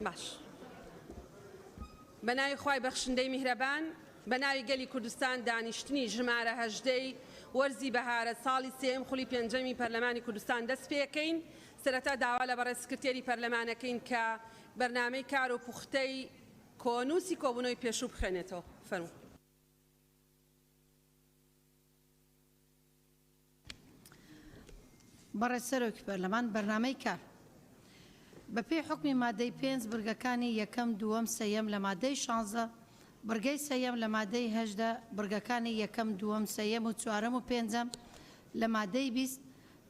باش بەناوی خوای بەخشندەی میهرەبان بەناوی گەلی کوردستان دانیشتنی ژمارە 18 وەرزی بەهارە ساڵی سێم خولی پێنجەمی پەرلەمانی کوردستان دەست پێکەین. سەرەتا داوا لە بەڕێزسکرتێری پەرلەمانەکەین کە بەرنامەی کار و پوختەی کۆنووسی کۆبوونەوەی پێشوو بخوێنێتەوە. فەرموو. بەڕێزسەرۆکی پەرلەمان بەرنامەی کار بەپێی حکمی مادەی 5 برگەکانی یەکەم دووەم سەیەم لە مادەی 16 برگەی سەیەم لە مادەی 18 برگەکانی یەکەم دووەم سەیەم و چوارەم و پێنجەم لە مادەی 20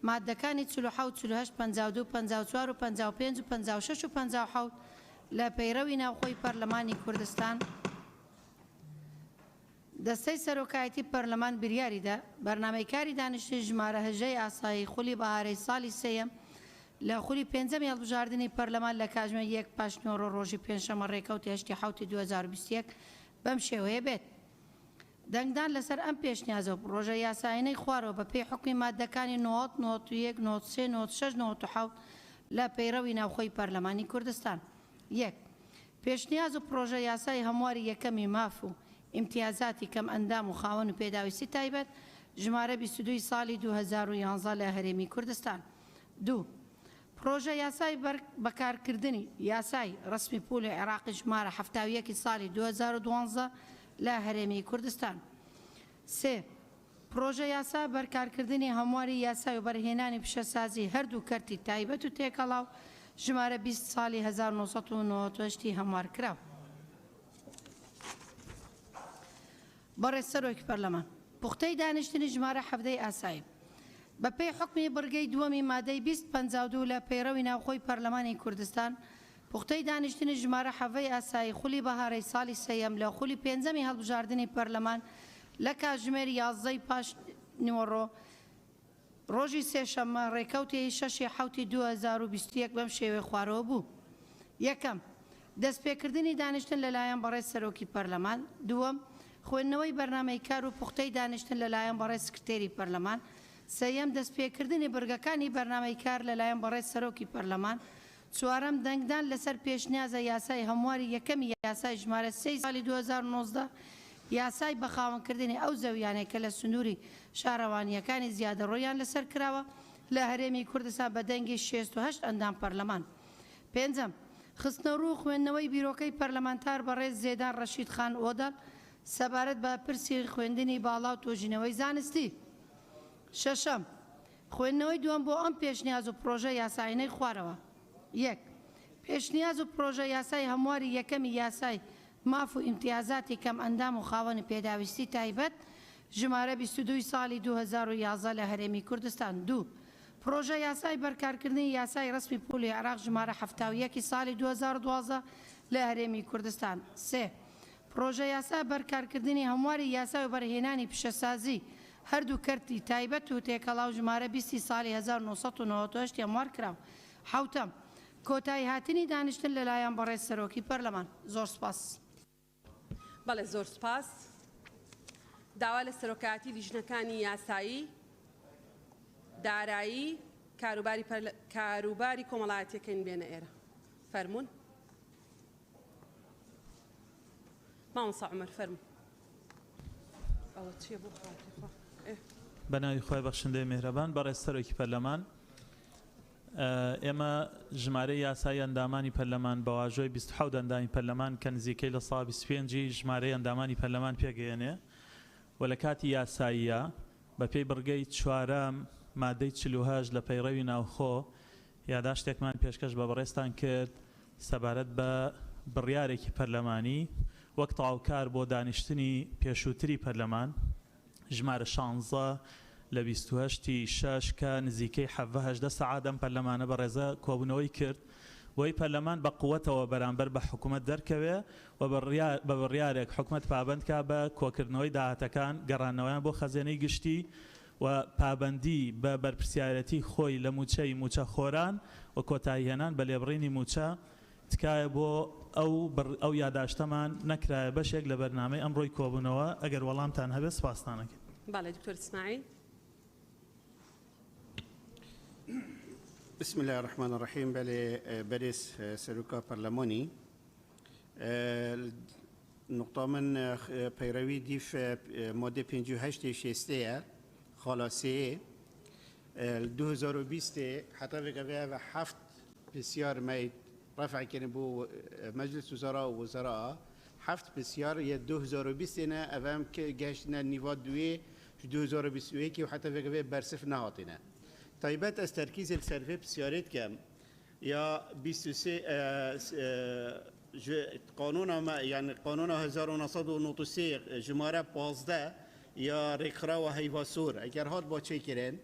مادەکانی 47 48 52 54 و 55 و 56 و 57 لە پەیڕەوی ناوخۆی پەرلەمانی کوردستان دەستەی سەرۆکایەتی پەرلەمان بریاریدا بەرنامەی کاری دانیشتنی ژمارە 18 ئاسایی خولی بەهارەی ساڵی سێیەم لە خولی پێنجەمی هەڵبژاردننی پەرلەمان لە کاتژمێر 1 پاشنیۆڕۆ ڕۆژی پێنجشەمە ڕێکەوتی 8 2021 بەم شێوەیە بێت. دەنگدان لەسەر ئەم پێشنیازە و ڕۆژە یاساینەی خوارەوە بە پێی حکمی مادەکانی 90 91 93 96 97 لە پەیڕەوی ناوخۆی پەرلەمانی کوردستان. 1. پێشنیاز و پرۆژە یاسای هەمواری یەکەمی ماف و امتیازاتی کەم ئەندام و خاوەن و پێداویستی تایبەت ژمارە 22 ساڵی 2011 لە هەرێمی کوردستان. 2. پرۆژە یاسای بەکارکردنی یاسای ڕسمی پولی عێراقی ژمارە 71 ساڵی 2012 لە هەرێمی کوردستان. 3. پرۆژە یاسا بەرکارکردنی هەمواری یاسای و بەرهێنانی پیشەسازی هەردوو کەرتی تایبەت و تێکەڵاو ژمارە 20 ساڵی 1998 هەموار کراوە. بەڕێزسەرۆکی پەرلەمان پوختەی دانیشتنی ژمارە 17 ئاسایی بەپێی حکمی بڕگەی دووەمی مادەی 252 لە پەیڕەوی ناوخۆی پەرلەمانی کوردستان پوختەی دانیشتنی ژمارە 17 ئاسایی خولی بەهارەی ساڵی سەیەم لە خولی پێنجەمی هەڵبژاردننی پەرلەمان لە کاتژمێر 11 پاشنیۆڕۆ ڕۆژی سێشەممە ڕێکەوتی 6 2021 بەم شێوەیە خوارەوە بوو. یەکەم دەستپێکردنی دانیشتن لەلایەن بەڕێز سەرۆکی پەرلەمان. دووەم خوێندنەوەی بەرنامەی کار و پوختەی دانیشتن لەلایەن بەڕێز سکرتێری پەرلەمان. سەیەم دەستپێکردنی بەرگەکانی بەرنامەی کار لەلایەن بەڕێز سەرۆکی پەرلەمان. چوارەم دەنگدان لەسەر پێشنیازە یاسای هەمواری یەکەمی یاسای ژمارە 3 ساڵی 2019 یاسای بەخاوەنکردنی ئەو زەویانەیە کە لە سنووری شارەوانیەکانی زیادە ڕۆیان لەسەر کراوە لە هەرێمی کوردستان بە دەنگی 68 ئەندام پەرلەمان. پێنجەم خستنە ڕوو خوێندنەوەی بیرۆکەی پەرلەمانتار بەڕێز زێدان ڕەشید خان ئۆدەڵ سەبارەت بە پرسی خوێندنی باڵا و تۆژینەوەی زانستی. شەشەم خوێندنەوەی دووەم بۆ ئەم پێشنیاز و پرۆژە یاساینەی خوارەوە. 1. پێشنیاز و پرۆژە یاسای هەمواری یەکەمی یاسای ماف و امتیازاتی کەم ئەندام و خاوەنی پێداویستی تایبەت ژمارە 22 ساڵی 2011 لە هەرێمی کوردستان. 2. پرۆژە یاسای بەرکارکردنی یاسای ڕسمی پولی عێراق ژمارە 71 ساڵی 2012 لە هەرێمی کوردستان. 3. پرۆژە یاسا بەرکارکردنی هەمواری یاسای و بەرهێنانی پیشەسازی هەردوو کەرتی تایبەت و تێکەڵاو ژمارە 20 ساڵی 1998 هەموار کراوە. 7. کۆتایی هاتنی دانیشتن لەلایەن بەڕێز سەرۆکی پەرلەمان. زۆر سپاس. بەڵێ زۆر سپاس. داوا لە سەرۆکایەتی لیژنەکانی یاسایی دارایی کاروباری کۆمەڵایەتیەکەین بێنە ئێرە. فەرموون. مامۆستا عومەر فەرموو. ئەوە چییە بۆ خاڵ بەناوی خۆی بەخشندەی میهرەبان بەڕێز سەرۆکی پەرلەمان ئێمە ژمارەی یاسای ئەندامانی پەرلەمان بە واژۆی 27 ئەندامی پەرلەمان کە نزیکەی لە ساڵ 25 ژمارەی ئەندامانی پەرلەمان پێگەیەنێ و لە کاتی یاساییە بە پێی بڕگەی چوارەم مادەی 48 لە پەیڕەوی ناوخۆ یاداشتێکمان پێشکەش بە بەڕێستان کرد سەبارەت بە بڕیارێکی پەرلەمانی وەک تەواوکار بۆ دانیشتنی پێشووتری پەرلەمان ژمارە 16 لە 28 6 کە نزیکەی 7 سەعادەم پەرلەمانە بە ڕێزە کۆبوونەوەی کرد بۆی پەرلەمان بە قووەتەوە بەرامبەر بە حکوومەت دەرکەوێ و بە بڕیارێک حکوومەت پابندکا بە کۆکردنەوەی داهاتەکان گەڕانەوەیان بۆ خەزێنەی گشتی و پابندی بە بەرپرسیارەتی خۆی لە موچە خۆران و کۆتایی هێنان بە لێبڕینی موچە تکایە بۆ ئەو یاداشتەمان نەکرایە بەشێک لە بەرنامەی ئەمڕۆی کۆبوونەوە ئەگەر وەڵامتان هەبێت سپاسدانەکەین. باڵێ دکتۆر ئیسماعیل. بسم الله الرحمن الرحيم. بريس سروكا برلماني نقطة من بيروي ديف مادة 58 شيستية خلاصية 2020 حتى في حفت بسيار ما رفع كنبو مجلس وزراء ووزراء حفت بسيار ي 2020 أمام جاشنا نيفا دوي 2021 كي وحتى في برسف نهاتنا طيبات استركيز السيرفي بسيارات كم يا 23 قانون ما يعني قانون 1993 جماره 15 يا ركرا وهيفا سور اگر هات با چه کرن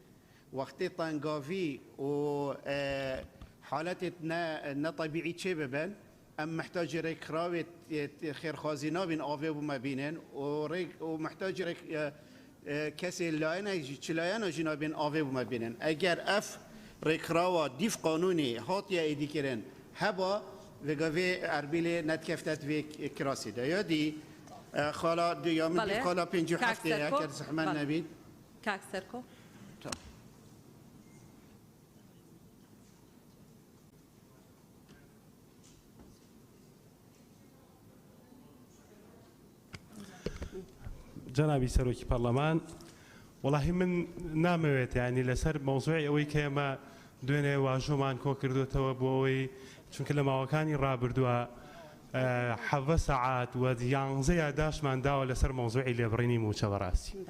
وقتی تنگاوی و حالت نه طبيعي چه ببن ام محتاج ركرا خير خازینا بین آوه بما بینن و محتاج کسی لاینا جنابین آوه بما بینن اگر اف رکراوا دیف قانونی هات یا ایدی کرن هبا وگاوی اربیل نتکفتت وی کراسی دا یا دی خالا دیامن دی خالا 57 اگر زحمن نبید كاك سركو جنابي سروكي برلمان والله من نامويت يعني لسر موضوعي اوي كما دوينه واجومان كو كردو تو بوي چونك لما وكاني رابردوا حظ ساعات وديان زي داش من داو لسر موضوعي لبريني موچه براسي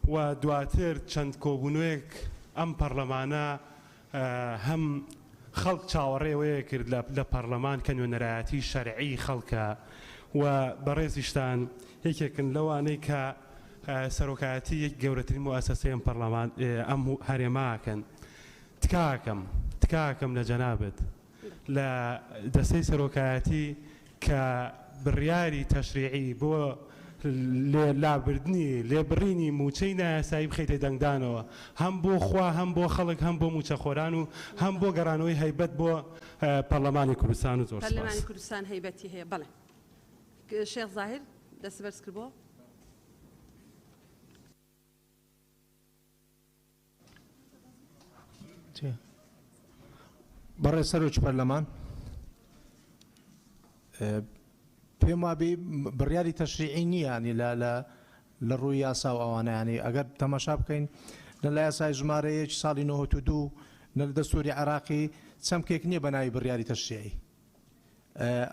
ودواتر چند كوبونويك ام برلمانا هم خلق چاوري وي كرد لبرلمان كانوا نراتي شرعي خلقا وبريزشتان هيك لواني ك سروكاتي جورتين مؤسسين برلمان ام هرماكن تكاكم لجنابت لا دسي سروكاتي كبرياري تشريعي بو لا بردني لبريني موچينا سايب خيت دنگدانو هم بو خوا هم بو خلق هم بو موچ خورانو هم بو گرانوي هيبت بو برلماني كردستان زور سپاس برلماني كردستان هيبتي هي بله شيخ ظاهر دست برس كربو برای سروچ پارلمان پیما بی بریاری تشریعی نیه یعنی لروی یاسا و آوانه یعنی اگر تماشا بکن نلا یاسای جماره سالی 92 نل دستوری عراقی سمکێک نییە بەناوی بڕیاری تەشریعی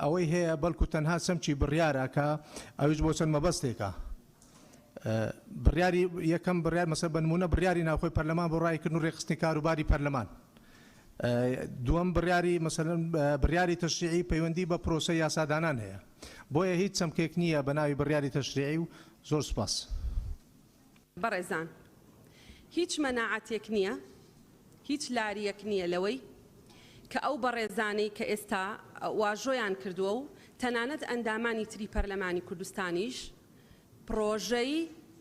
ئەوەی هەیە بەڵکو تەنها سەمچی بڕیارەکە ئەویش بۆ چەند مەبەستێکە بڕیاری یەکەم بڕیار مەسەڵەن بە نمونە بڕیاری ناوخۆی پەرلەمان بۆ ڕایکردن و ڕێخستنی کاروباری پەرلەمان دووەم بڕیاری مەسەڵەن بڕیاری تەشریعی پەیوەندی بە پرۆسە یاسادانان هەیە بۆیە هیچ چەمکێک نییە بەناوی بڕیاری تەشریعی و زۆر سوپاس بەڕێزان هیچ مەناعەتێک نییە هیچ لاریەک نییە لەوەی کە ئەو بەڕێزانەی کە ئێستا واژۆیان کردووە و تەنانەت ئەندامانی تری پەرلەمانی کوردستانیش پرۆژەی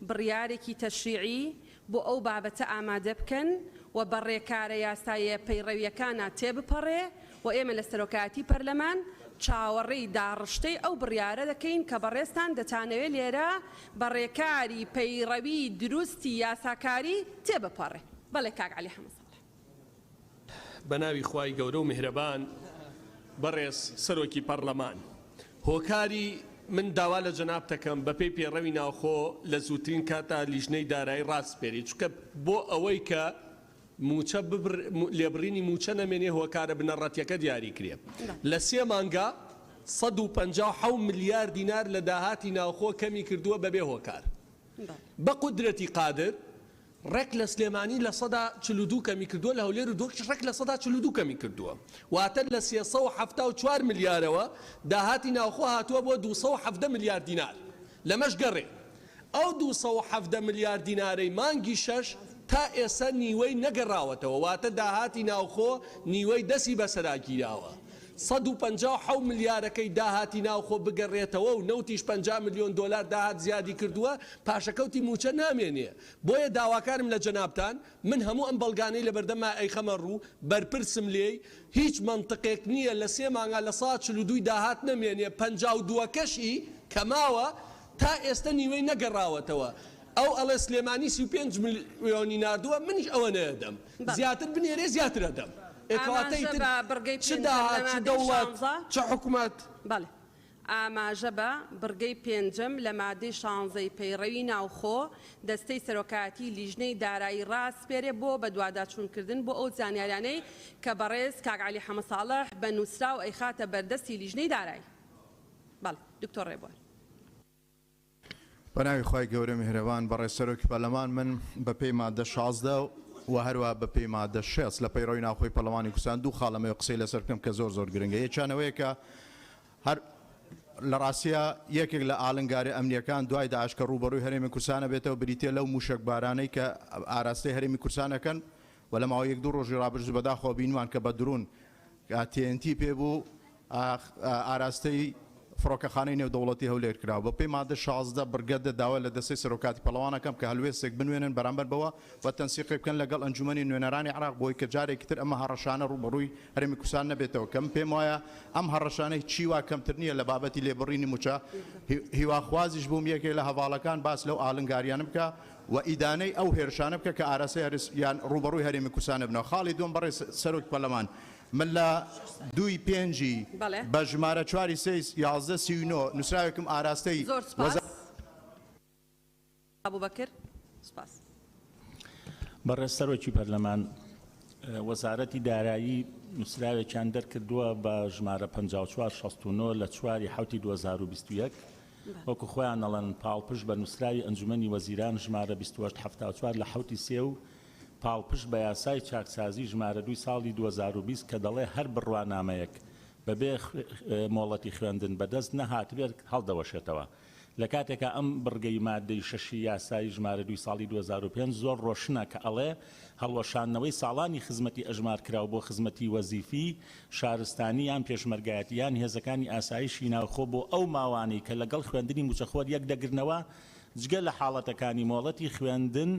بڕیارێکی تەشریعی بۆ ئەو بابەتە ئامادە بکەن و بەڕێکارە یاسایە پەیڕەویەکانە تێبپەڕێ و ئێمە لە سەرۆکایەتی پەرلەمان چاوەڕێی داڕشتەی ئەو بڕیارە دەکەین کە بەڕێستان دەتانەوێت لێرە بەڕێکاری پەیڕەوی دروستی یاساکاری تێبپەڕێ بەڵێ کاک عەلی حەمەد بەناوی خوای گەورە و میهرەبان بەڕێز سەرۆکی پەرلەمان هۆکاری من داوا لە جەناب دەکەم بەپێی پێڕەوی ناوخۆ لە زووترین کاتا لیژنەی دارایی ڕاستپێری چونکە بۆ ئەوەی کە موچە لێبڕینی موچە نەمێنێ هۆکارە بنەڕەتیەکە دیاری کرێ لە 3 مانگا 157 ملیار دینار لە داهاتی ناوخۆ کەمی کردووە بەبێ هۆکار بە قودرەتی قادر ڕێک لە سلێمانی لە 142 کەمی کردووە لە هەولێر و دۆکش ڕێک لە 142 کەمی کردووە واتە لە 374 ملیارەوە داهاتی ناوخۆ هاتووە بۆ 270 ملیار دینار لەمەش گەڕێ ئەو 270 ملیار دینارەی مانگی 6 تا ئێستا نیوەی نەگەڕاوەتەوە واتە داهاتی ناوخۆ نیوەی دەستی بەسەراگیراوە 157 ملیارەکەی داهاتی ناوخۆ بگەڕێتەوە و نەوتیش 50 ملیۆن دلار داهات زیادی کردووە پاشەکەوتی موچە نامێنێ بۆیە داواکارم لە جەنابتان من هەموو ئەم بەڵگانەی لە بەردەما ئەیخەمە ڕوو بەرپرسم لێی هیچ منطقێک نییە لە 3 مانگا لە 142 داهات نەمێنێ 52 کەشی کەماوە تا ئێستا نیوەی نەگەڕاوەتەوە ئەو ئەڵێ سلێمانی 35 ملیۆنی ناردووە منیش ئەوە نەدەم زیاتر بنێرێ زیاتر ئەدەم ئێکواتەی ئاماژە بە بڕگەی چ داهات چ دەوڵەت چ حکوومەت بەڵێ ئاماژە بە بڕگەی پێنجم لە مادەی 16 پەیڕەوی ناوخۆ دەستەی سەرۆکایەتی لیژنەی دارایی ڕاستپێرێ بۆ بە دوواداچوونکردن بۆ ئەو زانیاریانەی کە بەڕێز کاک عەلی حەمەد ساڵح بە نووسرا و ئەیخاتە بەردەستی لیژنەی دارایی. بەڵێ دکتۆر ڕێبوار. بەناوی خی گەورە میهرەبان بەڕێز سەرۆکی پەرلەمان من بە پێی مادە 16 و هەروە بە پێی مادە 6 لە پەیڕەوی ناوخۆی پەرلەمانی کوردستان دوو خاڵەمەوە قسەی لەسەر بکەم کە زۆر گرنگە. یەکیانەوەیە کە هەر لە ڕاستیە یەکێک لە ئاڵنگاری ئەمنیەکان دوای داعش کە ڕوبەڕووی هەرێمی کوردستانە بێتەوە بریتێ لەو موشک بارانەی کە ئاراستەی هەرێمی کوردستانەکەن و لە ماوەی 1-2 ڕۆژی ڕابرز بەداخەوە بینوان کە بە درون TNT پێبوو ئاراستەی فڕۆکەخانەی نێودەوڵەتی هەولێر کراوە. بە پێی مادە 16 بڕگەدە داوا لە دەستەی سەرۆکاتی پەڵەوانەکەم کە هەلوێستێک بنوێنن بەرامبەر بەوە و تەنسیقی بکەن لەگەڵ ئەنجومەنی نوێنەرانی عراق بۆی کە جارێکی تر ئەمە هەڕەشانە ڕوبەڕووی هەرێمی کوردستان نەبێتەوە. کەم پێم وایە ئەم هەڕەشانەی چیوا کەمتر نییە لە بابەتی لێبڕینی موچە هیواخوازیش بووم یەکێک لە هەواڵەکان باس لەو ئاڵنگاریانە بکە و ئیدانەی ئەو هێرشانە بکە کە ئاراسەی یان ڕوبەڕووی هەرێمی کوردستانە بنەوە. خاڵی دوم بەڕێ سەرۆکی پەرلەمان من لە 2/5 بە ژمارە 4/11/39 نووسراوێکم ئاراستەی ئابوبەکر سپاس. بەڕێز سەرۆکی پەرلەمان وەزارەتی دارایی نووسراوێکیان دەرکردووە بە ژمارە 54/69 لە 4/7/2021 وەکو خۆیان ئەڵەن پاڵپشت بە نووسراوی ئەنجومەنی وەزیران ژمارە 28/74 لە 7/3 و پاڵپشت بە یاسای چاکسازی ژمارە 2 ساڵی 2020 کە دەڵێ هەر بڕوانامەیەک بەبێ مۆڵەتی خوێندن بەدەست نەهاتبێت هەڵدەوەشێتەوە. لە کاتێکە ئەم بڕگەی مادەی 6 یاسای ژمارە 2 ساڵی 2005 زۆر ڕۆشنە کە ئەڵێ هەڵوەشانەوەی ساڵانی خزمەتی ئەژمار کراو بۆ خزمەتی وەزیفی شارستانی یان پێشمەرگایەتیان هێزەکانی ئاسایشی ناوخۆ بۆ ئەو ماوانەی کە لەگەڵ خوێندنی موچەخۆر یەک دەگرنەوە جگە لە حاڵەتەکانی مۆڵەتی خوێندن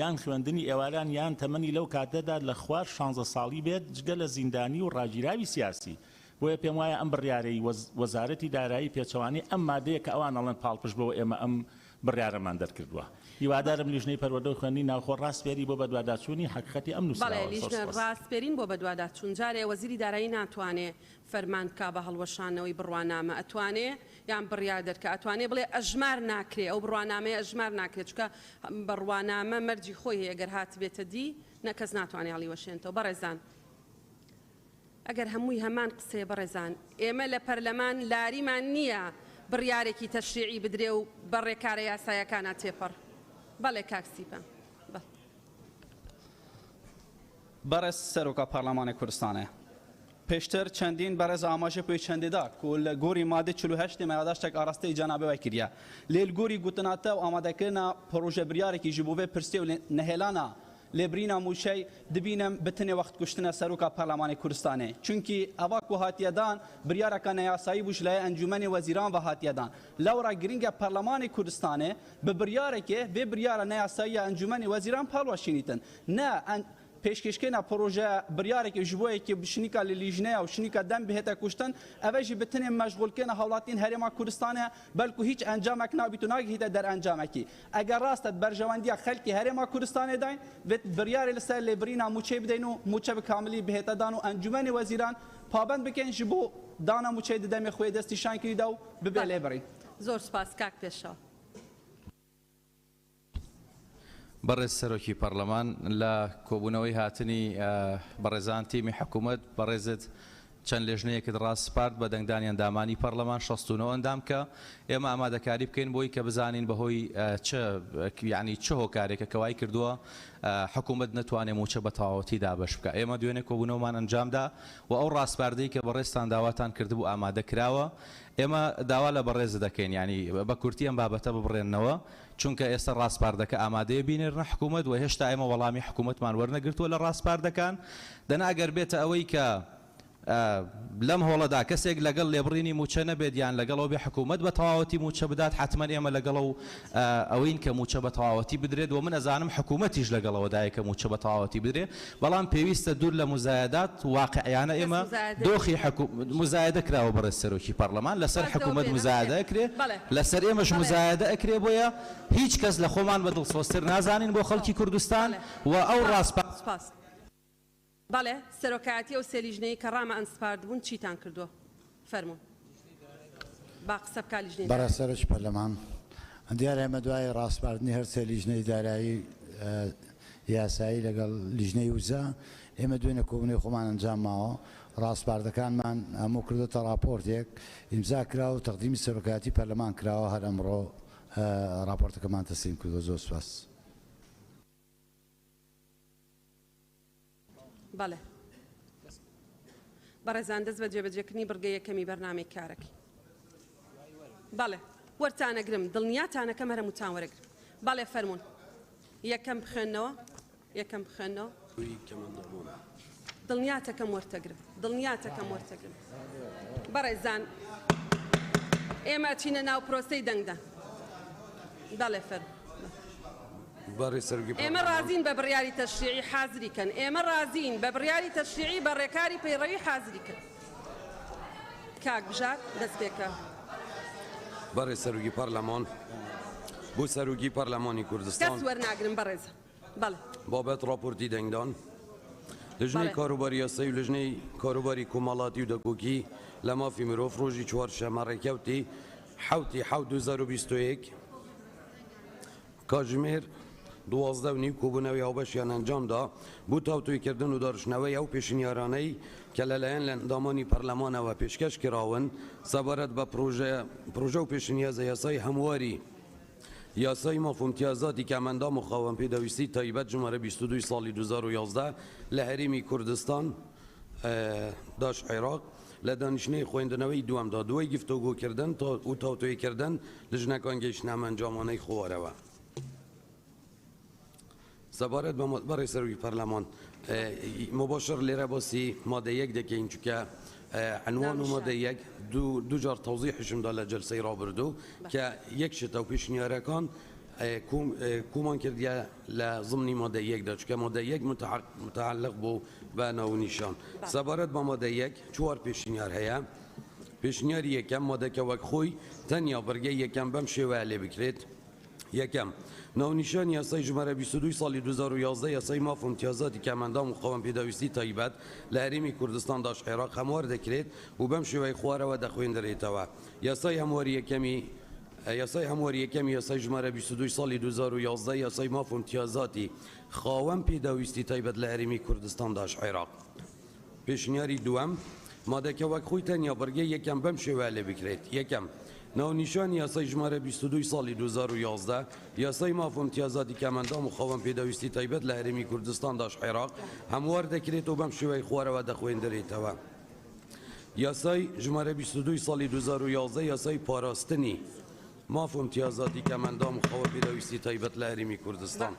یان خوێندنی ئێواران یان تەمەنی لەو کاتەدا لە خوار 16 ساڵی بێت جگە لە زیندانی و ڕاگیراوی سیاسی. بۆیە پێم وایە ئەم بڕیارەی وەزارەتی دارایی پێچەوانی ئەم مادەیە کە ئەوان ئەڵەن پاڵپشت بەوە ئێمە ئەم بڕیارەمان دەرکردووە. هیوادارم لیژنەی پەروەردە و خوێندنی ناوخۆ ڕاستپێری بۆ بەدواداچوونی حقیقەتی ئەم نووسراوە. بەڵێ لیژنە ڕاستپێرین بۆ بەدواداچوون. جارێ وەزیری دارایی ناتوانێت فەرمان بکا بە هەڵوەشانەوەی بڕوانامە ئەتوانێ یان بڕیار دەرکە ئەتوانێ بڵێ ئەژمار ناکرێ ئەو بڕوانامەیە ئەژمار ناکرێت چکە بڕوانامە مەرجی خۆی هەیە ئەگەر هات بێتە دی نەکەس ناتوانێت هەڵیوەشێنەوە. بەڕێزان ئەگەر هەمووی هەمان قسەیە بەڕێزان ئێمە لە پەرلەمان لاریمان نییە بڕیارێکی تەشریعی بدرێ و بەڕێکارە یاسایەکانە تێپەڕ. بەڵێ کاکسیپە بەڕێز سەرۆکە پەرلەمانی کوردستانە پێشتر چەندین بەڕێز ئاماژە پێی چەندێدا و لە گۆری مادە 48 مەیاداشتێک ئاراستەی جەنابەوەی کردە لێل گۆری گوتناتە و ئامادەکردنا پرۆژە بریارێکی ji بۆ vê pirsê و nehêlana lêbirîna mûşey dibînim bitinê wext kuştina Serok'a Perlemanê Kurdistanê. Çunkî eva ku hatiye dan biryareka neyasayî bû ji laya Encûmenê Wezîran ve hatiye dan. Lewra giring e Perlemanê Kurdistanê bi biryarekê vê biryara neyasayiya Encûmenê Wezîran palweşînîtin. Ne پێشکەشکێنە پرۆژە بریارێکی ji bo yekê şinika li lîjneya û şinika dem bihête kuştin ev jî bi tinê meşgulkirina hewlatîn herêma Kurdistanê belku hiç encamek nabît û nagihîte der encamekî. Eger rast et berjewendiya xelkê herêma Kurdistanê dayn vê biryarê li ser lêbirîna mûçê bidên û mûçe bi kamilî bihête dan û Encûmenê Wezîran pabend bikin ji bo dana mûçê di demê xwe destî şan kirî da û bibe lêbirî. زۆر سپاس کاک پێشەوە. بەڕێز سەرۆکی پەرلەمان لە کۆبوونەوەی هاتنی بەڕێزان تیمی حکوومەت بەڕێزت چەند لێژنەیەکت ڕاستپارت بە دەنگدانی ئەندامانی پەرلەمان 69 ئەندام کە ئێمە ئامادەکاری بکەین بۆی کە بزانین بەهۆی یعنی چه هۆکارێکە کەوای کردووە حکوومەت نەتوانێت موچە بە تەواوەتی دابەش بکە. ئێمە دوێنێ کۆبوونەوەمان ئەنجامدا و ئەو ڕاستپاردەی کە بەڕێزتان داواتان کردبوو ئامادە کراوە ئێمە داوا لە بەڕێز دەکەین ینی بە کورتی ئەم بابەتە ببڕێنەوە چونکە ئێستا ڕاستپاردەکە ئامادەیە بینێرنە حکوومەت و هێشتا ئێمە وەڵامی حکوومەتمان وەرنەگرتووە لە ڕاستپاردەکان دەناگەر بێتە ئەوەی کە لەم هۆڵەدا کەسێک لەگەڵ لێبڕینی موچە نەبێت یان لەگەڵەوە بێ حکوومەت بە تەواوەتی موچە بدات حتمما ئێمە لەگەڵ ئەوەین کە موچە بە تەواوەتی بدرێت و من ئەزانم حکوومەتیش لەگەڵەوەدایە کە موچە بە تەواوەتی بدرێت بەڵام پێویستە دوور لە مزایدات واقعیانە ئێمە دۆخی مزایدە کراوە بەڕێز سەرۆکی پەرلەمان لەسەر حکوومەت مزایدە ئەکرێ لەسەر ئێمەش مزایدە ئەکرێ بۆیە هیچ کەس لە خۆمان بەدڵسۆزتر نازانین بۆ خەڵکی کوردستان و ئەو ڕاستپاس بەڵێ سەرۆکایەتی ئەو سێلیژنەی کە ڕامە ئەنسپاردبوون چیتان کردووە فەرموون با قسە بکە لیژنەی بەڕێسەرۆکی پەرلەمان دیارە ئێمە دوای ڕاستپاردنی هەر سێ لیژنەی دارایی یاسایی لەگەڵ لیژنەی وزە ئێمە دوێنێ کۆبوونەی خۆمان ئەنجام ماوە ڕاستپاردەکانمان هەموو کردوتە راپۆرتێک ئیمزا کراوە و تەقدیمی سەرۆکایەتی پەرلەمان کراوە هەر ئەمڕۆ راپۆرتەکەمان تەسلیم کردووە زۆر سوپاس. بەڵێ بەڕێزان دەست بە جێبەجێکردنی بڕگەی یەکەمی بەرنامەی کارەکەی بەڵێ وەرتانەگرم دڵنیاتانەکەم هەرمووتان وەرەگرم بەڵێ فەرموون یەکەم بخوێننەوە یەکەم بخوێننەوە دڵنیاتەکەم وەرتەگرم دڵنیاتەکەم وەرتەگرم بەڕێزان ئێمە چینە ناو پرۆسەی دەنگدان بەڵێ فەرموون ئێمە رازین بە بڕیاری تەشریعی حازریکەن ئێمە رازین بە بڕیاری تەشریعی بە ڕێکاری پەیڕەوی حازریکەن کاک بژار دەست پێکە بەڕێ سەرۆکی پەرلەمان بۆ سەرۆکی پەرلەمانی کوردستان کەس وەرناگرم بەڕێز بەڵێ بابەت راپۆرتی دەنگدان لژنەی کاروباری یاسایی و لژنەی کاروباری کۆمەڵاتی و دەکۆکی لە مافی مرۆڤ ڕۆژی چوارشەمە ڕێکەوتی حوتی 2021 کاتژمێر 12 کۆبوونەوەی هاوبەشیان ئەنجامدا بۆ تاوتوێکردن و داڕشنەوەی ئەو پێشنیارانەی کە لەلایەن لە ئەندامانی پەرلەمانەوە پێشکەش کراون سەبارەت بە پرۆژە و پێشنیازە یاسای هەمواری یاسای مافۆمتیازاتی کەمەندام و خاوەن پێدەویستی تایبەت ژمارە 22 ساڵی 2011 لە هەرێمی کوردستان داش عێراق لە دانیشتنەی خوێندنەوەی دووەمدا دوای گفتوگۆکردن و تاوتوێکردن لژنەکان گەیشتنامە ئەنجامانەی خۆوەرەوە سەبارەت بەڕێ سەرۆکی پەرلەمان مباشر لێرە باسی مادە یەک دەکەین چونکە عنوان و مادە یەک دوو جار تەوزیحشمدا لە جەلسەی ڕابردوو کە یەک شتە و پێشنیارەکان کومان کردیە لە ضمنی مادە یەکدا چونکە مادە یەک متعلق بوو بە ناونیشان سەبارەت بە مادە یەک چوار پێشنیار هەیە پێشنیاری یەکەم مادەکە وەک خۆی تەنیا بەرگەی یەکەم بەم شێوەیە لێ بکرێت یەکەم ناونیشان یاسای ژمارە 22 ساڵی 2011 یاسای ماف و امتیازاتی کەمەندام و خاوەن پێدەویستی تایبەت لە هەرێمی کوردستان داش عێراق هەموار دەکرێت و بەم شێوەی خوارەوە دەخوێندرێتەوە یاسای هەمواری یەکەمی یاسای ژمارە 22 ساڵی 2011 یاسای ماف و امتیازاتی خاوەن پێدەویستی تایبەت لە هەرێمی کوردستان داش عێراق پێشنیاری دووەم مادەکە وەک خۆی تەنیا بەرگەی یەکەم بەم شێوەیە لێ بکرێت یەکەم ناونیشان یاسای ژمارە 22 ساڵی 2011 یاسای ماف و امتیازاتی کەمەندام و خاوەن پێدەویستی تایبەت لە هەرێمی کوردستان داش عێراق هەموار دەکرێت و بەم شێوەی خوارەوە دەخوێندرێتەوە یاسای ژمارە 22 ساڵی 2011 یاسای پاراستنی ماف و امتیازاتی کەمەندام و خاوەن پێدەویستی تایبەت لە هەرێمی کوردستان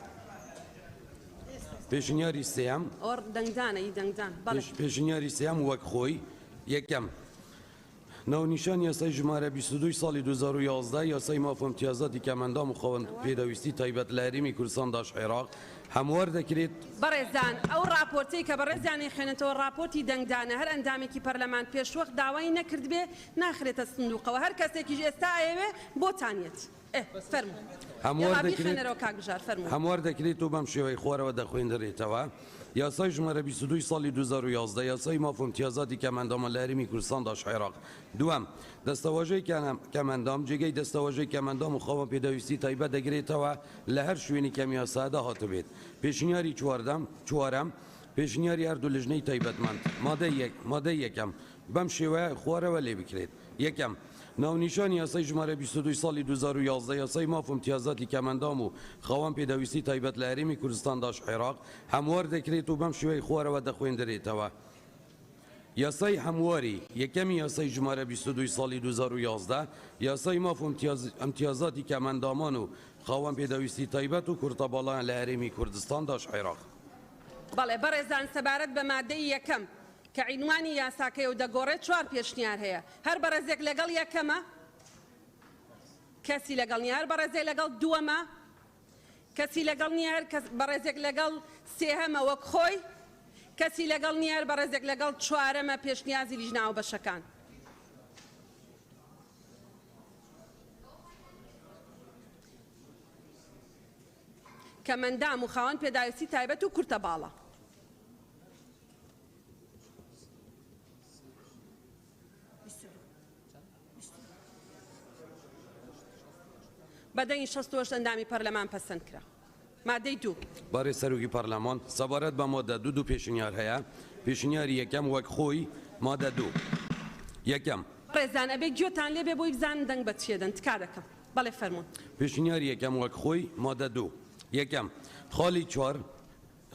پێشنیاری سێم پێشنیاری سێم وەک خۆی یەکەم ناونیشان یاسای ژمارە 22 ساڵی 2011 یاسای ماف و امتیازاتی کەمەندام و خاوەن پێدەویستی تایبەت لە هەرێمی کوردستان داش عێراق هەموار دەکرێت بەڕێزان ئەو راپۆرتی کە بەڕێزیانی خوێنێتەوە راپۆرتی دەنگدانە هەر ئەندامێکی پەرلەمان پێشوەخت داوای نەکرد بێ ناخرێتە سندوقەوە هەر کەسێکیش ئێستا ئەوێ بۆتانێت هەموار دەکرێت و بەم شێوەی خوارەوە دەخوێندرێتەوە یاسای ژمارە 22 ساڵی 2011 یاسای ماف و امتیازاتی کەمەندامە لە هەرێمی کوردستان داش عێراق دووەم دەستەواژەی کەمەندام جێگەی دەستەواژەی کەمەندام و خاوەن پێدەویستی تایبەت دەگرێتەوە لە هەر شوێنی کەم یاسادا هاتبێت پێشنیاری چوارەم پێشنیاری هەردوو لژنەی تایبەتمەند مادەی یەکەم بەم شێوەیە خوارەوە لێ بکرێت یەکەم ناونیشان یاسای ژمارە 22 ساڵی 2011 یاسای ماف و امتیازاتی کەمەندام و خاوەن پێدەویستی تایبەت لە هەرێمی کوردستان داش عێراق هەموار دەکرێت و بەم شێوەی خوارەوە دەخوێندرێتەوە یاسای هەمواری یەکەمی یاسای ژمارە 22 ساڵی 2011 یاسای ماف و امتیازاتی کەمەندامان و خاوەن پێدەویستی تایبەت و کورتەباڵان لە هەرێمی کوردستان داش عێراق بەڵێ بەڕێزان سەبارەت بە مادەی یەکەم کە عینوانی یاساکەی و دەگۆڕێت چوار پێشنیار هەیە هەر بەڕێزێک لەگەڵ یەکەمە کەسی لەگەڵ نیە هەر بەڕێزێک لەگەڵ دووەمە کەسی لەگەڵ نیە هەر بەڕێزێک لەگەڵ سێهەمە وەک خۆی کەسی لەگەڵ نیە هەر بەڕێزێک لەگەڵ چوارەمە پێشنیازی لیژناوە بەشەکان کەمەندام و خاوەن پێداویستی تایبەت و کورتە باڵە بەدەنگی 68 ئەندامی پەرلەمان پەسەند کرا. مادەی 2 بارێ سەرۆکی پەرلەمان سەبارەت بە مادە 2 پێشنیار هەیە. پێشنیاری یەکەم وەک خۆی مادە 2 یەکەم ڕێزان ئەبێ گوێتان لێبێ بۆی بزانن دەنگ بە چێدەن تکا دەکەم. بەڵێ فەرموون. پێشنیاری یەکەم وەک خۆی مادە 2 یەکەم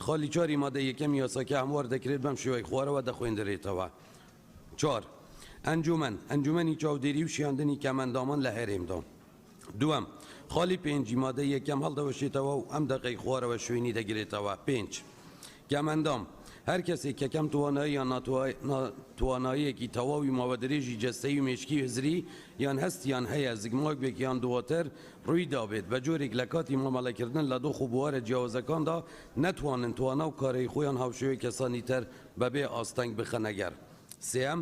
خاڵی چواری مادە یەکەم یاساکە هەموار دەکرێت بەم شێوەی خوارەوە دەخوێندرێتەوە. 4 ئەنجومەنی چاودێری و شیاندنی کەمەندامان لە هەرێمدا. دووەم خاڵی پێنجی مادە یەکەم هەڵدەوەشێتەوە و ئەم دەقەی خوارەوە شوێنی دەگرێتەوە. 5 کەمەندام هەر کەسێک کە کەم توانایی یان تواناییەکی تەواوی ماوەدرێژی جەستەیی و مێشکی هزری یان هەستیان هەیە زگماکێک یان دواتر ڕووی دابێت بە جۆرێک لە کاتی مامەڵەکردن لە دۆخ و بوارە جیاوازەکاندا نەتوانن توانە و کارەی خۆیان هاوشێوەی کەسانی تر بەبێ ئاستەنگ بخەنەگەر. سێم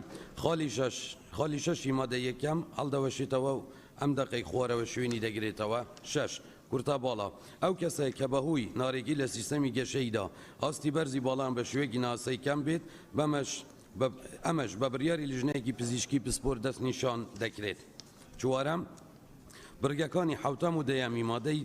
خاڵی شەشی مادە یەکەم هەڵدەوەشێتەوە و ئەم دەقەی خوارەوە شوێنی دەگرێتەوە. 6 کورتە باڵا ئەو کەسێک کە بەهۆی نارێکی لە سیستەمی گەشەیدا ئاستی بەرزی باڵان بە شوێکی ناسەی کەم بێت ئەمەش بە بڕیاری لیژنەیەکی پزیشکی پسپۆر دەستنیشان دەکرێت. چوارەم برگەکانی حوتەم و دەیەمی مادەی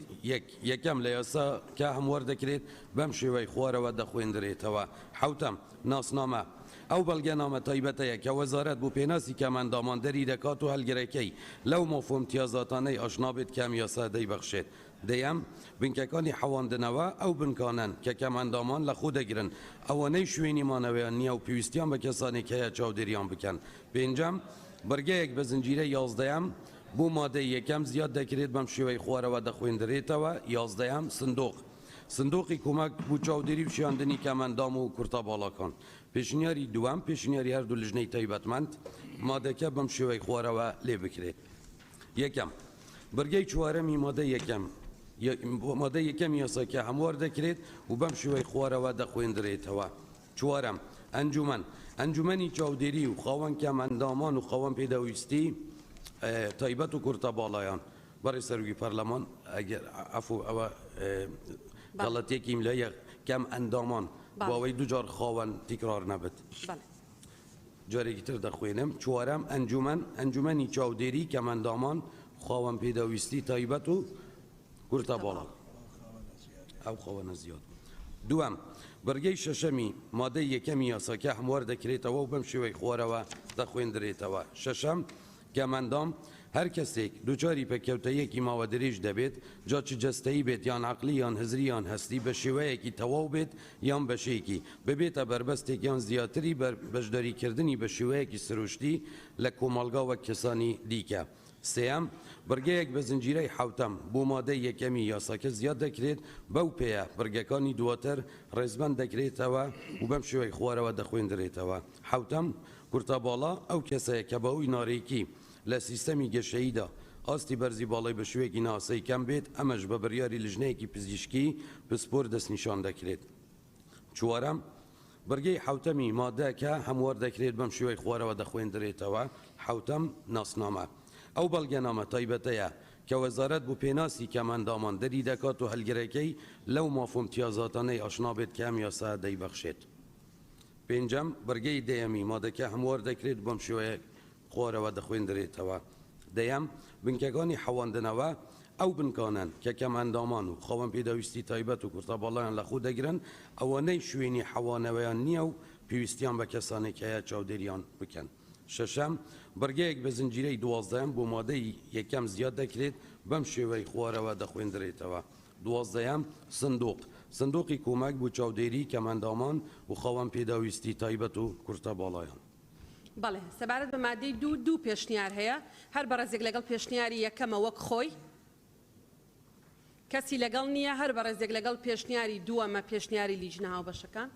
یەکەم لە یاسا کە هەموار دەکرێت بەم شێوەی خوارەوە دەخوێندرێتەوە. حوتەم ناسنامە ئەو بەڵگەنامە تایبەتەیە کە وەزارەت بۆ پێناسی کەمەندامان دەری دەکات و هەلگرەکەی لەو مۆفۆ امتیازاتانەی ئاشنابێت کەم یاسا دەیبەخشێت. دەیەم بنکەکانی حەواندنەوە ئەو بنکانن کە کەمەندامان لە خۆ دەگرن ئەوانەی شوێنی مانەوەیان نییە و پێویستیان بە کەسانێک هەیە چاودێریان بکەن. پێنجەم بەرگەیەک بە زنجیرە 11ەم بۆ مادەی یەکەم زیاد دەکرێت بەم شێوەی خوارەوە دەخوێندرێتەوە. 11ەم سندۆقی کۆمەک بوو چاودێری و شیاندنی کەمەندام و کورتە باڵاکان. پێشنیاری دووەم پێشنیاری هەردوو لیژنەی تایبەتمەند مادەکە بەم شێوەی خوارەوە لێ بکرێت. یەکەم بەرگەی چوارەمی مادە یەکەم یاساکە هەموار دەکرێت و بەم شێوەی خوارەوە دەخوێندرێتەوە. چوارەم ئەنجومەنی چاودێری و خاوەن کەمەندامان و خاوەن پێدەویستی تایبەت و کورتە باڵایان. بەڕێ سەرۆکی پەرلەمان ئەگەر ئەفو ئەوە غەڵەتێکیم لە کەم ئەندامان باوەی دووجار خاوەن تیکرار نەبێت. جارێکی تر دەخوێنم. چوارەم ئەنجومەنی چاودێری کەمەندامان خاوەن پێدەویستی تایبەت و کورتە باڵا ئەو خاوەنە زیاد. دووەم بەرگەی شەشەمی مادەی یەکەمی یاساکە هەموار دەکرێتەوە و بەم شێوەی خوارەوە دەخوێندرێتەوە. شەشەم کەمەندام هەر کەسێک دووچاری پێکەوتەیەکی ماوە درێژ دەبێت جا چ جەستەیی بێت یان عەقلی یان هزری یان هەستی بە شێوەیەکی تەواو بێت یان بەشێکی ببێتە بربەستێک یان زیاتری بەشداریکردنی بە شێوەیەکی سروشتی لە کۆمەڵگاوە کەسانی دیکە. سێم بەرگەیەک بە زنجیرەی حوتەم بۆ مادەی یەکەمی یاساکە زیاد دەکرێت بەو پێیە بەرگەکانی دواتر ڕێزبەند دەکرێتەوە و بەم شێوەی خوارەوە دەخوێندرێتەوە. حوتەم کورتە باڵا ئەو کەسەیە کە بەهۆی نارێکی لە سیستەمی گەشەییدا ئاستی بەرزی باڵای بە شوێکی ناسەی کەم بێت ئەمەش بە بڕیاری لیژنەیەکی پزیشکی پسپۆر دەستنیشان دەکرێت. چوارەم بەرگەی حوتەمی مادەکە هەموار دەکرێت بەم شێوەی خوارەوە دەخوێندرێتەوە. حوتەم ناسنامە ئەو بەڵگەنامە تایبەتەیە کە وەزارەت بۆ پێناسی کەمەندامان دەری دەکات و هەلگرەکەی لەو مافۆ امتیازاتانەی ئاشنابێت کەم یاسا دەیبەخشێت. پێنجەم بەرگەی دەیەمی مادەکە هەموار دەکرێت بەم شێوەیە خوارەوە دەخوێندرێتەوە. دەیەم بنکەکانی حەواندنەوە ئەو بنکانن کە کەمەندامان و خاوەن پێدەویستی تایبەت و کورتە باڵایان لە خۆ دەگرن ئەوانەی شوێنی حەوانەوەیان نییە و پێویستیان بە کەسانێک هەیە چاودێریان بکەن. شەشەم بەرگەیەک بە زنجیرەی 12ەم بۆ مادەی یەکەم زیاد دەکرێت بەم شێوەی خوارەوە دەخوێندرێتەوە. 12ەم سندۆقی کۆمەک بۆ چاودێری کەمەندامان و خاوەن پێداویستی تایبەت و کورتە باڵایان. بەڵێ سەبارەت بە مادەی دوو پێشنیار هەیە هەر بەڕێزێک لەگەڵ پێشنیاری یەکەمە وەک خۆی کەسی لەگەڵ نییە هەر بەڕێزێک لەگەڵ پێشنیاری دووەمە پێشنیاری لیژنە هاوبەشەکان.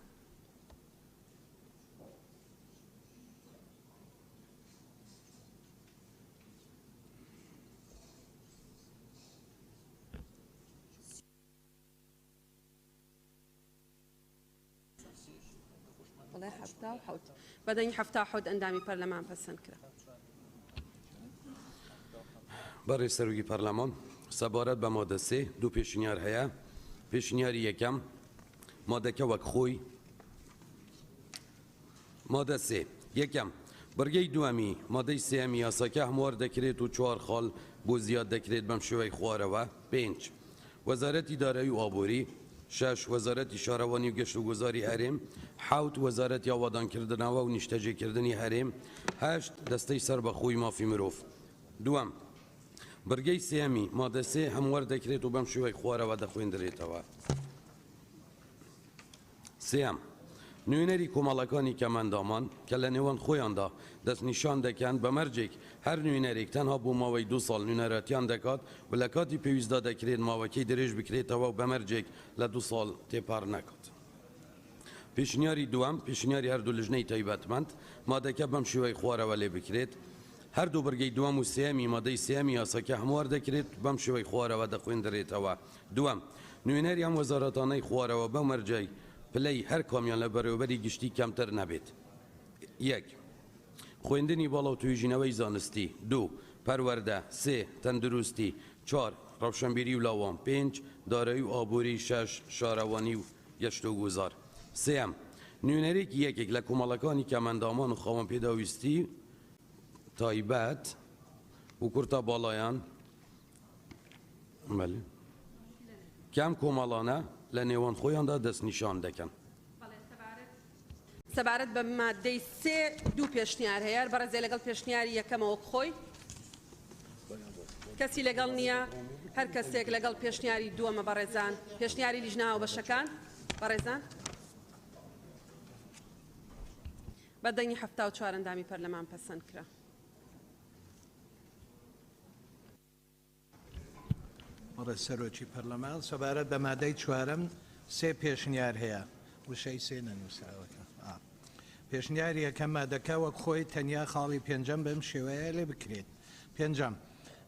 بەدەنگی 77 ئەندامی پەرلەمان پەسەند کرا. بەڕێ سەرۆکی پەرلەمان سەبارەت بە مادە 3 دوو پێشنیار هەیە. پێشنیاری یەکەم مادەکە وەک خۆی. مادە 3 یەکەم بەرگەی دووەمی مادەی سێمی یاساکە هەموار دەکرێت و 4 خاڵ بۆ زیاد دەکرێت بەم شێوەی خوارەوە. 5 وەزارەتی دارایی و ئابووری. 6 وەزارەتی شارەوانی و گەشت و گوزاری هەرێم. 7 وەزارەتی ئاوادانکردنەوە و نیشتەجێکردنی هەرێم. 8 دەستەی سەربەخۆی مافی مرۆڤ. دووەم بەرگەی سێمی مادە سێ هەموار دەکرێت و بەم شێوەی خوارەوە دەخوێندرێتەوە. سێم نوێنەری کۆمەڵەکانی کەمەندامان کە لە نێوان خۆیاندا دەستنیشان دەکەن بە مەرجێک هەر نوێنەرێک تەنها بۆ ماوەی 2 ساڵ نوێنەرەتیان دەکات و لە کاتی پێویستدا دەکرێت ماوەکەی درێژ بکرێتەوە و بە مەرجێک لە 2 ساڵ تێپار نەکات. پێشنیاری دووەم پێشنیاری هەردوو لیژنەی تایبەتمەند مادەکە بەم شێوەی خوارەوە لێ بکرێت. هەردوو بەرگەی دووەم و سێمی مادەی سێمی یاساکە هەموار دەکرێت بەم شێوەی خوارەوە دەخوێندرێتەوە. دووەم نوێنەری ئەم وەزارەتانەی خوارەوە بە مەرجەی پلەی هەر کامیان لە بەڕێوەبەری گشتی کەمتر نەبێت. 1 خوێندنی باڵا و توێژینەوەی زانستی. 2 پەروەردە. 3 تەندروستی. 4 ڕەوشەنبیری و لاوان. 5 دارایی و ئابووری. 6 شارەوانی و گەشت و گوزار. 3 نوێنەرێکی یەکێک لە کۆمەڵەکانی کەمەندامان و خاوەن پێداویستی تایبەت و کورتە باڵایان کەم کۆمەڵانە لە نێوان خۆیاندا دەستنیشان دەکەن. سەبارەت بە مادەی سێ دوو پێشنیار هەیە بەڕێزێ لەگەڵ پێشنیاری یەکەمەوە خۆی کەسی لەگەڵ نییە هەر کەسێک لەگەڵ پێشنیاری دووەمە بەڕێزان پێشنیاری لیژناوە بەشەکان بەڕێزان بەدەنگی 74 ئەندامی پەرلەمان پەسەند کرا. بەڕێز سەرۆکی پەرلەمان سەبارەت بە مادەی چوارەم سێ پێشنیار هەیە وشەی سێ نەنووسراوەکە. پێشنیاری یەکەم مادەکە وەک خۆی تەنیا خاڵی پێنجەم بەم شێوەیە لێ بکرێت. پێنجەم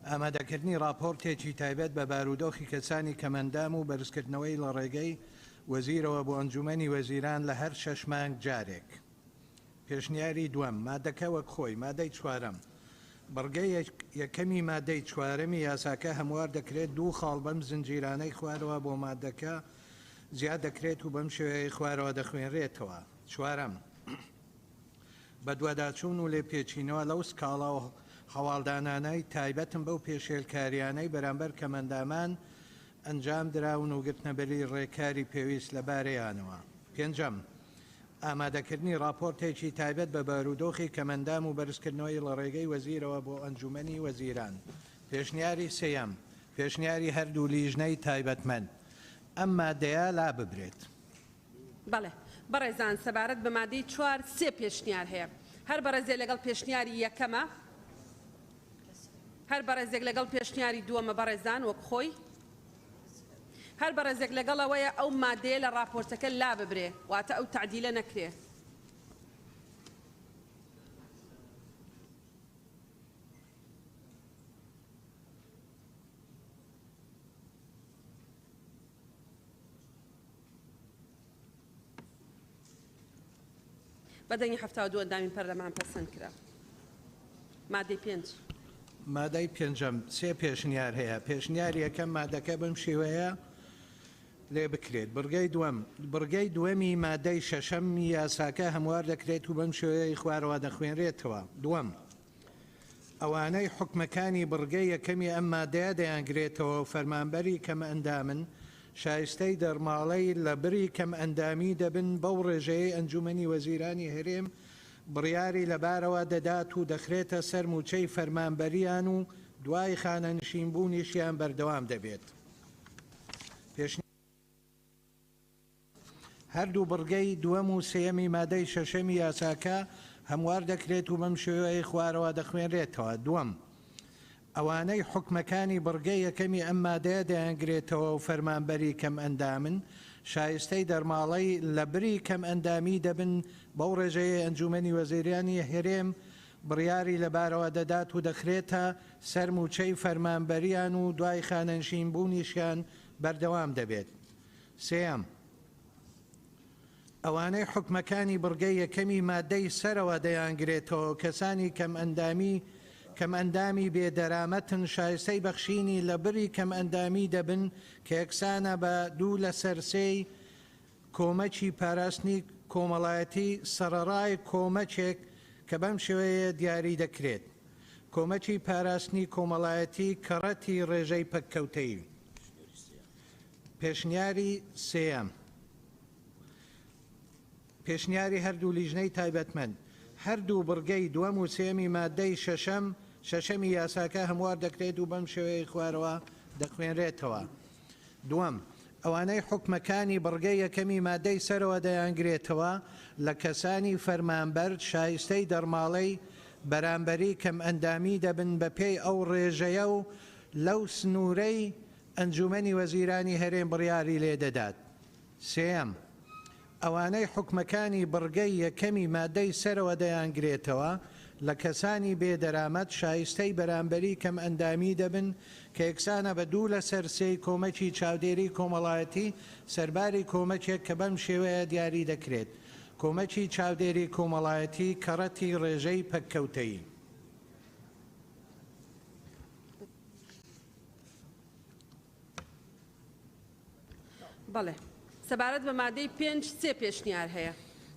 ئامادەکردنی راپۆرتێکی تایبەت بە بارودۆخی کەسانی کەمەندام و بەرزکردنەوەی لە ڕێگەی وەزیرەوە بۆ ئەنجومەنی وەزیران لە هەر 6 مانگ جارێک. پێشنیاری دووەم مادەکە وەک خۆی مادەی چوارەم بەڕگەی یەکەمی مادەی چوارەمی یاساکە هەموار دەکرێت 2 خاڵ بەم زنجیرانەی خوارەوە بۆ مادەکە زیاد دەکرێت و بەم شێوەیە خوارەوە دەخوێنرێتەوە. چوارەم بە دوواداچوون و لێ پێچینەوە لەو سکاڵا و هەواڵدانانەی تایبەتم بەو پێشێلکاریانەی بەرامبەر کەمەندامان ئەنجام دراون و گرتنەبەری ڕێکاری پێویست لە بارەیانەوە. پێنجەم ئامادەکردنی راپۆرتێکی تایبەت بە بارودۆخی کەمەندام و بەرزکردنەوەی لە ڕێگەی وەزیرەوە بۆ ئەنجومەنی وەزیران. پێشنیاری سێیەم پێشنیاری هەردوو لیژنەی تایبەتمەند ئەم مادەیە لا ببرێت. بەڵێ بەڕێزان سەبارەت بە مادەی چوار سێ پێشنیار هەیە هەر بەڕێزێ لەگەڵ پێشنیاری یەکەمە هەر بەڕێزێک لەگەڵ پێشنیاری دووەمە بەڕێزان وەک خۆی هەر بەڕێزێک لەگەڵەوەیە ئەو مادەیە لە راپۆرتەکە لا ببرێ واتە ئەو تعدیلە نەکرێ. بەدەنگی 72 ئەندامی پەرلەمان پەسەند کرا. مادەی 5 مادەی پێنجەم سێ پێشنیار هەیە. پێشنیاری یەکەم مادەکە بەم شێوەیە لێ بکرێت. بڕگەی دووەمی مادەی شەشەم یاساکە هەموار دەکرێت و بەم شێوەیە خوارەوە دەخوێنرێتەوە. دووەم ئەوانەی حکمەکانی بڕگەی یەکەمی ئەم مادەیە دەیانگرێتەوە و فەرمانبەری کەم ئەندامن شایستەی دەرماڵەی لە بری کەم ئەندامی دەبن بەو ڕێژەیە ئەنجومەنی وەزیرانی هەرێم بڕیاری لەبارەوە دەدات و دەخرێتە سەر موچەی فەرمانبەریان و دوای خانەنشینبوونیشیان بەردەوام دەبێت. هەردوو بڕگەی دووەم و سێەمی مادەی شەشەمی یاساکە هەموار دەکرێت و بەم شێوەیە خوارەوە دەخوێنرێتەوە. دووەم ئەوانەی حکمەکانی بڕگەی یەکەمی ئەم مادەیە دەیانگرێتەوە و فەرمانبەری کەم ئەندامن شایستەی دەرماڵەی لە بری کەم ئەندامی دەبن بەو ڕێژەیە ئەنجومەنی وەزیرانی هەرێم بڕیاری لەبارەوە دەدات و دەخرێتە سەر موچەی فەرمانبەریان و دوای خانەنشینبوونیشیان بەردەوام دەبێت. سێەم ئەوانەی حکمەکانی بڕگەی یەکەمی مادەی سەرەوە دەیانگرێتەوە کەسانی کەم ئەندامی بێدەرامەتن شایستەی بەخشینی لە بری کەم ئەندامی دەبن کە یەکسانە بە 2 لە سەرسەی کۆمەکی پاراستنی کۆمەڵایەتی سەرەڕای کۆمەچێک کە بەم شێوەیە دیاری دەکرێت کۆمەکی پاراستنی کۆمەڵایەتی کەڕەتی ڕێژەی پەککەوتەیی. پێشنیاری سێەم پێشنیاری هەردوو لیژنەی تایبەتمەند هەردوو بڕگەی دووەم و سێمی مادەی شەشەمی یاساکە هەموار دەکرێت و بەم شێوەیە خوارەوە دەخوێنرێتەوە. دووەم ئەوانەی حکومەکانی بڕگەی یەکەمی مادەی سەرەوە دەیانگرێتەوە لە کەسانی فەرمانبەر شایستەی دەرماڵەی بەرامبەری کەم ئەندامی دەبن بە پێی ئەو ڕێژەیە و لەو سنوورەی ئەنجومەنی وەزیرانی هەرێم بڕیاری لێدەدات. سێەم ئەوانەی حکومەکانی بڕگەی یەکەمی مادەی سەرەوە دەیانگرێتەوە لە کەسانی بێدەرامەت شایستەی بەرامبەری کەم ئەندامی دەبن کە یەکسانە بە دوو لە سەرسەی کۆمەکی چاودێری کۆمەڵایەتی سەرباری کۆمەکێک کە بەم شێوەیە دیاری دەکرێت کۆمەکی چاودێری کۆمەڵایەتی کەڕەتی ڕێژەی پەککەوتەیی. بەڵێ سەبارەت بە مادەی 5 سێ پێشنیار هەیە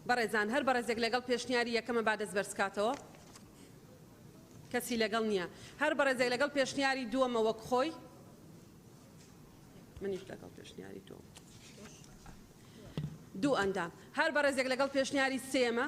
بەڕێزان هەر بەڕێزێک لەگەڵ پێشنیاری یەکەمە با دەست بەرزکاتەوە کەسی لەگەڵ نییە هەر بەڕێزێک لەگەڵ پێشنیاری دووەمە وەک خۆی منیش لەگەڵ پێشنیاری دووەم دوو ئەندام هەر بەڕێزێک لەگەڵ پێشنیاری سێمە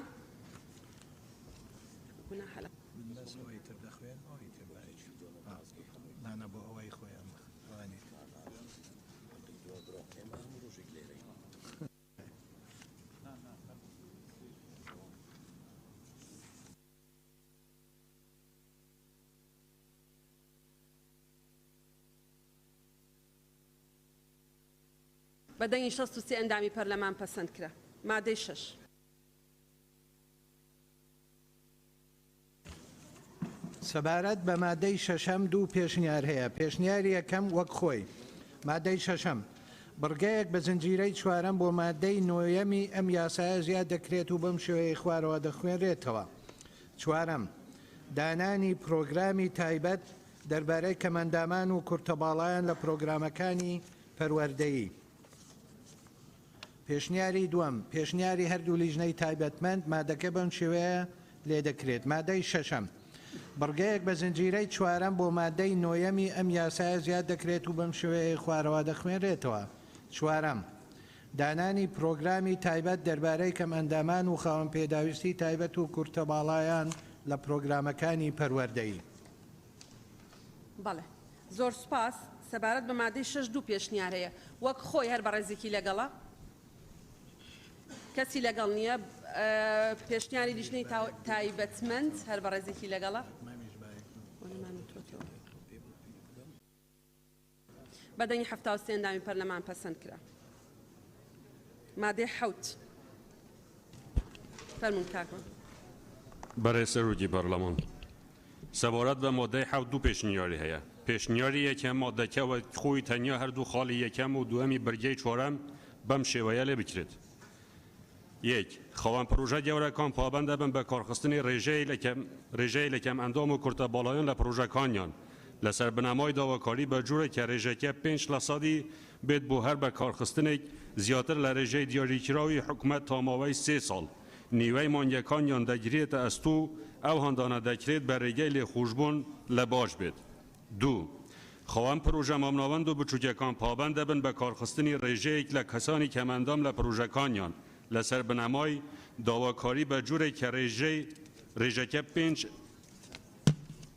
بەدەنگی 63 ئەندامی پەرلەمان پەسەند کرا. مادەی 6 سەبارەت بە مادەی شەشەم دوو پێشنیار هەیە. پێشنیاری یەکەم وەک خۆی مادەی شەشەم بڕگەیەک بە زنجیرەی چوارەم بۆ مادەی نۆیەمی ئەم یاسایە زیاد دەکرێت و بەم شێوەیە خوارەوە دەخوێنرێتەوە. چوارەم دانانی پرۆگرامی تایبەت دەربارەی کەمەندامان و کورتەباڵایان لە پرۆگرامەکانی پەروەردەیی. پێشنیاری دووەم پێشنیاری هەردوو لیژنەی تایبەتمەند مادەکە بەم شێوەیە لێ دەکرێت. مادەی شەشەم بڕگەیەک بە زنجیرەی چوارەم بۆ مادەی نۆیەمی ئەم یاسایە زیاد دەکرێت و بەم شێوەیە خوارەوە دەخوێنرێتەوە. چوارەم دانانی پرۆگرامی تایبەت دەربارەی کەم ئەندامان و خاوەن پێداویستی تایبەت و کورتەباڵایان لە پرۆگرامەکانی پەروەردەیی. بەڵێ زۆر سوپاس. سەبارەت بە مادەی 6 دوو پێشنیار هەیە وەک خۆی هەر بەڕێزێکی لەگەڵە کەسی لەگەڵ نییە. پێشنیاری لیژنەی تایبەتمەند هەر بەڕێزێکی لەگەڵە بەدەنگی 73 ئەندامی پەرلەمان پەسەند کرا. مادەی 7 فەرموون کاکۆ. بەڕێز سەرۆکی پەرلەمان سەبارەت بە مادەی 7 دوو پێشنیاری هەیە. پێشنیاری یەکەم مادەکەوە خۆی تەنیا هەردوو خاڵی یەکەم و دووەمی بەرگەی چوارەم بەم شێوەیە لێ بکرێت. یەک خەوان پرۆژە گەورەکان پابند دەبن بە کارخستنی ڕێژەی لەکەم ئەندام و کورتەباڵایان لە پرۆژەکانیان لەسەر بنەمای داواکاری بە جوورێک کە ڕێژەکە 5% بێت بۆ هەر بە کارخستنێک زیاتر لە ڕێژەی دیاریکراوی حکومەت تا ماوەی 3 ساڵ نیوەی مانگەکانیان دەگرێتە ئەستوو ئەو هەندانە دەکرێت بە ڕێگەی لێخۆشبوون لە باش بێت. دوو خەوان پرۆژە مامناوەند و بچووکەکان پابند دەبن بە کارخستنی ڕێژەیەک لە کەسانی کەمەندام لە پرۆژەکانیان لەسەر بنەمای داواکاری بە جوورێک کە ڕێژەکە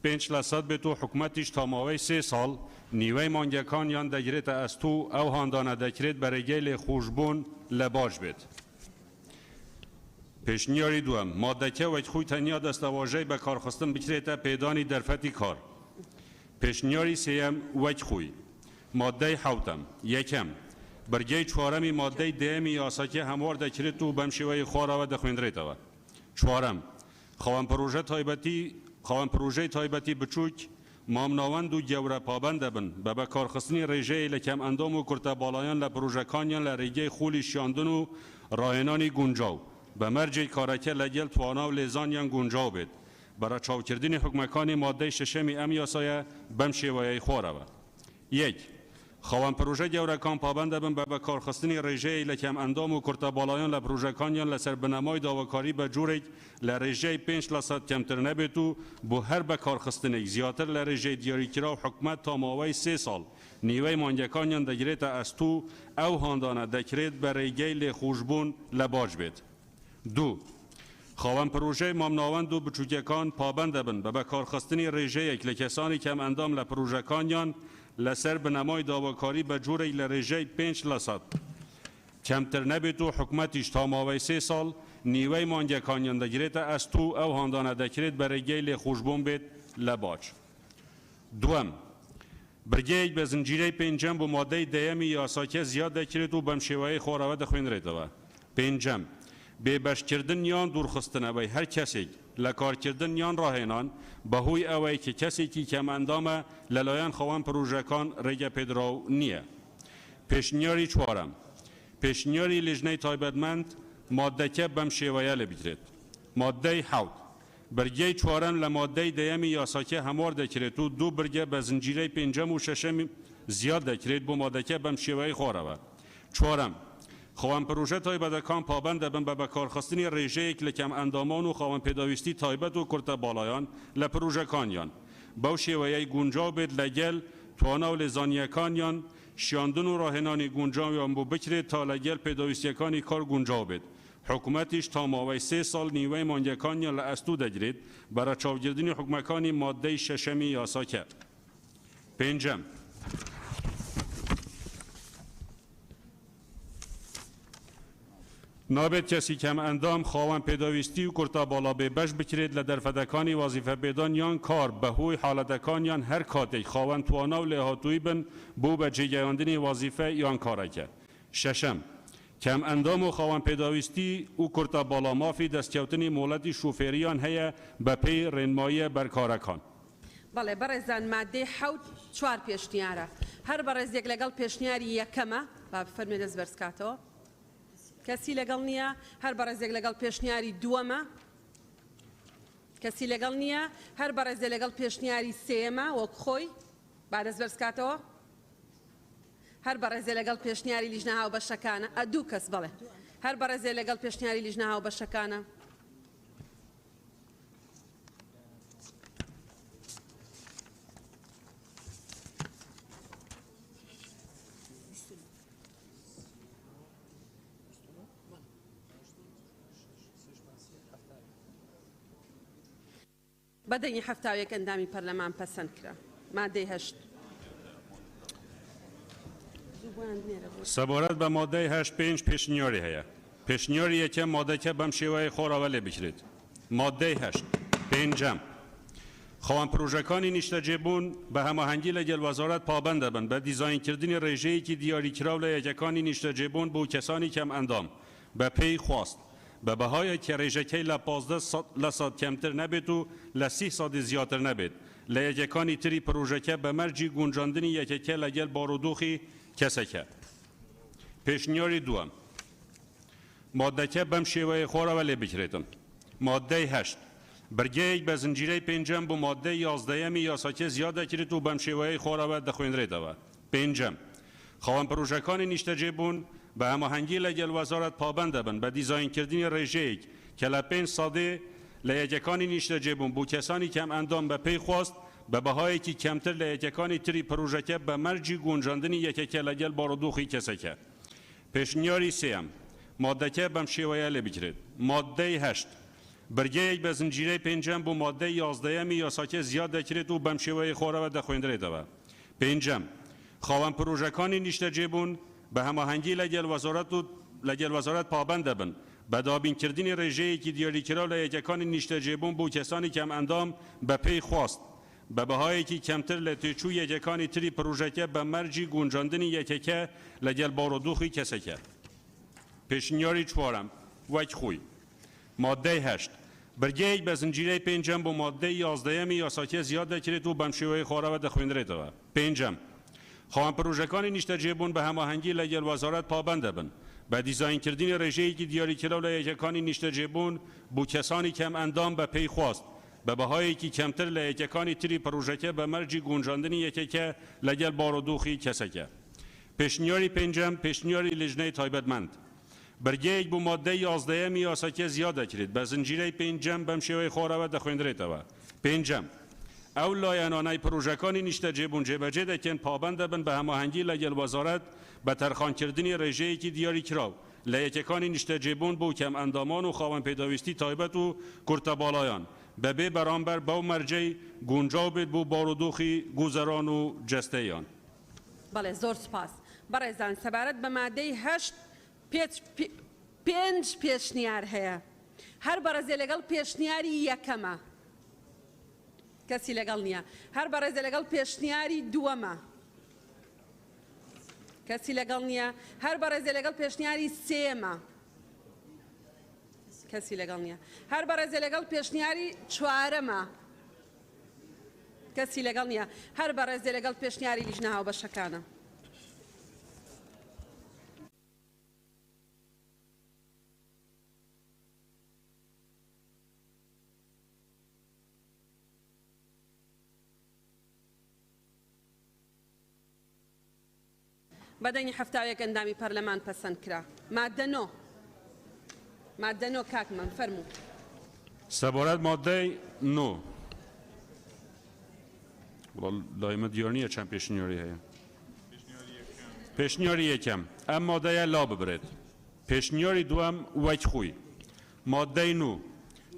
5% بێت و حکومەتیش تا ماوەی 3 ساڵ نیوەی مانگەکانیان دەگرێتە ئەستوو ئەو هەندانە دەکرێت بە ڕێگەی لێخۆشبوون لە باش بێت. پێشنیاری دووەم مادەکە وەک خۆی تەنیا دەستەواژەی بە کارخستن بکرێتە پێدانی دەرفەتی کار. پێشنیاری سێەم وەک خۆی مادەی 7 یەکەم بەرگەی چوارەمی مادەی دێمی یاساکە هەموار دەکرێت و بەم شێوەیە خوارەوە دەخوێنرێتەوە. چوارەم خەوان پرۆژەی تایبەتی بچووک مامناوەند و گەورە پابند دەبن بە بەکارخستنی ڕێژەیە لە کەم ئەندام و کورتەباڵایان لە پرۆژەکانیان لە ڕێگەی خولی شیاندن و ڕاهێنانی گونجاو بە مەرجەی کارەکە لەگەڵ توانا و لێزانیان گونجاو بێت. بەرە چاوکردنی حکومەکانی مادەی شەشەمی ئەم یاسایە بەم شێوەیە خوارەوە. یەک خواهان پروژه گەورەکان پابند بن بە بەکارخستنی ڕێژەیە لە کەم ئەندام و کورتەباڵایان لە پروژەکانیان لەسەر بنەمای داواکاری بە جوورێک لە ڕێژەی 5% کەمتر نەبێت و بۆ هەر بەکارخستنێک زیاتر لە ڕێژەی دیاریکرا و حکومەت تا ماوەی 3 ساڵ نیوەی مانگەکانیان دەگرێتە ئەستوو ئەو هاندانە دەکرێت بە ڕێگەی لێخۆشبوون لە باج بێت. 2. خواهان پروژه مامناوند و بچوکەکان پابند بن بە بەکارخستنی ڕێژەیەک لە کەسانی کەم ئەندام لە پروژەکانیان لەسەر بنەمای داواکاری بە جوورێک لە ڕێژەی 5% کەمتر نەبێت و حکومەتیش تا ماوەی 3 ساڵ نیوەی مانگەکانیان دەگرێتە ئەستوو ئەو هاندانە دەکرێت بە ڕێگەی لێخۆشبوون بێت لە باج. 2. برگەیەک بە زنجیرەی پێنجەم بۆ مادەی دەیەمی یاساکە زیاد دەکرێت و بەم شێوەیە خۆڕەوە دەخوێنرێتەوە. 5. بێبەشکردن یان دوورخستنەوەی هەر کەسێک لە کارکردن یان ڕاهێنان بەهۆی ئەوەی کە کەسێکی کەمەندامە لەلایەن خەوان پروژەکان ڕێگە پێدراو نییە. پێشنیاری 4. پێشنیاری لیژنەی تایبەتمەند مادەکە بەم شێوەیە لێبگرێت. مادەی 7. برگەی 4 لە مادەی دەیەمی یاساکە هەموار دەکرێت و 2 برگە بە زنجیرەی 5 و 6 زیاد دەکرێت بۆ مادەکە بەم شێوەی خۆڕەوە. 4. خواهان پروژه تایبەتەکان پابند دەبن بە بەکارخستنی ڕێژەیەک لە کەم ئەندامان و خاوەن پێداویستی تایبەت و کورتەباڵایان لە پروژەکانیان بەو شێوەیەی گونجاو بێت لەگەل توانە و لێزانیەکانیان شیاندن و ڕاهێنانی گونجاویان بۆ بکرێت تا لەگەل پێداویستیەکانی کار گونجاو بێت. حکومەتیش تا ماوەی 3 ساڵ نیوەی مانگەکانیان لە ئەستوو دەگرێت بەرە چاوگیردنی حکومەکانی مادەی 6 یاساکە. 5. نابێت کەسی کەم ئەندام خاوەن پێداویستی و کورتەباڵا بێبەش بکرێت لە دەرفەتەکانی وەزیفە بێدان یان کار بەهۆی حاڵەتەکانیان هەر کاتێک خاوەن توانە و لێهاتووی بن بۆ بەجێگەیاندنی وەزیفە یان کارەکە. 6. کەم ئەندام و خاوەن پێداویستی و کورتەباڵا مافی دەستکەوتنی مۆڵەتی شوفێریان هەیە بە پێی ڕێنماییە بەرکارەکان. بەڵێ بەڕێزان مادەی 4 پێشنیارە هەر بەڕێزێک لەگەڵ پێشنیاری یەکەمە با بفەرمێ دەست بەرزکاتەوە. کەسی لەگەڵ نییە هەر بەڕێزێک لەگەڵ پێشنیاری دووەمە کەسی لەگەڵ نییە هەر بەڕێزێک لەگەڵ پێشنیاری سێمە وەک خۆی با دەست بەرزکاتەوە هەر بەڕێزێ لەگەڵ پێشنیاری لیژنە هاو بەشەکانە دوو کەس بڵێ هەر بەڕێزێ لەگەڵ پێشنیاری لیژنە هاو بەشەکانە بەدەنی هەفتاوێک ئەندامی پەرلەمان پەسەند کرا مادەی 8 سەبارەت بە مادەی 8.5 پێشنیاری هەیە. پێشنیاری یەکەم مادەکە بەم شێوەیە خۆڕەوە لێ بکرێت. مادەی 8. 5. خاوەن پروژەکانی نیشتەجێبوون بە هەماهەنگی لەگەڵ وەزارەت پابند دەبن بە دیزاینکردنی ڕێژەیەکی دیاریکراو لە یەکەکانی نیشتەجێبوون بۆ کەسانی کەم ئەندام بە پێی خواست بە بەهایە کە ڕێژەکەی لە 15% کەمتر نەبێت و لە 30% زیاتر نەبێت لە یەکەکانی تری پروژەکە بە مەرجی گونجاندنی یەکەکە لەگەڵ بارودۆخی کەسەکە. پێشنیاری دووەم مادەکە بەم شێوەیە خۆڕەوە لێ بکرێتن. مادەی 8. برگەیەک بە زنجیرەی 5 بۆ مادەی 11 یاساکە زیاد دەکرێت و بەم شێوەیە خۆڕەوە دەخوێنرێتەوە. 5. خاوەن پروژەکانی نیشتەجێبوون بە هەماهەنگی لەگەڵ وەزارەت پابند دەبن بە دیزاینکردنی ڕێژەیەک کە لە 5% لە یەکەکانی نیشتەجێبوون بۆ کەسانی کەم ئەندام بە پێی خواست بە بەهایەکی کەمتر لە یەکەکانی تری پروژەکە بە مەرجی گونجاندنی یەکەکە لەگەڵ بارودۆخی کەسەکە. پێشنیاری سێم مادەکە بەم شێوەیە لێ بکرێت. مادەی 8. برگەیەک بە زنجیرەی 5 بۆ مادەی 11 یاساکە زیاد دەکرێت و بەم شێوەیە خۆڕەوە دەخوێنرێتەوە. 5. خاوەن پروژەکانی نیشتەجێبوون بە هەماهەنگی لەگەڵ وەزارەت پابند دەبن بە دابینکردنی ڕێژەیەکی دیاریکراو لە یەکەکانی نیشتەجێبوون بۆ کەسانی کەم ئەندام بە پێی خواست بە بەهایەکی کەمتر لە تێچوو یەکەکانی تری پروژەکە بە مەرجی گونجاندنی یەکەکە لەگەڵ بارودۆخی کەسەکە. پێشنیاری 4 وەک خۆی. مادەی 8. برگەیەک بە زنجیرەی 5 بۆ مادەی 11 یاساکە زیاد دەکرێت و بەم شێوەیە خۆڕەوە دەخوێنرێتەوە. 5. خاوەن پروژەکانی نیشتەجێبوون بە هەماهەنگی لەگەڵ وەزارەت پابند دەبن بە دیزاینکردنی ڕێژەیەکی دیاریکراو لە یەکەکانی نیشتەجێبوون بۆ کەسانی کەم ئەندام بە پێی خواست بە بەهایەکی کەمتر لە یەکەکانی تری پروژەکە بە مەرجی گونجاندنی یەکەکە لەگەڵ بارودۆخی کەسەکە. پێشنیاری پێنجەم پێشنیاری لیژنەی تایبەتمەند بەرگەیەک بوو مادەی 11 یاساکە زیاد دەکرێت بە زنجیرەی پێنجەم بەم شێوەی خۆراوە دەخوێندرێتەوە. پێنجەم ئەو لایەنانەی پرۆژەکانی نیشتە جێبوون جێبەجێ دەکەن پابەند دەبن بە هەماهەنگی لەگەڵ وەزارەت بە تەرخانکردنی ڕێژەیەکی دیاری کراو لە یەکەکانی نیشتە جێبوون بۆ کەم ئەندامان و خاوەن پێداویستی تایبەت و کورتە باڵایان بەبێ بەرامبەر بەو مەرجەی گونجاو بێت بۆ بارودۆخی گوزەران و جەستەیان. بەڵێ زۆر سپاس. بەڕێزان سەبارەت بە مادەی 8 پێنج پێشنیار هەیە. هەر بەڕێزێ لەگەڵ پێشنیاری یەکەمە. کەسی لەگەڵ نییە. هەر بەڕێزێ لەگەڵ پێشنیاری دووەمە. کەسی لەگەڵ نییە. هەر بەڕێزێ لەگەڵ پێشنیاری سێمە. کەسی لەگەڵ نییە. هەر بەڕێزێ لەگەڵ پێشنیاری چوارەمە. کەسی لەگەڵ نییە. هەر بەڕێزێ لەگەڵ پێشنیاری لیژنە هاوبەشەکانە. بەدەنی هەفتاوێک ئەندامی پەرلەمان پەسەند کرا. مادە نۆ کاکمەم فەرموو. سەبارەت مادەی 9 لایمە دیار نییە چەند پێشنیاری هەیە. پێشنیاری یەکەم ئەم مادەیە لا ببرێت. پێشنیاری دووەم وەک خۆی. مادەی 9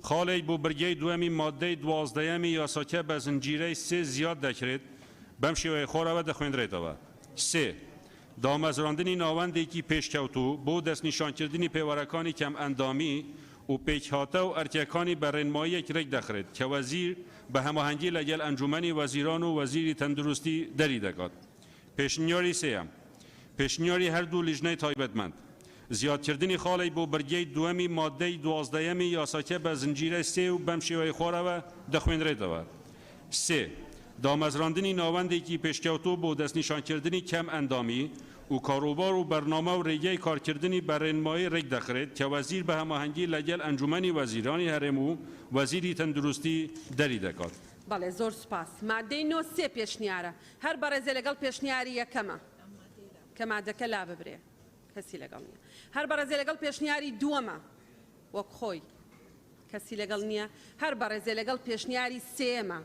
خاڵێک بۆ بەرگەی دووەمی مادەی 12 یاساکە بە زنجیرەی 3 زیاد دەکرێت بەم شێوەیە خۆراوە دەخوێندرێتەوە. 3 دامەزراندنی ناوەندێکی پێشکەوتوو بۆ دەستنیشانکردنی پێوەرەکانی کەم ئەندامی و پێکهاتە و ئەرکیەکانی بەڕێنماییەک ڕێک دەخرێت کە وەزیر بە هەماهەنگی لەگەڵ ئەنجومەنی وەزیران و وەزیری تەندروستی دەری دەکات. پێشنیاری سێەم پێشنیاری هەردوو لیژنەی تایبەتمەند زیادکردنی خاڵی بۆ بەرگەی دووەمی مادەی 12 یاساکە بە زنجیرە 3 و بەم شێوەی خۆراوە دەخوێنرێتەوە. 3 دامەزراندنی ناوەندێکی پێشکەوتوو بۆ دەستنیشانکردنی کەم ئەندامی و کاروبار و بەرنامە و ڕێگەی کارکردنی بەڕێنمایی ڕێک دەخرێت کە وەزیر بە هەماهەنگی لەگەڵ ئەنجومەنی وەزیرانی هەرێم و وەزیری تەندروستی دەری دەکات. بەڵێ زۆر سپاس. مادەی 9 سێ پێشنیارە. هەر بەڕێزێ لەگەڵ پێشنیاری یەکەمە کە مادەکە لا ببرێ. کەسی لەگەڵ نییە. هەر بەڕێزێ لەگەڵ پێشنیاری دووەمە وەک خۆی. کەسی لەگەڵ نییە. هەر بەڕێزێ لەگەڵ پێشنیاری سێمە.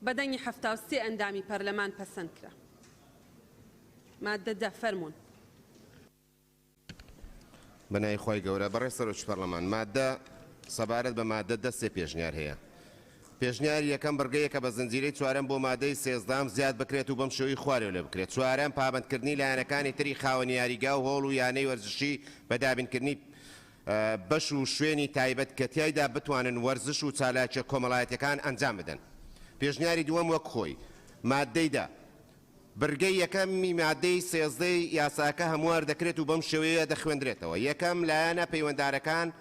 بەدەنی 73 ئەندامی پەرلەمان پەسەند کرا. مادە 10 فەرموون. بەنای خۆی گەورە بەڕێز سەرۆکی پەرلەمان مادە سەبارەت بە مادە 10 سێ پێشنیار هەیە. پێشنیاری یەکەم بەرگەیەکە بە زنجیرەی چوارەم بۆ مادەی 13 زیاد بکرێت و بەم شێوەی خوارێ لێ بکرێت. چوارەم پابەندکردنی لایەنەکانی تری خاوەنی یاریگا و هۆڵ و یانەی وەرزشی بە دابینکردنی بەش و شوێنی تایبەت کە تیایدا بتوانن وەرزش و چالاکیە کۆمەڵایەتەکان ئەنجام بدەن. پێشنیاری دووەم وەک خۆی. مادەیدا بەرگەی یەکەمی مادەی 13 یاساکە هەموار دەکرێت و بەم شێوەیە دەخوێندرێتەوە. یەکەم لایەنە پەیوەنددارەکان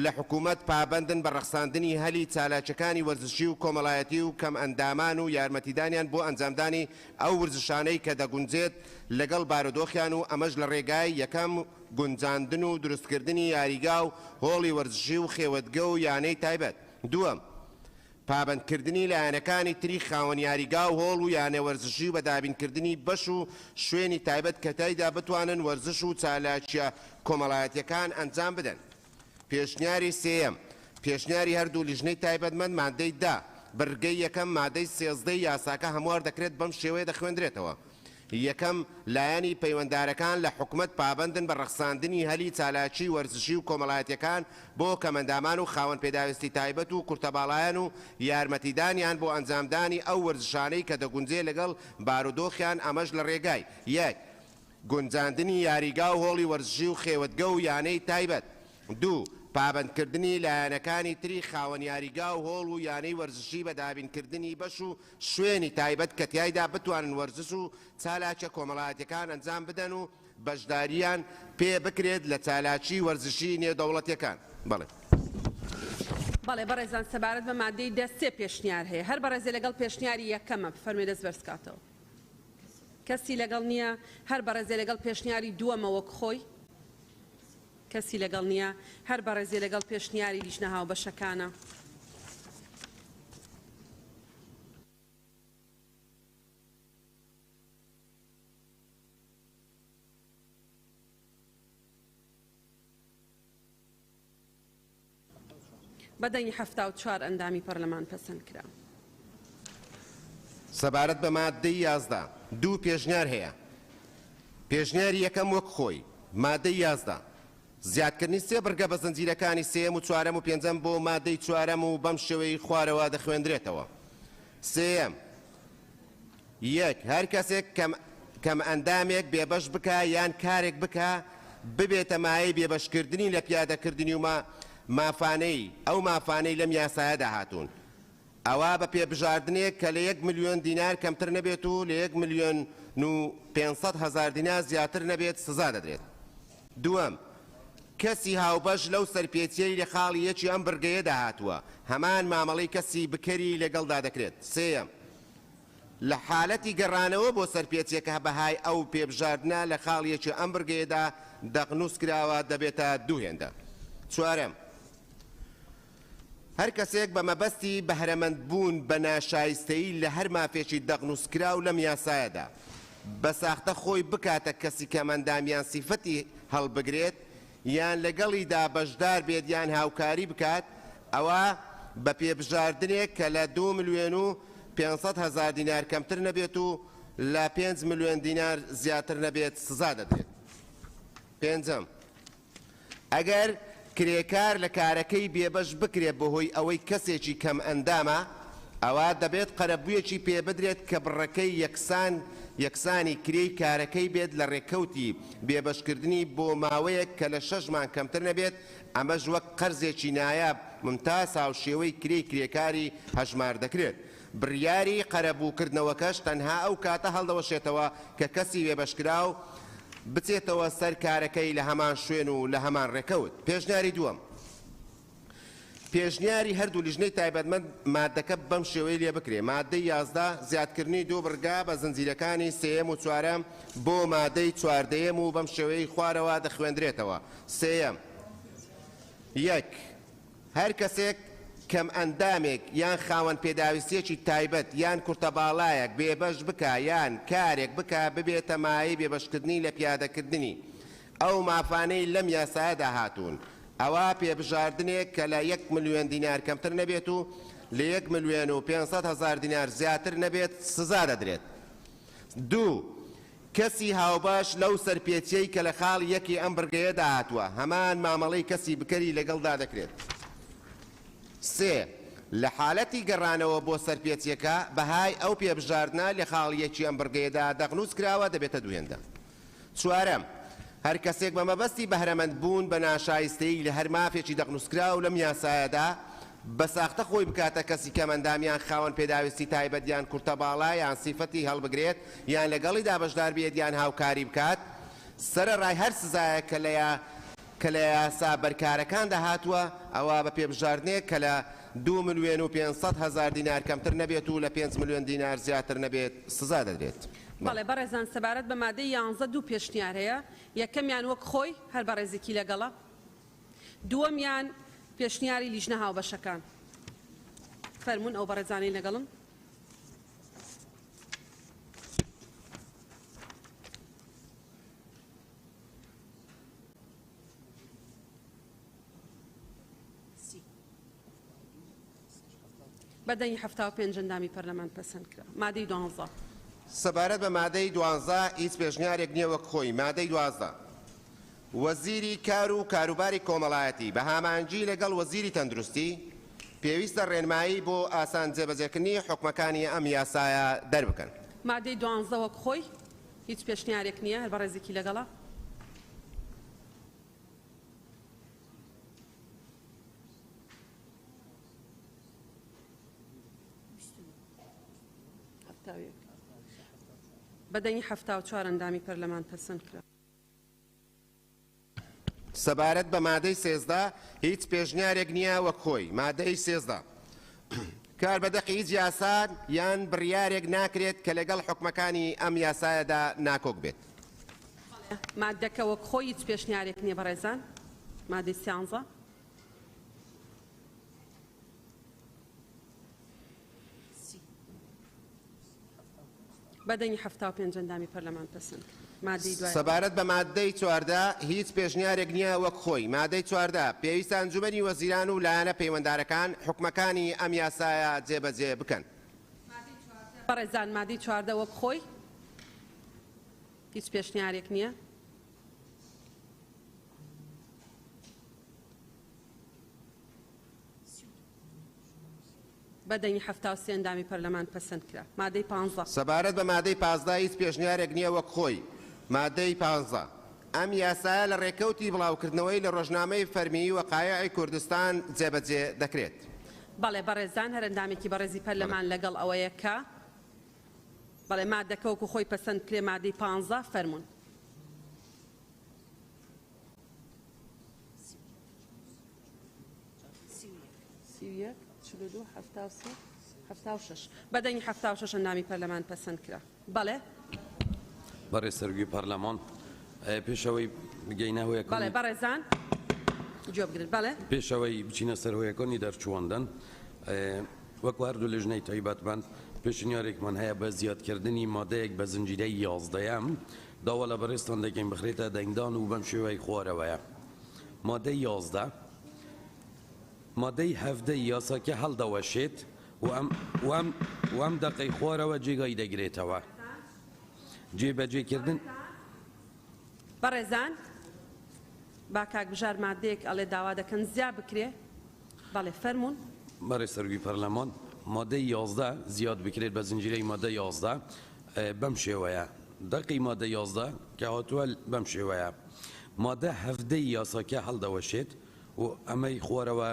لە حکوومەت پابەندن بە ڕەخساندنی هەلی چالاکیەکانی وەرزشی و کۆمەڵایەتی و کەم ئەندامان و یارمەتیدانیان بۆ ئەنجامدانی ئەو ورزشانەی کە دەگونجێت لەگەڵ بارودۆخیان و ئەمەش لە ڕێگای یەکەم گونجاندن و دروستکردنی یاریگا و هۆڵی وەرزشی و خێوەتگە و یانەی تایبەت. دووەم پابندکردنی لایەنەکانی تری خاوەن یاریگا و هۆڵ و یانە وەرزشی بە دابینکردنی بەش و شوێنی تایبەت کە تایدا بتوانن وەرزش و چالاکیە کۆمەڵایەتیەکان ئەنجام بدەن. پێشنیاری سێەم پێشنیاری هەردوو لیژنەی تایبەتمەند مادەی 10 بەرگەی یەکەم مادەی 13 یاساکە هەموار دەکرێت بەم شێوەیە دەخوێندرێتەوە. یەکەم لایەنی پەیوەنددارەکان لە حکوومەت پابەندن بە ڕەخساندنی هەلی چالاکی وەرزشی و کۆمەڵایەتیەکان بۆ کەمەندامان و خاوەن پێداویستی تایبەت و کورتەباڵایان و یارمەتیدانیان بۆ ئەنجامدانی ئەو وەرزشانەی کە دەگونجێ لەگەڵ بارودۆخیان ئەمەش لە ڕێگای یەک گونجاندنی یاریگا و هۆڵی وەرزشی و خێوەتگە و یانەی تایبەت. دوو پابندکردنی لایەنەکانی تری خاوەن یاریگا و هۆڵ و یانەی وەرزشی بە دابینکردنی بەش و شوێنی تایبەت کە تیایدا بتوانن وەرزش و چالاکیە کۆمەڵایەتیەکان ئەنجام بدەن و بەشداریان پێ بکرێت لە چالاکی وەرزشی نێودەوڵەتیەکان. بەڵێ بەڕێزان سەبارەت بە مادەی 10 سێ پێشنیار هەیە. هەر بەڕێزێ لەگەڵ پێشنیاری یەکەمە بفەرمووی دەست بەرزکاتەوە. کەسی لەگەڵ نییە هەر بەڕێزێ لەگەڵ پێشنیاری دووەمە وەک خۆی کەسی لەگەڵ نییە هەر بەڕێزێ لەگەڵ پێشنیاری لیژنە هاوبەشەکانە بەدەنگی 74 ئەندامی پەرلەمان پەسەند کرا. سەبارەت بە مادەی 11 دوو پێشنیار هەیە. پێشنیاری یەکەم وەک خۆی مادەی 11 زیادکردنی سێ بڕگە بە زنجیرەکانی سێم و چوارەم و پێنجەم بۆ مادەی چوارەم و بەم شێوەی خوارەوە دەخوێندرێتەوە. سێم یەک هەر کەسێک کەم ئەندامێک بێبەش بکە یان کارێک بکە ببێتە مایەی بێبەشکردنی لە پیادەکردنی و مافانەی ئەو مافانەی لەم یاسایەدا هاتوون. ئەوە بە پێبژاردنێک کە لە 1 ملیۆن دینار کەمتر نەبێت و لە 1 ملیۆن و 500,000 دینار زیاتر نەبێت سزا دەدرێت. دووەم کەسی هاوبەش لەو سەرپێچیەی لە خاڵی یەکی ئەم بڕگەیەدا هاتووە هەمان مامەڵەی کەسی بکەری لەگەڵدا دەکرێت. سێەم لە حالەتی گەڕانەوە بۆ سەرپێچیەکە بەهای ئەو پێبژاردنە لە خاڵیەکی ئەم بڕگەیەدا دەقنووس کراوە دەبێتە دووهێندە. چوارەم هەر کەسێک بە مەبەستی بەهرەمەند بوون بە ناشایستەیی لە هەر مافێکی دەقنووسکراو لەم یاسایەدا بە ساختە خۆی بکاتە کەسی کەمەندامیان سیفەتی هەڵبگرێت یان لەگەڵیدا بەشدار بێت یان هاوکاری بکات ئەوە بە پێبژاردنێک کە لە 2 ملیۆن و 500,000 دینار کەمتر نەبێت و لە 5 ملیۆن دینار زیاتر نەبێت سزا دەدرێت. پێنجەم ئەگەر کرێکار لە کارەکەی بێبەش بکرێت بەهۆی ئەوەی کەسێکی کەم ئەندامە ئەوە دەبێت قەرەبوویەکی پێ بدرێت کە بڕەکەی یەکسانی کرێی کارەکەی بێت لە ڕێکەوتی بێبەشکردنی بۆ ماوەیەک کە لە 6 مان کەمتر نەبێت ئەمەش وەک قەرزێکی نایاب ممتاز و شێوەی کرێی کرێکاری هەژمار دەکرێت. بڕیاری قەرەبووکردنەوەکەش تەنها ئەو کاتە هەڵدەوەشێتەوە کە کەسی وێبەشکراو بچێتەوە سەر کارەکەی لە هەمان شوێن و لە هەمان ڕێکەوت. پێشنیاری دووەم پێشنیاری هەردوو لیژنەی تایبەتمەند مادەکە بەم شێوەی لێ بکرێ. مادەی 11 زیادکردنی دوو بڕگا بە زنجیرەکانی سێم و چوارەم بۆ مادەی چواردەیەم و بەم شێوەی خوارەوە دەخوێندرێتەوە. سێم یەک هەر کەسێک کەم ئەندامێک یان خاوەن پێداویستێکی تایبەت یان کورتە باڵایەک بێبەش بکە یان کارێک بکە ببێتە مایەی بێبەشکردنی لە پیادەکردنی ئەو مافانەی لەم یاسایەدا هاتوون ئەوە پێبژاردنێک کە لە 1 ملیۆن دینار کەمتر نەبێت و لە 1 ملیۆن و 500,000 دینار زیاتر نەبێت سزا دەدرێت. دوو کەسی هاوباش لەو سەرپێچیەی کە لە خاڵ یەکی ئەم بڕگەیەدا هاتووە هەمان مامەڵەی کەسی بکەری لەگەڵدا دەکرێت. سێ لە حالەتی گەڕانەوە بۆ سەرپێچیەکە بەهای ئەو پێبژاردنە لە خاڵیەکی ئەم بڕگەیەدا دەقنووس کراوە دەبێتە دووهێندە. چوارەم هەر کەسێک بە مەبەستی بەهرەمەند بوون بە ناشایستەیی لە هەر مافێکی دەقنووسکراو لەم یاسایەدا بە ساختە خۆی بکاتە کەسی کەمەندامیان خاوەن پێداویستی تایبەت یان کورتە باڵا یان سیفەتی هەڵبگرێت یان لەگەڵیدا بەشدار بێت یان هاوکاری بکات سەرەڕای هەر سزایە کە لە یاسا بەرکارەکاندا هاتووە ئەوە بە پێبژاردنێک کە لە 2 ملیۆن و 500,000 دینار کەمتر نەبێت و لە 5 ملیۆن دینار زیاتر نەبێت سزا دەدرێت. بەڵێ بەڕێزان سەبارەت بە مادەی 11 دوو پێشنیار هەیە یەکەمیان وەک خۆی هەر بەڕێزێکی لەگەڵە دووەمیان پێشنیاری لیژنە هاوبەشەکان. فەرموون ئەو بەڕێزانەی لەگەڵن. بەدەنگی 75 ئەندامی پەرلەمان پەسەند کرا. مادەی 12 سەبارەت بە مادەی 12 هیچ پێشنیارێک نییە وەک خۆی. مادەی 12 وەزیری کار و کاروباری کۆمەڵایەتی بە هامانجی لەگەڵ وەزیری تەندروستی پێویستە ڕێنمایی بۆ ئاسان جێبەجێکردنی حکومەکانی ئەم یاسایە دەربکەن. مادەی 12 وەک خۆی هیچ پێشنیارێک نییە هەر بەڕێزێکی لەگەڵە. بەدەنگی 74 ئەندامی پەرلەمان پەسەند کرا. سەبارەت بە مادەی 13 هیچ پێشنیارێک نییە وەک خۆی. مادەی 13 کار بەدەقی هیچ یاسان یان بڕیارێک ناکرێت کە لەگەڵ حکومەکانی ئەم یاسایەدا ناکۆک بێت. مادەکە وەک خۆی هیچ پێشنیارێک نییە بەڕێزان. مادەی 13 بەدەنی 75 ئەندامی پەرلەمان پەسەند کرد. سەبارەت بە مادەی 14 هیچ پێشنیارێک نییە وەک خۆی. مادەی 14 پێویستە ئەنجومەنی وەزیران و لایەنە پەیوەنددارەکان حکومەکانی ئەم یاسایە جێبەجێ بکەن. بەڕێزان مادەی 14 وەک خۆی هیچ پێشنیارێک نییە. بەدەنی 73 ئەندامی پەرلەمان پەسەند کرا. مادەی 15 سەبارەت بە مادەی 15 هیچ پێشنیارێک نییە وەک خۆی. مادەی 15 ئەم یاسایە لە ڕێکەوتی بڵاوکردنەوەی لە ڕۆژنامەی فەرمیی وەقایعی کوردستان جێبەجێ دەکرێت. بەڵێ بەڕێزان هەر ئەندامێکی بەڕێزی پەرلەمان لەگەڵ ئەوەیە کە بەڵێ مادەکە وەکو خۆی پەسەند کرێ مادەی 15 فەرمون. بەدەنی 76 ئەندامی پەرلەمان پەسەند کرا. بەڵێ بەڕێز سەرۆکی پەرلەمان پێشەوەی بگەینە هۆیەکان. بەڵێ بەڕێزان جواب بگرن. بەڵێ پێشەوەی بچینە سەر هۆیەکانی دەرچووەندن وەکو هەردوو لەژنەی تایبەتمەند پێشنیارێکمان هەیە بە زیادکردنی مادەیەک بە زنجیرەی 11 داوا لە بەڕێستان دەکەین بخرێتە دەنگدان و بەم شێوەی خوارەوەیە. مادەی 11 مادەی 17 یاساکە هەڵدەوەشێت و ئەم دەقەی خوارەوە جێگای دەگرێتەوە. جێبەجێکردن بەڕێزان با کاک بژار مادەیەک ئەڵێ داوا دەکەن زیاد بکرێ. بەڵێ فەرمون. بەڕێز سەرۆکی پەرلەمان مادەی 11 زیاد بکرێت بە زنجیرەی مادە 11 بەم شێوەیە. دەقی مادە 11 کە هاتووە بەم شێوەیە. مادە 17 یاساکە هەڵدەوەشێت و ئەمەی خوارەوە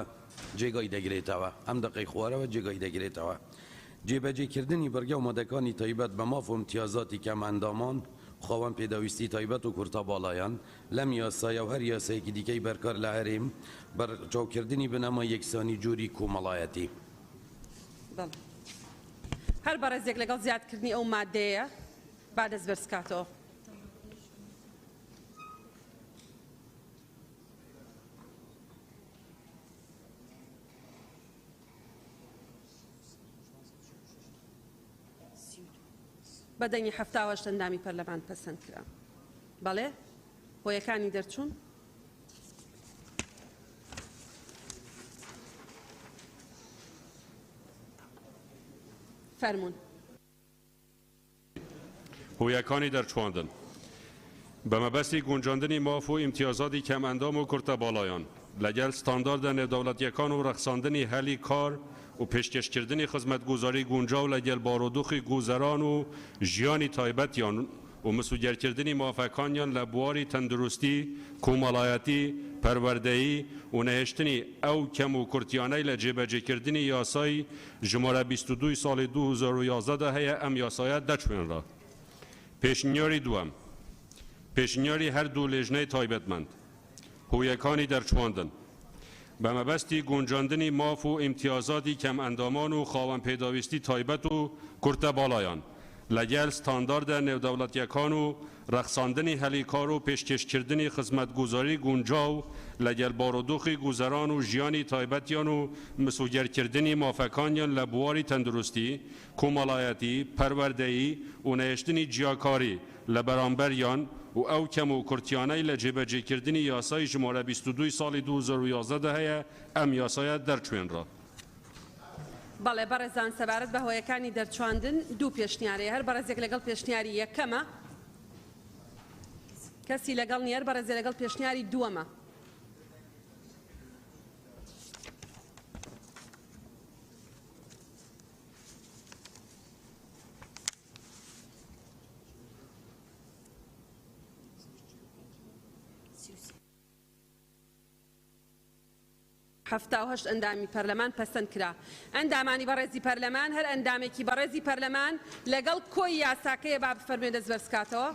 جێگای دەگرێتەوە. ئەم دەقەی خوارەوە جێگای دەگرێتەوە. جێبەجێکردنی بەرگە و مادەکانی تایبەت بە ماف و امتیازاتی کەمەندامان خاوەن پێداویستی تایبەت و کورتە باڵایان لەم یاسایە و هەر یاسایەکی دیکەی بەرکار لە هەرێم بەرچاوکردنی بنەما یەکسانی جووری کۆمەڵایەتی. هەر بەڕێزێک لەگەڵ زیادکردنی ئەو مادەیە با دەست بەرزکاتەوە. بەدەنی 78 ئەندامی پەرلەمان پەسەند کرا. بەڵێ هۆیەکانی دەرچوون. فەرمون. هۆیەکانی دەرچواندن بە مەبەستی گونجاندنی ماف و ئیمتیازاتی کەمئەندام و کورتە باڵایان لەگەڵ ستانداردە نێودەوڵەتیەکان و ڕەخساندنی هەلی کار و پێشکەشکردنی خزمەتگوزاری گونجاو لەگەڵ بارودۆخی گوزەران و ژیانی تایبەتیان و مسئولیتکردنی مافەکانیان لە بواری تەندروستی، کۆمەڵایەتی، پەروەردەیی و نەهێشتنی ئەو کەم و کورتیانەی لە جێبەجێکردنی یاسای ژمارە 22 ساڵی 2011 هەیە ئەم یاسایە دەچوێنرا. پێشنیاری دووەم پێشنیاری هەردوو لێژنەی تایبەتمەند هۆیەکانی دەرچواندن بە مەبەستی گونجاندنی ماف و ئیمتیازاتی کەمئەندامان و خاوەن پێداویستی تایبەت و کورتە باڵایان لەگەڵ ستانداردە نێودەوڵەتیەکان و ڕەخساندنی هەلیکار و پێشکەشکردنی خزمەتگوزاری گونجاو لەگەڵ بارودۆخی گوزەران و ژیانی تایبەتیان و مسئولیتکردنی مافەکانیان لە بواری تەندروستی، کۆمەڵایەتی، پەروەردەیی و نەهێشتنی جیاکاری لە بەرامبەریان و ئەو کەم و کورتیانەی لە جێبەجێکردنی یاسای ژمارە 22 ساڵی 2011 هەیە ئەم یاسایە دەرچوێنرا. بەڵێ بەڕێزان سەبارەت بە هۆیەکانی دەرچواندن دوو پێشنیارەیە هەر بەڕێزێک لەگەڵ پێشنیاری یەکەمە کەسی لەگەڵ نیە هەر بەڕێزێک لەگەڵ پێشنیاری دووەمە. هەفتاهەشت ئەندامی پەرلەمان پەسەند کرا. ئەندامانی بەڕێزی پەرلەمان هەر ئەندامێکی بەڕێزی پەرلەمان لەگەڵ کۆی یاساکەیە با بفەرمێ دەست بەرزکاتەوە.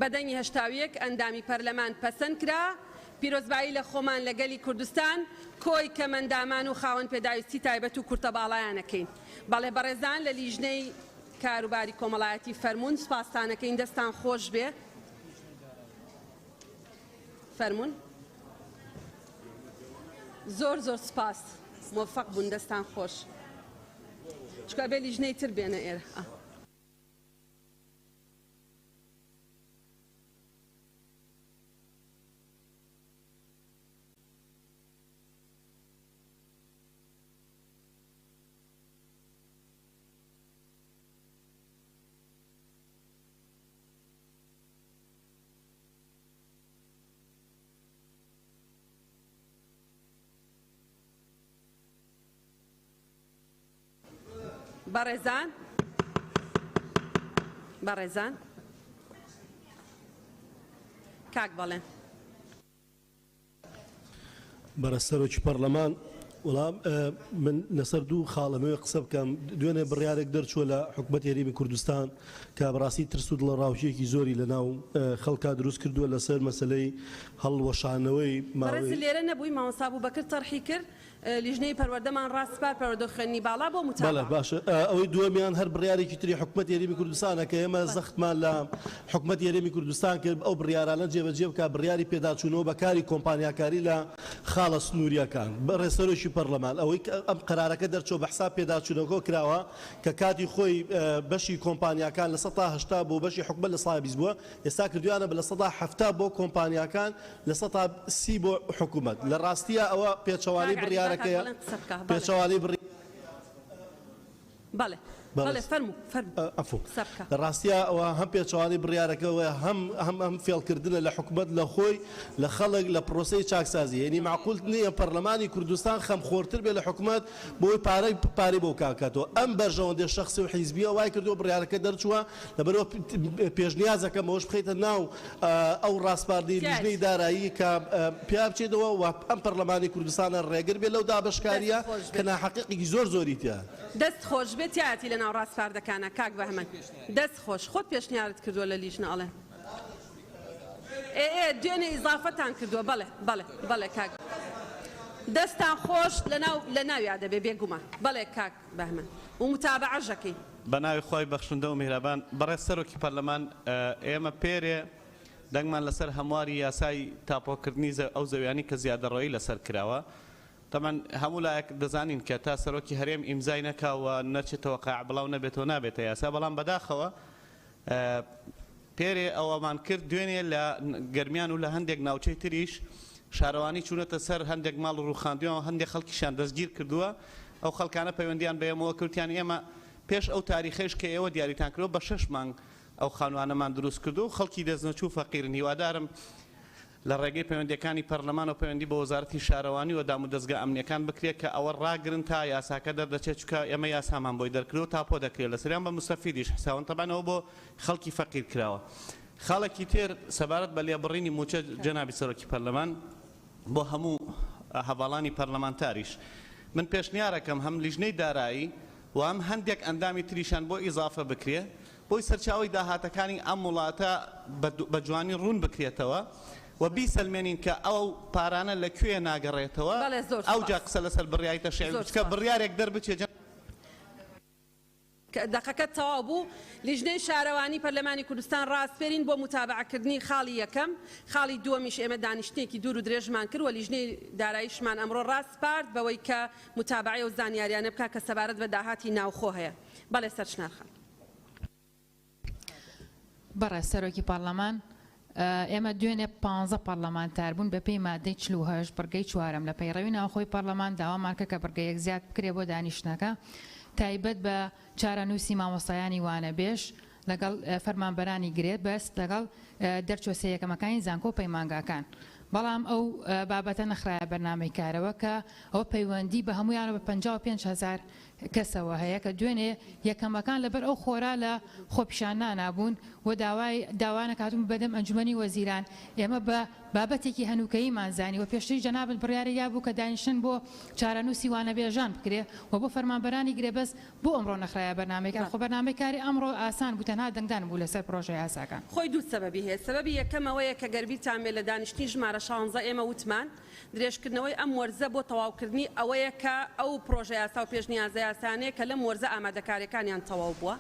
بەدەنگی هەشتاویەک ئەندامی پەرلەمان پەسەند کرا پیرۆزبایی لە خۆمان لەگەلی کوردستان کۆی کەمەندامان و خاوەن پێداویستی تایبەت و کورتە باڵایانەکەین بەڵێ بەڕێزان لە لیژنەی کاروباری کۆمەڵایەتی فەرموون سپاسانەکەین دەستان خۆش بێ فەرموون زۆر زۆر سپاس موفق بوون دەستان خۆش چکە بێ لیژنەی تر بێنە ئێرە بەڕێزان کاک بەڵێن بەرەسەرۆکی پەرلەمان وەڵام من لەسەر دوو خاڵەمەوەی قسە بکەم دوێنێ بڕیارێک دەرچووە لە حکومەت یاریمی کوردستان کە بەڕاستی ترس و دڵڕاوچیەکی زۆری لە ناو خەڵکا دروست کردووە لەسەر مەسلەی هەڵوەشانەوەی بەڕێز لێرە نەبووی مامۆستا بووبەکر تەرحی کرد لیژنەی پەروەردەمان ڕاستپار پەروەردە خوێنی باڵا بۆ متابە باشە ئەوەی دووەمیان هەر بڕیارێکی تری حکومەت یاریمی کوردستانە کە ئێمە زەختمان لە حکومەت یاریمی کوردستان کرد ئەو بڕیارانە جێبەجێ بکە بڕیاری پێداچوونەوە بەکاری کۆمپانیاکاری لە خاڵە سنووریەکان بەڕێسەرۆکی پەرلەمان ئەوەی ئەم قەرارەکە دەرچۆ بە حساب پێداچوونەوە کراوە کە کاتی خۆی بەشی کۆمپانیاکان لە 180 بۆ بەشی حکومەت لە ساڵی 20 بووە ئێستا کردویانە بە لە 170 بۆ کۆمپانیاکان لە 130 بۆ حکومەت لە ڕاستیە ئەوە پێچەوانی بڕیارەکەیە پێچەوانی بڕی بەڵێ بەڵێ فەرموو ئەفو لە ڕاستیە ئەوە هەم پێچەوانی بڕیارەکەەوە هەم فێڵکردنە لە حکومەت لە خۆی لە خەڵک لە پرۆسەی چاکسازی یعنی معقول نییە پەرلەمانی کوردستان خەمخۆرتر بێ لە حکومەت بۆی پارەی بۆ کاکاتەوە ئەم بەرژەوەندێ شخصی و حیزبیە وای کردو بڕیارەکە دەرچووە لەبەرەوە پێشنیازەکەم ئەوش بخەیتە ناو ئەو ڕاستپاردەی لیژنەی دارایی کە پیا بچێتەوە و ئەم پەرلەمانی کوردستانە ڕێگر بێ لەو دابەشکاریە کە ناحەقیقێکی زۆر زۆری تیا دەست خۆش بێت یاتی لە ناو ڕاستپاردەکانە کاک بەهمەن دەست خۆش خۆت پێشنیارت کردووە لە لیژنە ئەڵێ دوێنێ ئیزافەتان کردووە بەڵێ کاک دەستان خۆش لە ناویا دەبێ بێگومان بەڵێ کاک بەهمەن و متابعەژەکەی بە ناوی خۆی بەخشندە و میهرەبان بەڕێز سەرۆکی پەرلەمان ئێمە پێرێ دەنگمان لەسەر هەمواری یاسای تاپۆکردنی ئەو زەویانی کە زیادەڕۆیی لەسەر کراوە تەمان هەموو لایەک دەزانین کە تا سەرۆکی هەرێم ئیمزای نەکاوە نەچێتەوە قاع بڵاو نەبێتەوە نابێتە یاسا بەڵام بەداخەوە پێرێ ئەوەمان کرد دوێنێ لە گەرمیان و لە هەندێک ناوچەی تریش شارەوانی چوونەتە سەر هەندێک ماڵ ڕووخاندووە هەندێک خەڵکیشان دەستگیر کردووە ئەو خەڵکانە پەیوەندیان بەیەمەوە کردیان ئێمە پێش ئەو تاریخەش کە ئێوە دیاریتان کردەوە بە 6 مانگ ئەو خانوانەمان دروست کردو و خەڵکی دەستنەچوو فەقیرن هیوادارم لە ڕێگەی پەیوەندیەکانی پەرلەمان و پەیوەندی بە وەزارەتی شارەوانی و دام و دەستگا ئەمنیەکان بکرێت کە ئەوە ڕاگرن تا یاساکە دەردەچێت چکە ئێمە یاسامان بۆی دەرکرێت و تا پۆ دەکرێت لە سەریان بە مستەفیدیش حساون تەبانەوە بۆ خەڵکی فەقیر کراوە خاڵێکی تر سەبارەت بە لێبڕینی موچە جەنابی سەرۆکی پەرلەمان بۆ هەموو هەواڵانی پەرلەمانتاریش من پێشنیارەکەم هەم لیژنەی دارایی و ئەم هەندێک ئەندامی تریشان بۆ ئیزافە بکرێ بۆی سەرچاوی داهاتەکانی ئەم وڵاتە بە جوانی ڕوون بکرێتەوە و بیسەلمێنین کە ئەو پارانە لەکوێ ناگەڕێتەوە ئەو جا قسە لەسەر بڕیایتە شێعر کە بڕیارێک دەربچێت دقەکەت تەواو بوو لیژنەی شارەوانی پەرلەمانی کوردستان ڕاستپێرین بۆ متابعەکردنی خاڵی یەکەم خاڵی دووەمیش ئێمە دانیشتێکی دوور و درێژمان کرد و لیژنەی داراییشمان ئەمڕۆ ڕاستپارد بەوەی کە متابعە و زانیاریانە بکە کە سەبارەت بە داهاتی ناوخۆ هەیە بەڵێ سەرچنارخان بەڕێز سەرۆکی پەرلەمان ئێمە دوێنێ 15 پەرلەمانتار بوون بە پێی مادەی 48 بڕگەی 4 لە پەیڕەوی ناوخۆی پەرلەمان داوامان کە بڕگەیەک زیاد بکرێ بۆ دانیشتنەکە تایبەت بە چارەنووسی مامۆستایانی وانەبێژ لەگەڵ فەرمانبەرانی گرێت بەست لەگەڵ دەرچۆسە یەکەمەکانی زانکۆ پەیمانگاکان بەڵام ئەو بابەتە نەخرایە بەرنامەی کارەوە کە ئەو پەیوەندی بە هەمویانە بە 55,000 کەسەوە هەیە کە دوێنێ یەکەمەکان لەبەر ئەو خۆرا لە خۆپیشان نانابوون و داوانە کاتون بەدەم ئەنجومەنی وەزیران ئێمە بە بابەتێکی هەنووکەییمان زانی و پێشتری جەنابەت بڕیاری یا بوو کە دانیشتن بۆ چارەنووسی وانەبێژان بکرێ و بۆ فەرمانبەرانی گرێبەست بۆ ئەمڕۆ نەخرایە بەرنامەکان خۆ بەرنامەی کاری ئەمڕۆ ئاسان بوو تەنها دەنگدان بوو لەسەر پرۆژەی یاساکان خۆی دوو سەبەبی هەیە سەبەبی یەکەمەوەیە کە گەربیرتان بێ لە دانیشتنی ژمارە 16 ئێمە وتمان درێژکردنەوەی ئەم وەرزە بۆ تەواوکردنی ئەوەیە کە ئەو پرۆژە یاسا و پێشنیازە یاسانەیە کە لەم وەرزە ئامادەکاریەکانیان تەواو بووە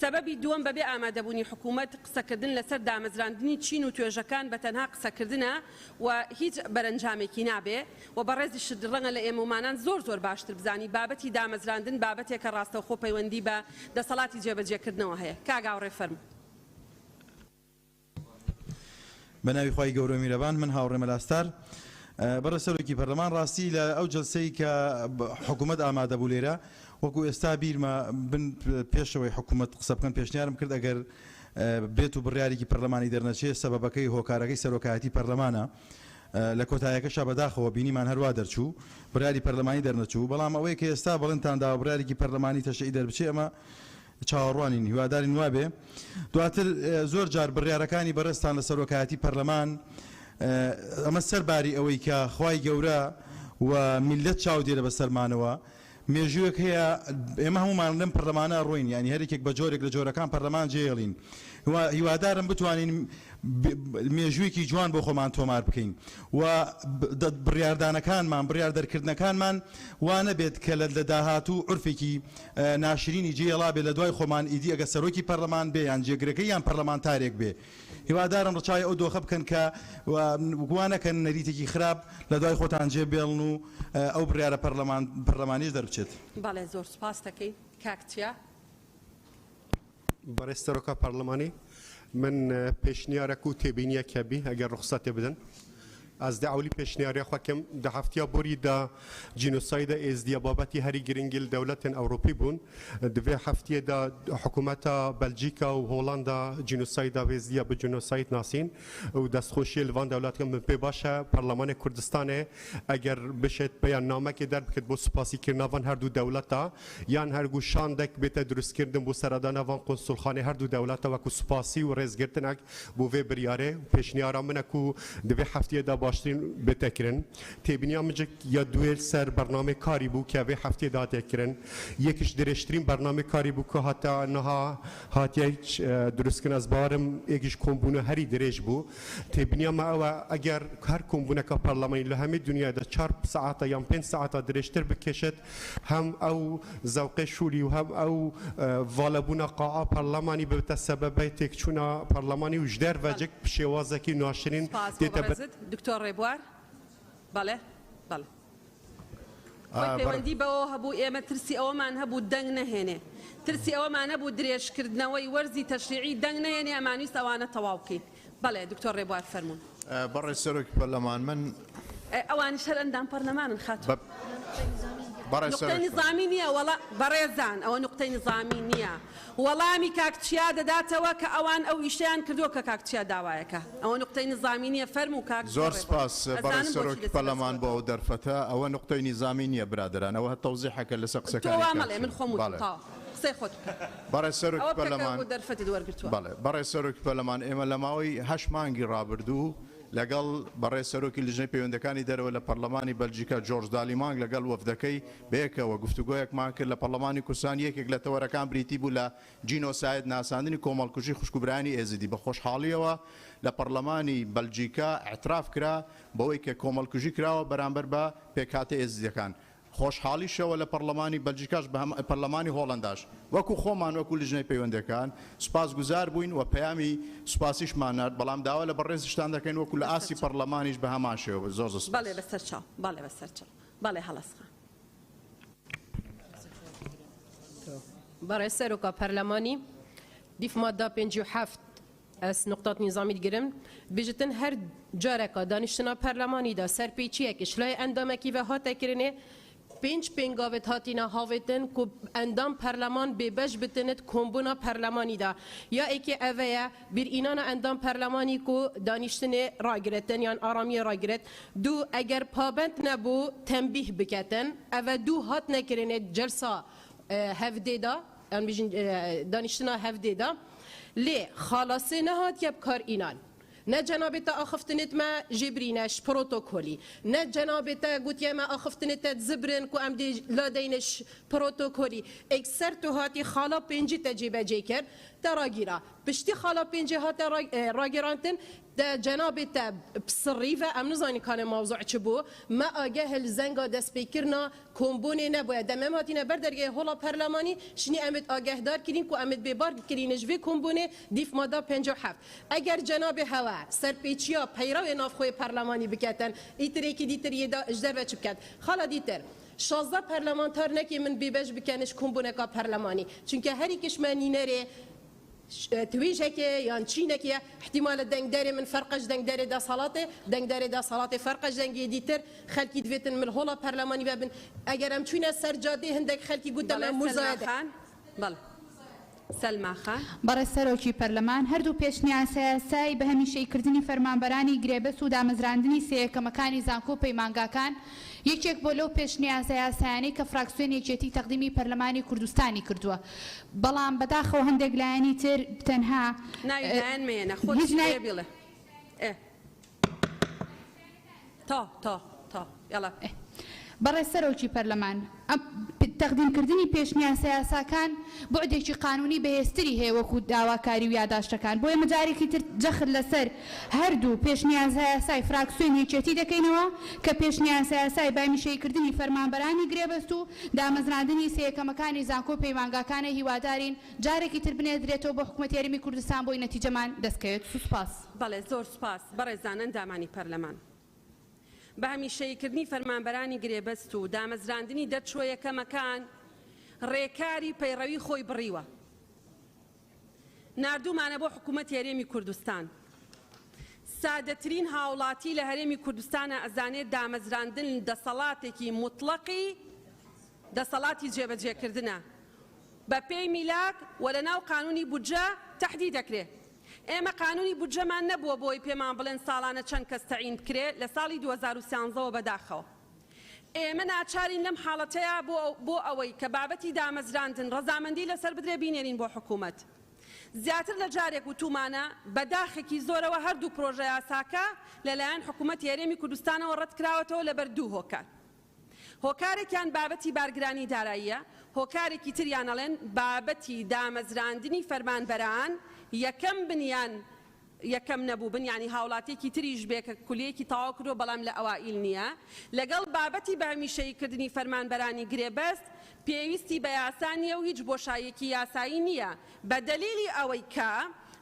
سەبەبی دووەم بەبێ ئامادەبوونی حکوومەت قسەکردن لەسەر دامەزراندنی چین و توێژەکان بە تەنها قسەکردنە و هیچ بەرەنجامێکی نابێ و بەڕێزی شدڕەنگە لە ئێمەمانان زۆر باشتر بزانی بابەتی دامەزراندن بابەتێکە ڕاستەوخۆ پەیوەندی بە دەسەڵاتی جێبەجێکردنەوە هەیە کاگاوڕێ فەرموو بەناوی خی گەورە میرەبان من هاوڕێمە لاستار بەڕە سەرۆکی پەرلەمان ڕاستی لە ئەو جلسەی کە حکوومەت ئامادەبوو لێرە وەکو ئێستا بیرمە بن پێشەوەی حکوومەت قسە بکەن پێشنیارم کرد ئەگەر بێت و بڕیارێکی پەرلەمانی دەرنەچێت سەبەبەکەی هۆکارەکەی سەرۆکایەتی پەرلەمانە لە کۆتاییەکەشا بەداخەوە بینیمان هەروە دەرچوو بڕیاری پەرلەمانی دەرنەچوو بەڵام ئەوەی کە ئێستا بەڵێنتاندا بڕیارێکی پەرلەمانی تەشەی دەربچێ ئەمە چاوەڕوانین هیوادارین وابێ دواتر زۆر جار بڕیارەکانی بەڕێستان لە سەرۆکایەتی پەرلەمان ئەمە سەرباری ئەوەی کە خوای گەورە و میلەت چاو دێرە بەسەرمانەوە مێژوویەک هەیە ئێمە هەمومان لەم پەرلەمانە ڕۆین ینی هەرێکێک بە جۆرێک لە جۆرەکان پەرلەمان جێڵین هیوادارم بتوانین مێژوویەکی جوان بۆ خۆمان تۆمار بکەین و بڕیاردانەکانمان بڕیار دەرکردنەکانمان وانە بێت کە لە داهاتوو عورفێکی ناشرینی جێڵا بێ لە دوای خۆمان ئیدی ئەگە سەرۆکی پەرلەمان بێ یان جێگرەکەی یان پەرلەمانتارێک بێ هیوادارم ڕچای ئەو دۆخە بکەن کە گوانەکەن نەریتێکی خراپ لە دوای خۆتان جێ بێڵن و ئەو بڕیارە پەرلەمانیش دەربچێت بەڵێ زۆر سپاس دەکەین کاکچیا بەڕێز سەرۆکا پەرلەمانی من پێشنیارێک و تێبینیەکە بی ئەگەر ڕوخسەتێ بدەن از دعولی پیشنیاری خواکم ده هفته بوری دا جنوساید ازدیا بابتی هری گرینگل دولت اروپی بون دوی هفته دا حکومت بلژیکا و هولندا جنوساید ازدیا به جنوساید ناسین و دستخوشی لوان دولت کم پی باشه پارلمان کردستان اگر بشه بیان نامه که در بکد بو سپاسی کردن هر دو دولتا یان هر گو شاندک بهت درست کردن بو سردان وان کنسول خانه هر دو دولتا و کو سپاسی و رزگرتنک بو وی بریاره پیشنیارا من کو دوی هفته دا باشترین بتکرن تبینی آمجک یا دویل سر برنامه کاری بو که به هفته داده کرن یکیش درشترین برنامه کاری بو که حتی نها هاتیش درست کن از بارم یکیش کمبونه هری درش بو تبینی ما او اگر هر کمبونه که پارلمانی لهمی دنیا ده 4 ساعت یا 5 ساعت درشتر بکشد هم او ذوق شوری و هم او والبونا قاعه پارلمانی به تسبب تکچونا پارلمانی وجدر وجک شوازکی ناشرین دکتۆر ڕێبوار بەڵێ بەڵێ پەیوەندی بەوە هەبوو ئێمە ترسی ئەوەمان هەبوو دەنگ نەهێنێ ترسی ئەوەمان هەبوو درێژکردنەوەی وەرزی تەشریعی دەنگ نەهێنێ ئەمانویست ئەوانە تەواو بکەین بەڵێ دکتۆر ڕێبوار فەرموون بەڕێز سەرۆکی پەرلەمان من ئەوانی شەر ئەندام پەرلەمانن خاتوو نقطەی نظامی نییە وەڵا بەڕێزان ئەوە نقطەی نظامی نییە وەڵامی کاکچیا دەداتەوە کە ئەوان ئەو ئیشیان کردووە کە کاکچیا داوایەکە ئەوە نقطەی نظامی نییە فەرموو کاک زۆر سپاس بەڕێز سەرۆکی پەرلەمان بۆ ئەو دەرفەتە ئەوە نقطەی نظامی نییە برادران ئەوە تەوزیحەکە لەسەر قسەکانی مەڵێ من خۆم قسەی خۆت بەڕێز سەرۆکی پەرلەمان بەڕێز سەرۆکی پەرلەمان ئێمە لە ماوەی 8 مانگی ڕابردوو لەگەڵ بەڕێز سەرۆکی لژنەی پەیوەندەکانی دەرەوە لە پەرلەمانی بەلژیکا جۆرج دالیمانگ لەگەڵ وەفدەکەی بەیەکەوە گفتوگۆیەکمان کرد لە پەرلەمانی کوردستان یەکێک لە تەوەرەکان بریتی بوو لە جینۆساید ناساندنی کۆمەڵکوژی خوشکوبرانی ئێزیدی بە خۆشحاڵیەوە لە پەرلەمانی بەلژیکا اعتراف کرا بەوەی کە کۆمەڵکوژی کراوە بەرامبەر بە پێکهاتەی ئێزیدەکان خۆشحاڵیشەوە لە پەرلەمانی بەلژیکاش پەرلەمانی هۆڵەنداش وەکو خۆمان وەکو لژنەی پەیوەندەکان سوپاسگوزار بووین و پەیامی سوپاسیشمان نرد بەڵام داوا لە بەڕێزیشتان دەکەین وەکو لە ئاسی پەرلەمانیش بە هەمان شێوە زۆر سپاس بەڵێ بەسەر چاو بەڵێ بەسەر چاو بەڵێ هەڵەسخان بەڕێز سەرۆکا پەرلەمانی دیف مادە 57 از نقطات نظامی دیگرم بجتن هەر جارێکە دانیشتنا پەرلەمانیدا سەرپێچیەکیش لای ئەندامێکی بە هاتەکردنێ 5 پنگاوت هاتینا هاوتن کو اندام پارلمان ببش بتنت کمبونا پارلمانی دا یا ایکی اویا بیر اینانا اندام پارلمانی کو دانشتن راگرتن یا آرامی راگرت دو اگر پابند نبو تنبیه بکتن او دو هات نکرنه جلسه هفده دا دانشتنا هفده دا لی خلاصه نهات یب کار اینان نه جنابتا آخفتنت ما جبرینش پروتوکولی نه جنابتا گوتیا ما آخفتنت زبرن کو ام دی لادینش پروتوکولی اکثر تو هاتی خالا پنجی تجیبه جیکر تراگیرا پشتی خالا پنجی هات راگیرانتن ده جنابتا بصریفه ام نزانی کان موضوع چبو ما آگه الزنگا دست بکرنا کمبونه نباید دمم هاتینا بردرگه هلا پرلمانی شنی امت آگه دار کرین کو امت ببار کرینش وی کمبونه دیف مادا 57 اگر جناب هوا سرپیچیا پیرو نافخوی پرلمانی بکتن ایتری که دیتری دا اجدر بچ بکت خالا دیتر 16 پرلمانتار نکی من بیبش بکنش کمبونه کا پرلمانی چونکه هری کشمانی نره تويجه كي يعني تشينا كي احتمال دنگ داري من فرقش دنگ داري دا صلاته دنگ داري دا صلاته فرقش دنگ ديتر خلكي دفيتن من الهولا برلماني بابن اگر ام تشينا سرجادي هندك خلكي قدام مزايده بل سلمى خان بەڕێز سەرۆکی پەرلەمان هەردوو پێشنیان سیاسایی بە هەمیشەیکردنی فەرمانبەرانی گرێبەست و دامەزراندنی سێیەکەمەکانی زانکۆ و پەیمانگاکان یەکێک بۆ لەو پێشنیان سیاسایانەی کە فراکسیۆن یەکێتی تەقدیمی پەرلەمانی کوردستانی کردووە بەڵام بەداخەوە هەندێک لایەنی تر تەنها ناویلایەن مێنە خۆت بڵێ تا یاڵا بەڕێز سەرۆکی پەرلەمان تەقدیمکردنی پێشنیان سیاساکان بۆعدێکی قانونی بەهێزتری هەیە وەکو داواکاری و یاداشتەکان بۆ ئێمە جارێکی تر جەخت لەسەر هەردوو پێشنیان سیاسای فراکسیۆن یەکێتی دەکەینەوە کە پێشنیان سیاسای بامیشەیکردنی فەرمانبەرانی گرێبەست و دامەزراندنی سێیەکەمەکانی زانکۆ و پەیمانگاکانە هیوادارین جارێکی تر بنێدرێتەوە بۆ حکوومەت یاریمی کوردستان بۆی نەتیجەمان دەستکەوێت سوپاس بەڵێ زۆر سوپاس بەڕێزان ئەندامانی پەرلەمان بە هەمیشەیکردنی فەرمانبەرانی گرێبەست و دامەزراندنی دەرچۆیەکەمەکان ڕێکاری پەیڕەوی خۆی بڕیوە ناردوومانە بۆ حکوومەت هەرێمی کوردستان سادەترین هاوڵاتی لە هەرێمی کوردستانە ئەزانێت دامەزراندن دەسەڵاتێکی موتڵەقی دەسەڵاتی جێبەجێکردنە بە پێی میلاک و لەناو قانونی بودجە تەحدید دەکرێت ئێمە قانونی بودجەمان نەبووە بۆی پێمان بڵێن ساڵانە چەند کەس تەعین بکرێت لە ساڵی 2013 بەداخەوە ئێمە ناچارین لەم حاڵەتەیە بۆ ئەوەی کە بابەتی دامەزراندن ڕەزامەندی لەسەر بدرێ بینێرین بۆ حکوومەت زیاتر لە جارێک وتومانە بەداخێکی زۆرەوە هەردوو پرۆژە یاساکە لەلایەن حکوومەتی هەرێمی کوردستانەوە ڕەت کراوەتەوە لەبەر دوو هۆکار هۆکارێکیان بابەتی بارگرانی داراییە هۆکارێکی تریان ئەڵێن بابەتی دامەزراندنی فەرمانبەران یەکەم بنیان یەکەم نەبوو ینی هاوڵاتێکی تریش بێ کە کولەیەکی تەواو کردووە بەڵام لە ئەوائیل نییە لەگەڵ بابەتی بە هەمیشەیکردنی فەرمانبەرانی گرێبەست پێویستی بە یاسا نییە و هیچ بۆشایەکی یاسایی نییە بە دەلیلی ئەوەی کە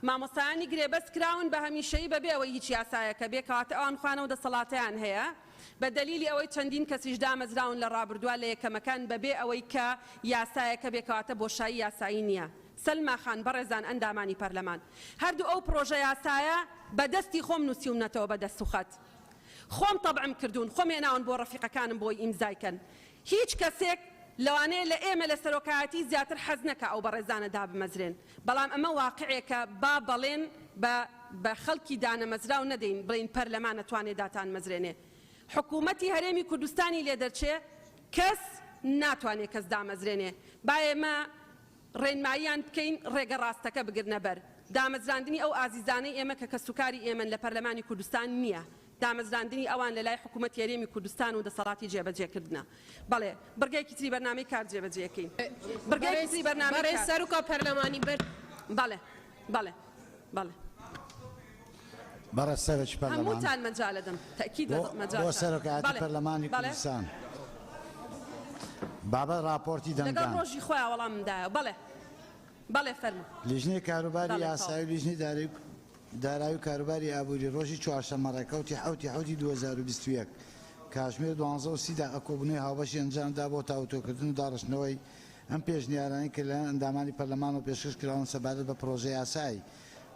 مامۆستایانی گرێبەست کراون بە هەمیشەیی بەبێ ئەوەی هیچ یاسایەکە بێ کەواتە ئەوان خوانەوە دەسەڵاتیان هەیە بە دەلیلی ئەوەی چەندین کەسیش دامەزراون لە ڕابردووە لە یەکەمەکان بەبێ ئەوەی کە یاسایەکە بێ کەواتە بۆشایی یاسایی نییە سلمى خان بەڕێزان ئەندامانی پەرلەمان هەردوو ئەو پرۆژە یاسایە بەدەستی خۆم نووسیومنەتەوە بەدەست و خەت خۆم تەبعم کردوون خۆم هێناون بۆ ڕەفیقەکانم بۆی ئیمزایکەن هیچ کەسێک لەوانەیە لە ئێمە لە سەرۆکایەتی زیاتر حەز نەکە ئەو بەڕێزانە دابمەزرێن بەڵام ئەمە واقعێکە با بەڵێن بە خەڵکی دانەمەزرا و نەدەین بڵین پەرلەمان نەتوانێت داتان مەزرێنێ حکوومەتی هەرێمی کوردستانی لێ دەرچێ کەس ناتوانێت کەس دامەزرێنێ با ئێمە ڕێنماییان بکەین ڕێگە ڕاستەکە بگرنە بەر دامەزراندنی ئەو ئازیزانەی ئێمە کە کەسوکاری ئێمە لە پەرلەمانی کوردستان نییە دامەزراندنی ئەوان لە لای حکوومەت هەرێمی کوردستان و دەسەڵاتی جێبەجێکردنە بەڵێ بڕگەیەکی تری بەرنامەی کار جێبەجێەکەین بڕگەیەکی تری بەرنامەی سەرۆکا پەرلەمانی بەر بەڵێ بەڵێ بەڵێ بەڕێز سەرۆکی پەرلەمان هەمووتان مەجال دەدەم تەکید مەجال بۆ سەرۆکایەتی پەرلەمانی کوردستان بابە راپۆرتی دەنگدان لەگەڵ ڕۆژی خۆیان وەڵامدایە بەڵێ فەرموو لیژنەی کاروباری یاسایی و لیژنەی دارایی و کاروباری ئابووری ڕۆژی چوارشەممە ڕێکەوتی حوتی 2021 کاتژمێر 12 دا ئەکۆبوونەوەی هاوبەشی ئەنجامدا بۆ تاوتۆکردن و داڕشتنەوەی ئەم پێشنیارانی کە لە ئەندامانی پەرلەمان و پێشکەش کراون سەبارەت بە پرۆژە یاسایی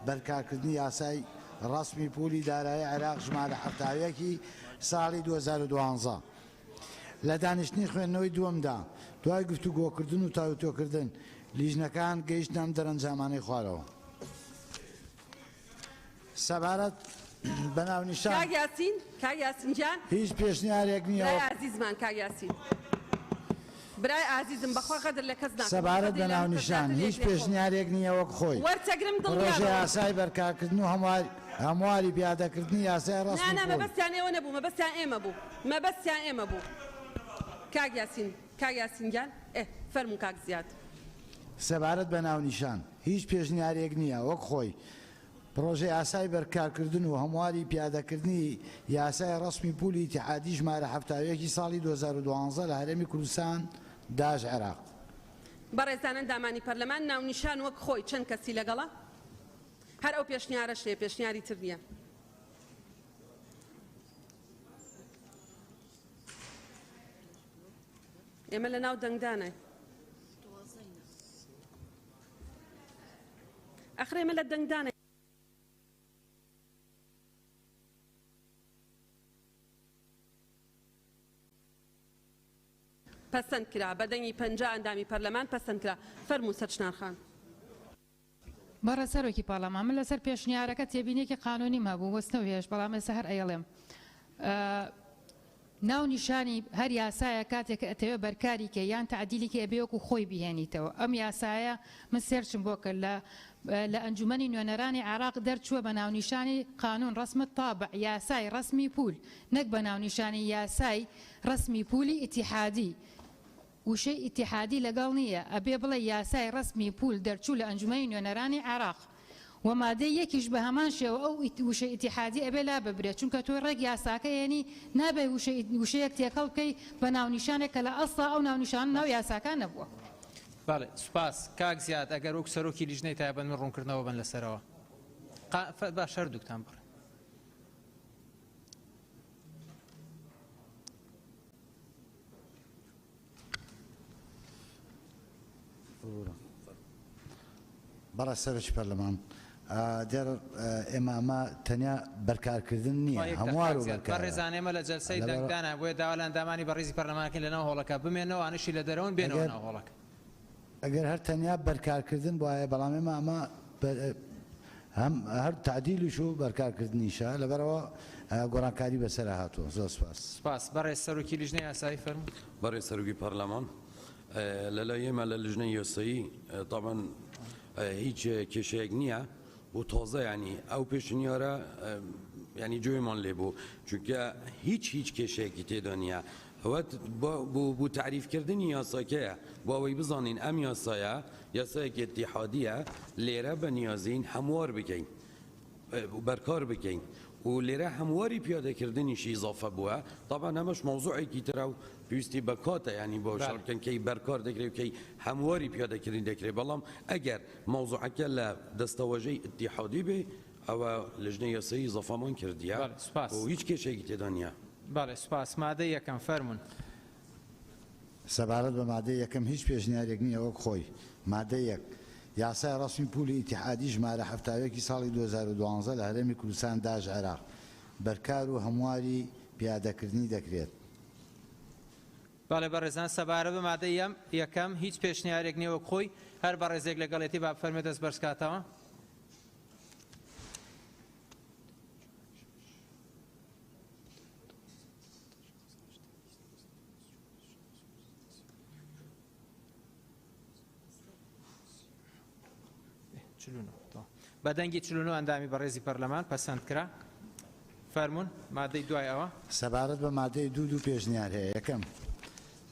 بەرکارکردنی یاسای ڕسمی پولی دارایی عێراق ژمارە 7 ساڵی 2012 لە دانیشتنی خوێندنەوەی دووەمدا دوای گفتوگۆکردن و تاوتۆکردن لیژنەکان گەیشتنان دەرەنجامانەی خوارەوە سەبارەت بەناونیشان کاک یاسین جان هیچ پێشنیارێک نییە برای عزیزمان کاک یاسین برای عزیزم بەخوا قەدر لە کەس ناکەم سەبارەت بەناونیشان هیچ پێشنیارێک نییە وەک خۆی وەرچەگرم ڕۆژی ئاسای بەرکارکردن و هەمواری پیادەکردنی یاسای ڕاست مەبەستیان ئێوە نەبوو مەبەستیان ئێمە بوو مەبەستیان ئێمە بوو کاک یاسین گیان فەرموو کاک زیاد سەبارەت بەناونیشان هیچ پێشنیارێک نییە وەک خۆی پرۆژەی ئاسای بەرکارکردن و هەمواری پیادەکردنی یاسای ڕسمی پولی ئیتیحادی ژمارە هەفتاویەکی ساڵی 2012 لە هەرێمی کوردستان داژ عێراق بەڕێزانن دامانی پەرلەمان ناونیشان وەک خۆی چەند کەسی لەگەڵە هەر ئەو پێشنیارەش لێ پێشنیاری تر نییە ئێمە لە ناو دەنگدانە ئەخر ئێمە لە دەنگدانە پەسەند کرا بە دەنگی 50 ئەندامی پەرلەمان پەسەند کرا فەرموو سەرچنارخان بەڕە سەرۆکی پاڵەمان من لەسەر پێشنیارەکە تێبینێکی قانونی مابوو وەستنەوە هێش بەڵام ئێستا هەر ئەیڵێم ناو نیشانی هەر یاسایە کاتێک ئەتەوێ بەرکاری کە یان تعدیلی ئەبێ وەکو خۆی بهێنیتەوە ئەم یاسایە من سێرچم بۆ کرد لە ئەنجومەنی نوێنەرانی عراق دەرچووە بە ناونیشانی قانون ڕسمت تابع یاسای ڕسمی پول نەک بە ناونیشانی یاسای ڕسمی پولی ئیتیحادی وشەی ئیتیحادی لەگەڵ نییە ئەبێ بڵێ یاسای ڕسمی پول دەرچوو لە ئەنجومەنی نوێنەرانی عراق و مادەی یەکیش بە هەمان شێوە ئەو وشە ئیتیحادی ئەبێ لا ببرێت چونکە تۆ ڕێک یاساکە یعنی نابێ وشەیەک تێکەڵ بکەی بە ناونیشانێک کە لە ئەسڵا ئەو ناونیشان ناو یاساکان نەبووە بەڵێ سوپاس کاک زیاد ئەگەر وەک سەرۆکی لیژنەی تایبەت من ڕوونکردنەوە بن لەسەرەوە باش هەردووکتان بڕێ بەڕە سەرۆکی پەرلەمان دێر ئێمە تەنیا بەرکارکردن نییە هەموار و ڕێزانێمە لە جەلسەی دەنگدانە بۆیە داوا لە ئەندامانی بەڕێزی پەرلەمانکە لەناو هۆڵەکە بمێنەوە ئانشی لە دەرەوەن بێنەوە ناو هۆڵەکە ئەگەر هەر تەنیا بەرکارکردن وایە بەڵام ئێمە هەر تعدیلیش و بەرکارکردنیشە لەبەرەوە گۆڕانکاری بەسەر هاتووە زۆر سپاس سپاس بەڕێز سەرۆکی لیژنەی یاسایی فەرموو بەڕێز سەرۆکی پەرلەمان لەلای ئێمە لە لیژنەی یاسایی طبعا هیچ کێشەیەک نییە و تازە ینی ئەو پێشنیارە ینی جوێمان لێ بوو چونکە هیچ کێشەیەکی تێدا نییە بۆ تعریفکردنی یاساکەیە بۆ ئەوەی بزانین ئەم یاسایە یاسایەکی ئیتیحادیە لێرە بە نیازین هەموار بکەین بەرکار بکەین و لێرە هەمواری پیادەکردنیشی ئیزافە بووە طبعا ئەمەش مۆزوعێکی ترە و پێویستی بەکاتە ینی بۆ شارکەنکەی بەرکار دەکرێت کەی هەمواری پیادەکردنی دەکرێت بەڵام ئەگەر مۆزوعەکە لە دەستەوەژەی ئیتیحادی بێ ئەوە لیژنەی یاسایی ئیزافەمان کردیە و هیچ کێشێکی تێدا نییە بەڵێ سوپاس مادەی یەکەم فەرموون سەبارەت بە مادەی یەکەم هیچ پێشنیارێک نییە وەک خۆی مادەی یەک یاسای ڕسمی پولی ئیتیحادی ژمارە هەفتاوێکی ساڵی 2012 لە هەرێمی کوردستان داژ عێراق بەرکار و هەمواری پیادەکردنی دەکرێت بەڵێ بەڕێزان سەبارەت بە مادەی یەکەم هیچ پێشنیارێک نییە وەک خۆی هەر بەڕێزێک لەگەڵێتی با بفەرمێت دەست بەرزکاتەوە بەدەنگی 49 ئەندامی بەڕێزی پەرلەمان پەسەند کرا فەرموون مادەی دوای ئەوە سەبارەت بە مادەی دوو پێشنیار هەیە یەکەم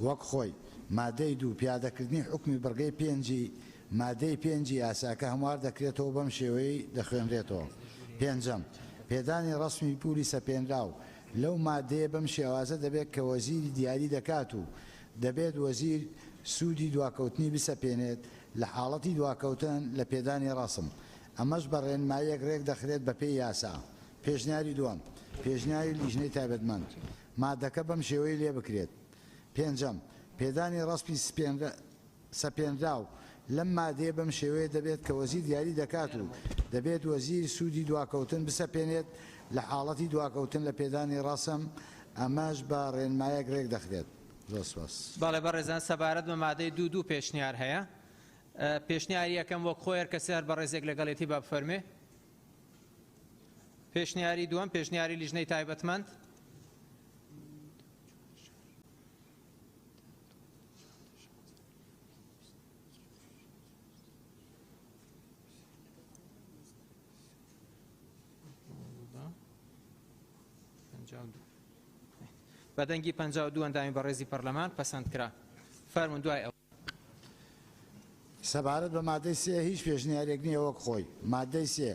وەک خۆی مادەی دوو پیادەکردنی حکمی بەرگەی پێنجی مادەی پێنجی یاساکە هەموار دەکرێتەوە بەم شێوەی دەخوێنرێتەوە پێنجەم پێدانی ڕسمی پولی سەپێنراو لەو مادەیە بەم شێوازە دەبێت کە وەزیری دیاری دەکات و دەبێت وەزیر سوودی دواکەوتنی بسەپێنێت لە حاڵەتی دواکەوتن لە پێدانی ڕسم ئەمەش بە ڕێنماییەک ڕێک دەخرێت بە پێی یاسا پێشنیاری دووەم پێشنیاری لیژنەی تایبەتمەند مادەکە بەم شێوەی لێ بکرێت پێنجەم پێدانی ڕسمی سەپێنراو لەم مادەیە بەم شێوەیە دەبێت کە وەزیر دیاری دەکات و دەبێت وەزیر سوودی دواکەوتن بسەپێنێت لە حاڵەتی دواکەوتن لە پێدانی ڕسم ئەمەش بە ڕێنمایەک ڕێک دەخرێت باڵێ بەڕێزان سەبارەت بە مادەی دوو پێشنیار هەیە پێشنیاری یەکەم وەک خۆی هەر کەسی هەر بەڕێزێک لەگەڵێتی با بفەرمێ پێشنیاری دووەم پێشنیاری لیژنەی تایبەتمەند بەدەنگی 52 ئەندامی بەڕێزی پەرلەمان پەسەند کرا فەرمون دوای ئەو سەبارەت بە مادەی سێ هیچ پێشنیارێک نییە وەک خۆی مادەی سێ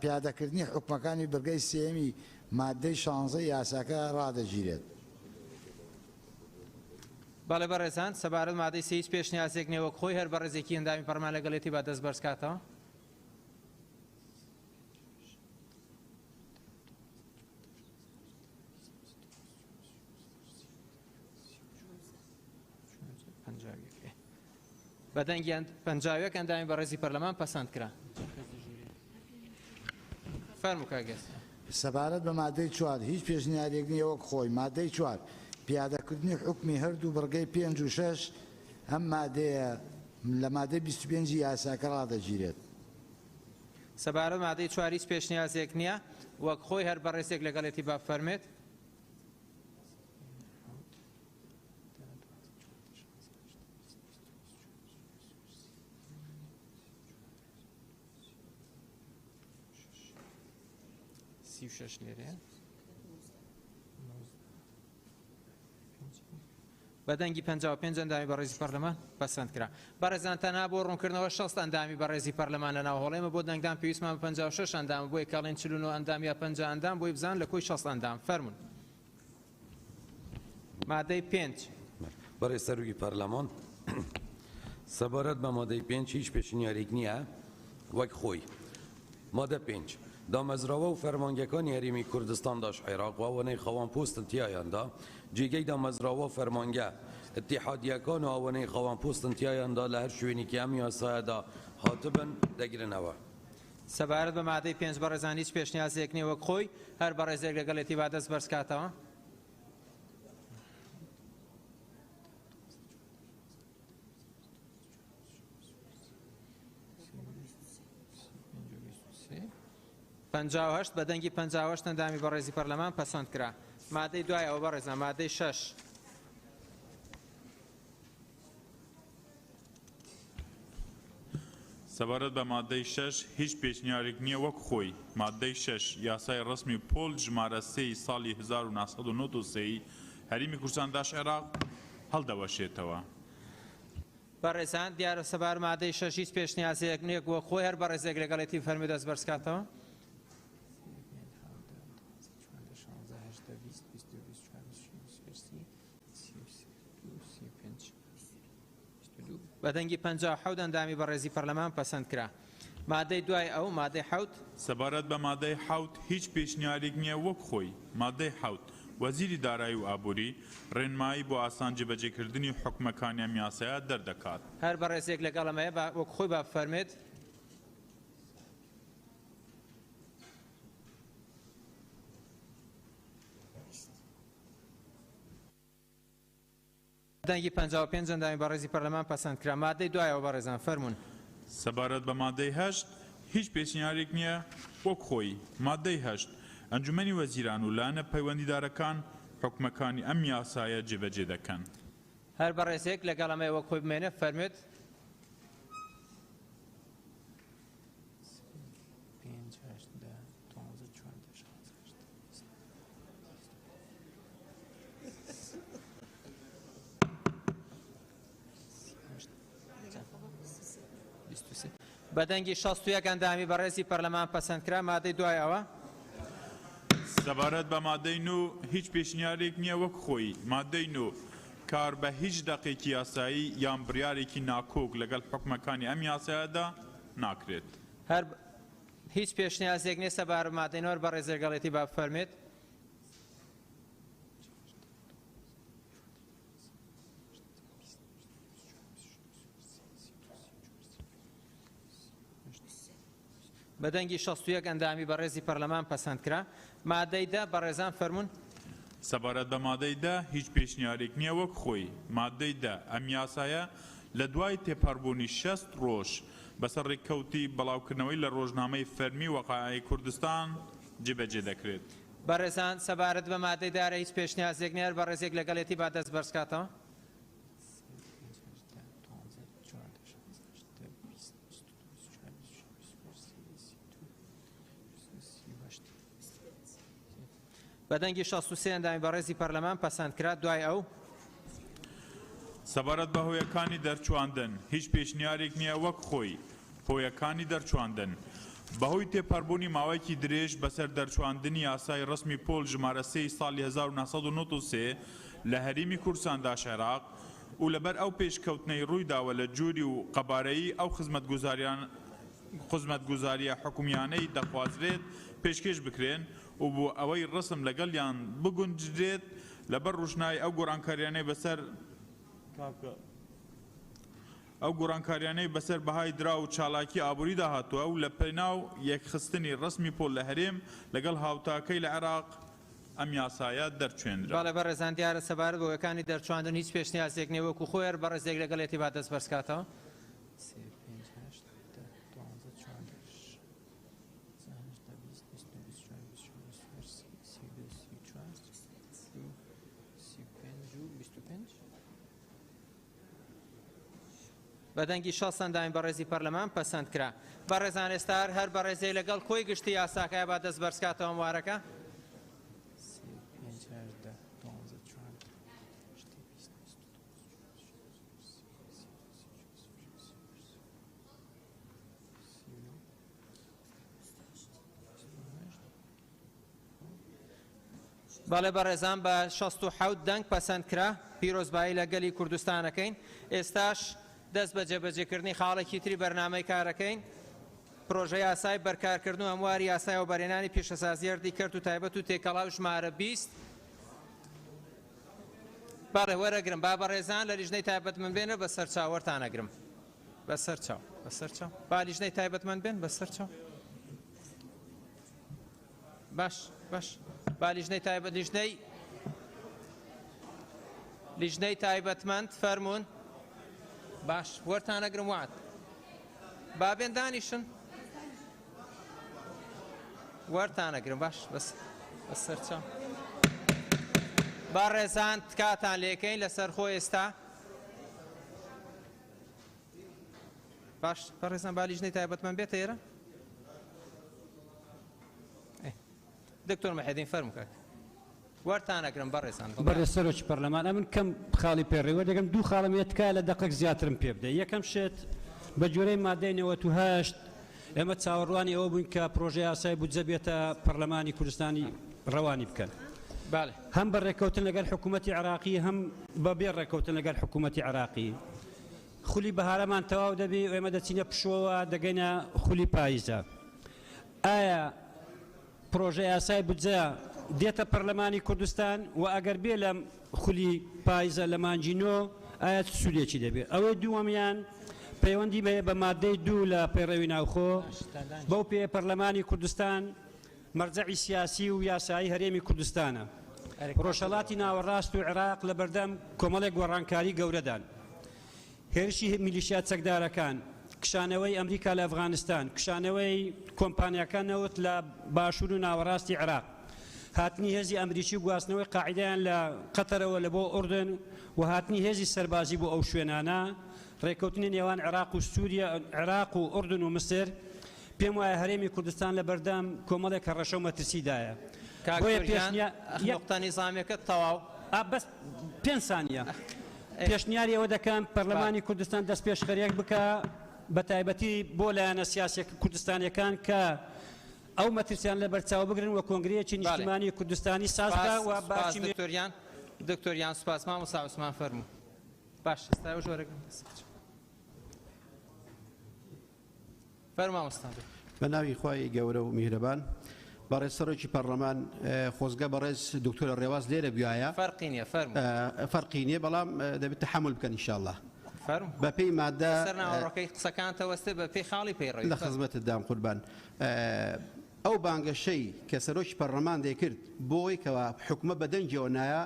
پیادەکردنی حکومەکانی بەرگەی سێمی مادەی 16 یاساکە ڕادەگیرێت باڵێ بەڕێزان سەبارەت مادەی سێ هیچ پێشنیازێک نییە وەک خۆی هەر بەڕێزێکی ئەندامی پەرلەمان لەگەڵێتی با دەست بەرزکاتەوە بەدەنگی 51 ئەندامی بەڕێزی پەرلەمان پەسەند کرا فەرموو کاگەس سەبارەت بە مادەی 4 هیچ پێشنیارێک نییە وەک خۆی مادەی 4 پیادەکردنی حکمی هەردوو بەرگەی 5 و 6 ئەم مادەیە لە مادەی 25 یاساکە ڕادەگیرێت سەبارەت مادەی 4 هیچ پێشنیازێک نییە وەک خۆی هەر بەڕێزێک لەگەڵێتی با بفەرمێت بەدەنگی 55 ئەندامی بەڕێزی پەرلەمان پەسەند کرا بەڕێزان تەنها بۆ ڕوونکردنەوە 6 ئەندامی بەڕێزی پەرلەمان لە ناو هەڵێمە بۆ دەنگدان پێویستمان 56 ئەندام بۆی کاڵێن 49 ئەندام یا 50 ئەندام بۆی بزان لە کۆی 6 ئەندام فەرمون مادەی 5 بەڕێز سەرۆکی پەرلەمان سەبارەت بە مادەی 5 هیچ پێشنیارێک نییە وەک خۆی مادە 5 دامەزراوە و فەرمانگەکانی هەرێمی کوردستان داش عێراق و ئەوانەی خەوان پۆستن تیایاندا جێگەی دامەزراوە و فەرمانگە اتحادیەکان و ئەوانەی خەوان پۆستن تیایاندا لە هەر شوێنێکی ئەم یاسایەدا هاتبن دەگرنەوە سەبارەت بە مادەی 5 بەڕێزان هیچ پێشنیازێک نییە وەک خۆی هەر بەڕێزێک لەگەڵێتی با دەست بەرزکاتەوە هەشت بەدەنگی 58 ئەندامی بەڕێزی پەرلەمان پەسەند کرا مادەی دوای ئەوە بەڕێزان مادەی 6 سەبارەت بە مادەی 6 هیچ پێشنیارێک نییە وەک خۆی مادەی 6 یاسای ڕسمی پۆل ژمارە 3 ساڵی 1993 هەرێمی کوردستان داش عێراق هەڵدەوەشێتەوە بەڕێزان دیارە سەبار مادەی 6 هیچ پێشنیازێک نییە وەک خۆی هەر بەڕێزێک لەگەڵێتی فەرمی دەست بەرزکاتەوە بەدەنگی 57 ئەندامی بەڕێزی پەرلەمان پەسەند کرا مادەی دوای ئەو مادەی حوت سەبارەت بە مادەی حوت هیچ پێشنیارێک نییە وەک خۆی مادەی حوت وەزیری دارایی و ئابووری ڕێنمایی بۆ ئاسان جێبەجێکردنی حکومەکانی ئەم یاسایە دەردەکات هەر بەڕێزێک لەگەڵەمەیە وەک خۆی با بفەرمێت دەنگی 55 ئەندامی بەڕێزی پەرلەمان پەسەند کرا مادەی دوایەوە بەڕێزان فەرمون سەبارەت بە مادەی 8 هیچ پێشنیارێک نییە وەک خۆی مادەی 8 ئەنجومەنی وەزیران و لانە پەیوەندیدارەکان حکومەکانی ئەم یاسایە جێبەجێ دەکەن هەر بەڕێزێک لەگەڵەمەیە وەک خۆی بمێنێ فەرمێت بەدەنگی 61 ئەندامی بەڕێزی پەرلەمان پەسەند کرا مادەی دوایەوە سەبارەت بە مادەی 9 هیچ پێشنیارێک نییە وەک خۆی مادەی 9 کار بە هیچ دەقێکی یاسایی یان بڕیارێکی ناکۆک لەگەڵ حکومەکانی ئەم یاسایەدا ناکرێت هەر هیچ پێشنیازێک نییە سەبارەت بە مادەی 9 بەڕێزێک لەگەڵێتی با بفەرمێت بەدەنگی 61 ئەندامی بەڕێزی پەرلەمان پەسەند کرا مادەی 10 بەڕێزان فەرمون سەبارەت بە مادەی دا هیچ پێشنیارێک نییە وەک خۆی مادەی دا ئەم یاسایە لە دوای تێپەڕبوونی 60 ڕۆژ بەسەر ڕێککەوتی بەڵاوکردنەوەی لە ڕۆژنامەی فەرمی وەقایعی کوردستان جێبەجێ دەکرێت. بەڕێزان سەبارەت بە مادەی دارە هیچ پێشنیازێک نیە بەڕێزێک لەگەڵێتی با دەست بەرزکاتەوە. بەدەنگی 63 ئەندامی بەڕێزی پەرلەمان پەسەندکرا دوای ئەو سەبارەت بە هۆیەکانی دەرچواندن هیچ پێشنیارێک نییە وەک خۆی هۆیەکانی دەرچواندن بەهۆی تێپەڕبوونی ماوەیەکی درێژ بەسەر دەرچواندنی یاسای ڕسمی پۆل ژمارە 3 ساڵی 1993 لە هەرێمی کوردستاندا شێراق و لەبەر ئەو پێشکەوتنەی ڕوویداوە لە جووری و قەبارەیی ئەو خزمەتگوزاریە حکومیانەی دەخوازرێت پێشکەش بکرێن و بۆ ئەوەی ڕسم لەگەڵیان بگونجرێت لەبەر ڕوژنای ئەو گۆڕانکاریانەی بەسەر ئەو گۆڕانکاریانەی بەسەر بەهای درا و چالاکی ئابووریدا هاتووە و لە پێناو یەکخستنی ڕسمی پۆل لە هەرێم لەگەڵ هاوتاکەی لە عێراق ئەم یاسایە دەرچێنرا. باڵێ بەڕێزان دیارە سەبارەت بە هۆیەکانی دەرچواندن هیچ پێشنیازێک نیە وەکو خۆیان بەڕێزێک لەگەڵێتی با دەست بەرزکاتەوە. بەدەنگی 60 ئەندامی بەڕێزی پەرلەمان پەسەندکرا. بەڕێزان ئێستا هەر بەڕێزەی لەگەڵ کۆی گشتی یاساکایە با دەست بەرزکاتەوە وارەکە. باڵێ بەڕێزان بە 67 دەنگ پەسەندکرا پیرۆزبایی لە گەلی کوردستانەکەین. ئێستاش دەست بە جێبەجێکردنی خاڵێکی تری بەرنامەی کارەکەین پرۆژە یاسای بەرکارکردن و هەمواری یاسای و بەرهێنانی پیشەسازیەردی کەرت و تایبەت و تێکەڵاو ژمارە 20 باڕێ وەرەگرم با بەڕێزان لە لیژنەی تایبەتمەند بێنە بەسەر چاوەرتانەگرم بەسەر چاو با لیژنەی تایبەتمەند بێن بەسەر چاو باش با لیژنەی تایبەت لیژنەی تایبەتمەند فەرمونون باش وەرتانەگرم وات با بێن دانیشن وەرتانەگرم باش بەسەر چاو با ڕێزان تکاتان لێکەین لەسەر خۆ ئێستا باش بەڕێزان با لیژنەی تایبەتمەند بێتە ئێرە دکتۆر مەحەدین فەرموو کاک وەرتانەگرم بەڕێزان بەڕێز سەرۆکی پەرلەمان ئەمن کەم خاڵی پێڕێوە دەگەم دوو خاڵم تکایە لە دەقێک زیاترم پێ بدە یەکەم شێت بە جۆرەی مادەی 98 ئێمە چاوەڕوانی ئەوە بووین کە پرۆژە یاسای بودجە بێتە پەرلەمانی کوردستانی ڕەوانی بکەن هەم بە ڕێککەوتن لەگەڵ حکوومەتی عراقی هەم بە بێ ڕێککەوتن لەگەڵ حکوومەتی عراقی خولی بەهارەمان تەواو دەبێ و ئێمە دەچینە پشۆوە دەگەینە خولی پاییزە ئایا پرۆژە یاسای بودجە دێتە پەرلەمانی کوردستان و ئەگەر بێ لە خولی پاییزە لە مانجینۆ ئایا سوودێکی دەبێت ئەوەی دووەمیان پەیوەندی بە مادەی 2 لە پەیڕەوی ناوخۆ بەو پێ پەرلەمانی کوردستان مەرجەعی سیاسی و یاسایی هەرێمی کوردستانە ڕۆژهەڵاتی ناوەڕاست و عێراق لە بەردەم کۆمەڵێک گۆڕانکاری گەورەدان هێرشی میلیشیا چەکدارەکان کشانەوەی ئەمریکا لە ئەفغانستان کشانەوەی کۆمپانیاکان نەوت لە باشوور و ناوەڕاستی عێراق هاتنی هێزی ئەمریکی گواستنەوەی قاعیدەیان لە قەتەرەوە لە بۆ ئوردن و هاتنی هێزی سەربازی بۆ ئەو شوێنانە ڕێککەوتنی نێوان عێراق و سووریا عێراق و ئوردن و مسر پێم وایە هەرێمی کوردستان لە بەردەم کۆمەڵێک کە ڕەشە و مەترسیدایە نقطە نیزامەکەت تەواو بەس 5 سانیە پێشنیاری ئەوە دەکەم پەرلەمانی کوردستان دەست پێشخەریەک بکە بە تایبەتی بۆ لایەنە سیاسی کوردستانیەکان کە ئەو مەترسیان لە بەرچاو بگرن وە کۆنگرەیەکی نیشتیمانی کوردستانی سازگا و باشی دکتۆریان سوپاسمان و ساوسمان فەرموو باش ئێستا ژۆرەگرم فەرموو مامۆستا بە ناوی خوای گەورە و میهرەبان بەڕێز سەرۆکی پەرلەمان خۆزگە بەڕێز دکتۆرە ڕێواز لێرە بیایە فەرقی نییە بەڵام دەبێت تەحمل بکەن ئینشاءالله بە پێی مادە سەرناوەڕۆکەی قسەکان تەوەستە بە پێی خاڵی پەیڕەوی لە خزمەتت دام قوربان ئەو بانگەشەی کە سەرۆکی پەرلەمان دەیکرد بۆی کەوا حکومە بەدەنجەوە نایە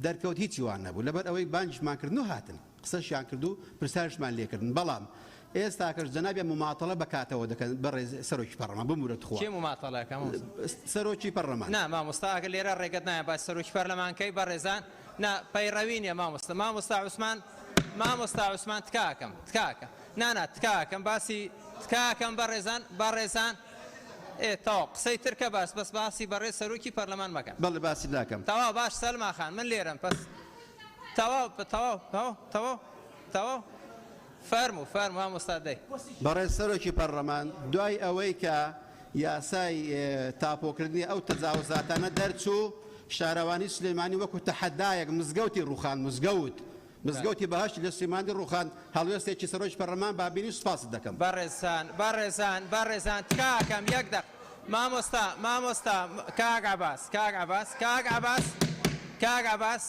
دەرکەوت هیچی وان نەبوو لەبەر ئەوەی بانجشمان و هاتن قسەشیان کرد و پرسیارشمان لێکردن بەڵام ئێستا کەش جەنابێ مماتەڵە بکاتەوە دەکەن بەڕێز سەرۆکی پەرلەمان بمورەت خوا کێ مماتەڵەکە سەرۆکی پەرلەمان نا مامۆستا ئەگەر لێرە ڕێگەت نایە باش سەرۆکی پەرلەمانکەی بەڕێزان نا پەیڕەوی نیە مامۆستا عوسمان تکاکەم نانا تکاکەم باسی تکاکەم بەڕێزان تەواو قسەی ترکە بەس باسی بەڕێز سەرۆکی پەرلەمان مەکەن بەڵێ باسی ناکەم تەواو باش سەلما خان من لێرەم پس تەواو فەرموو مامۆستا دەی بەڕێز سەرۆکی پەرلەمان دوای ئەوەی کە یاسای تاپۆکردنی ئەو تەجاوزاتانە دەرچوو شارەوانی سلێمانی وەکو تەحەدایەک مزگەوتی ڕوخان مزگەوتی بەهەشتی لە سلێمانی ڕوخان هەڵوێستێکی سەرۆکی پەرلەمان بابینی سوپاس دەکەم بەڕێزان تکاکەم یەک دەق مامۆستا کاک عەباس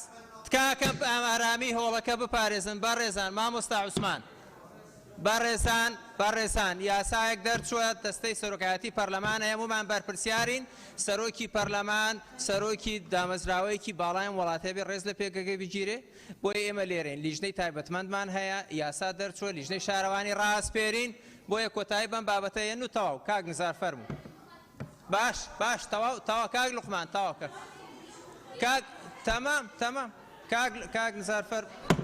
تکاکەم ئارامی هۆڵەکە بپارێزن بەڕێزان مامۆستا عوسمان بەڕێزان یاسایەک دەرچووە دەستەی سەرۆکایەتی پەرلەمانە هەمومان بەرپرسیارین سەرۆکی پەرلەمان سەرۆکی دامەزراوەیەکی باڵایان وڵاتەیە بێ ڕێز لە پێگەکەی بگیرێ بۆی ئێمە لێرەین لیژنەی تایبەتمەندمان هەیە یاسا دەرچووە لیژنەی شارەوانی ڕاستپێرین بۆیە کۆتایی بەم بابەتەیە و تەواو کاک نزار فەرموو باش تەواو کاک لوقمان تەواو کاک تەمام کاک نزار فەرموو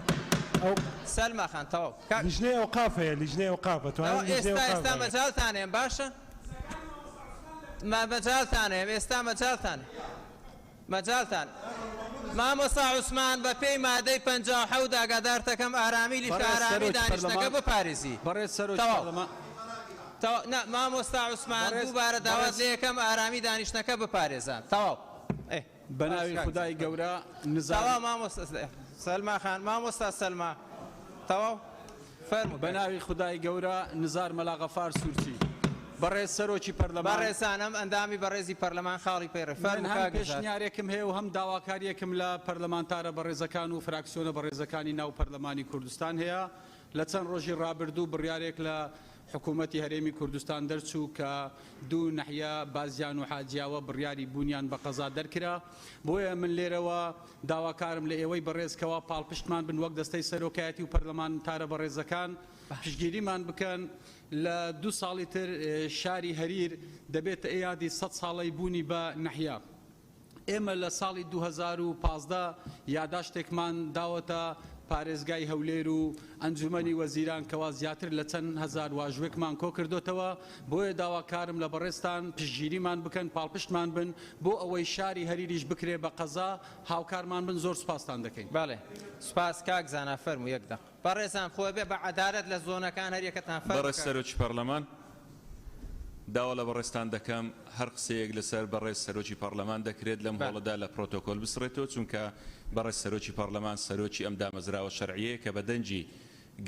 سەلما خان تەواو لیژنەی ئەوقافەیە لیژنەی ئەوقافە ئێستا مەجاڵتانێم باشە مەجاڵتانێم ئێستا مەجاڵتان مامۆستا عوسمان بە پێی مادەی 57 ئاگادار دەکەم ئارامی لیژنە ئارامی دانیشتەکە بپارێزی مامۆستا عوسمان دووبارە داوات لێ یەکەم ئارامی دانیشتەکە بپارێزان تەواو بەناوی خودای گەورە تەواو مامۆستا سەلما خان مامۆستا سەلما تەواو فەرموو بەناوی خودای گەورە نزار مەلاغەفار سوورچی بەڕێز سەرۆکی پەرلەمان بەڕێزانم ئەندامی بەڕێزی پەرلەمان خاڵی پەیڕێ پێشنیارێکم هەیە و هەم داواکاریەکم لە پەرلەمانتارە بەڕێزەکان و فراکسیۆنە بەڕێزەکانی ناو پەرلەمانی کوردستان هەیە لە چەند ڕۆژی ڕابردوو بڕیارێک لە حکوومەتی هەرێمی کوردستان دەرچوو کە دوو نەحیە بازیان و حاجیاوە بڕیاری بوونیان بە قەزا دەرکرا بۆیە من لێرەوە داواکارم لە ئێوەی بەڕێزکەوە پاڵپشتمان بن وەک دەستەی سەرۆکایەتی و پەرلەمانتارە بەڕێزەکان پشتگیریمان بکەن لە 2 ساڵی تر شاری هەریر دەبێتە ئەیادی 100 ساڵەی بوونی بە نەحیا ئێمە لە ساڵی 2015 یاداشتێکمان داوەتە پارێزگای هەولێر و ئەنجومەنی وەزیران کەوا زیاتر لە چەند هەزار واژوێکمان کۆ کردوتەوە بۆیە داواکارم لە بەڕێستان پشتگیریمان بکەن پاڵپشتمان بن بۆ ئەوەی شاری هەریریش بکرێ بە قەزا هاوکارمان بن زۆر سوپاستان دەکەین باڵێ سوپاس کاک زانا فەرموو یەک دەق بەڕێزان خۆ بێ بە عەدالەت لە زۆنەکان هەریەکەتان بەڕێز سەرۆکی پەرلەمان داوا لە بەڕێستان دەکەم هەر قسەیەک لەسەر بەڕێز سەرۆکی پەرلەمان دەکرێت لەم هەوڵەدا لە پرۆتۆکۆل بسڕێتەوە چونکە بەڕێز سەرۆکی پەرلەمان سەرۆکی ئەم دامەزراوە شەرعیەیە کە بە دەنجی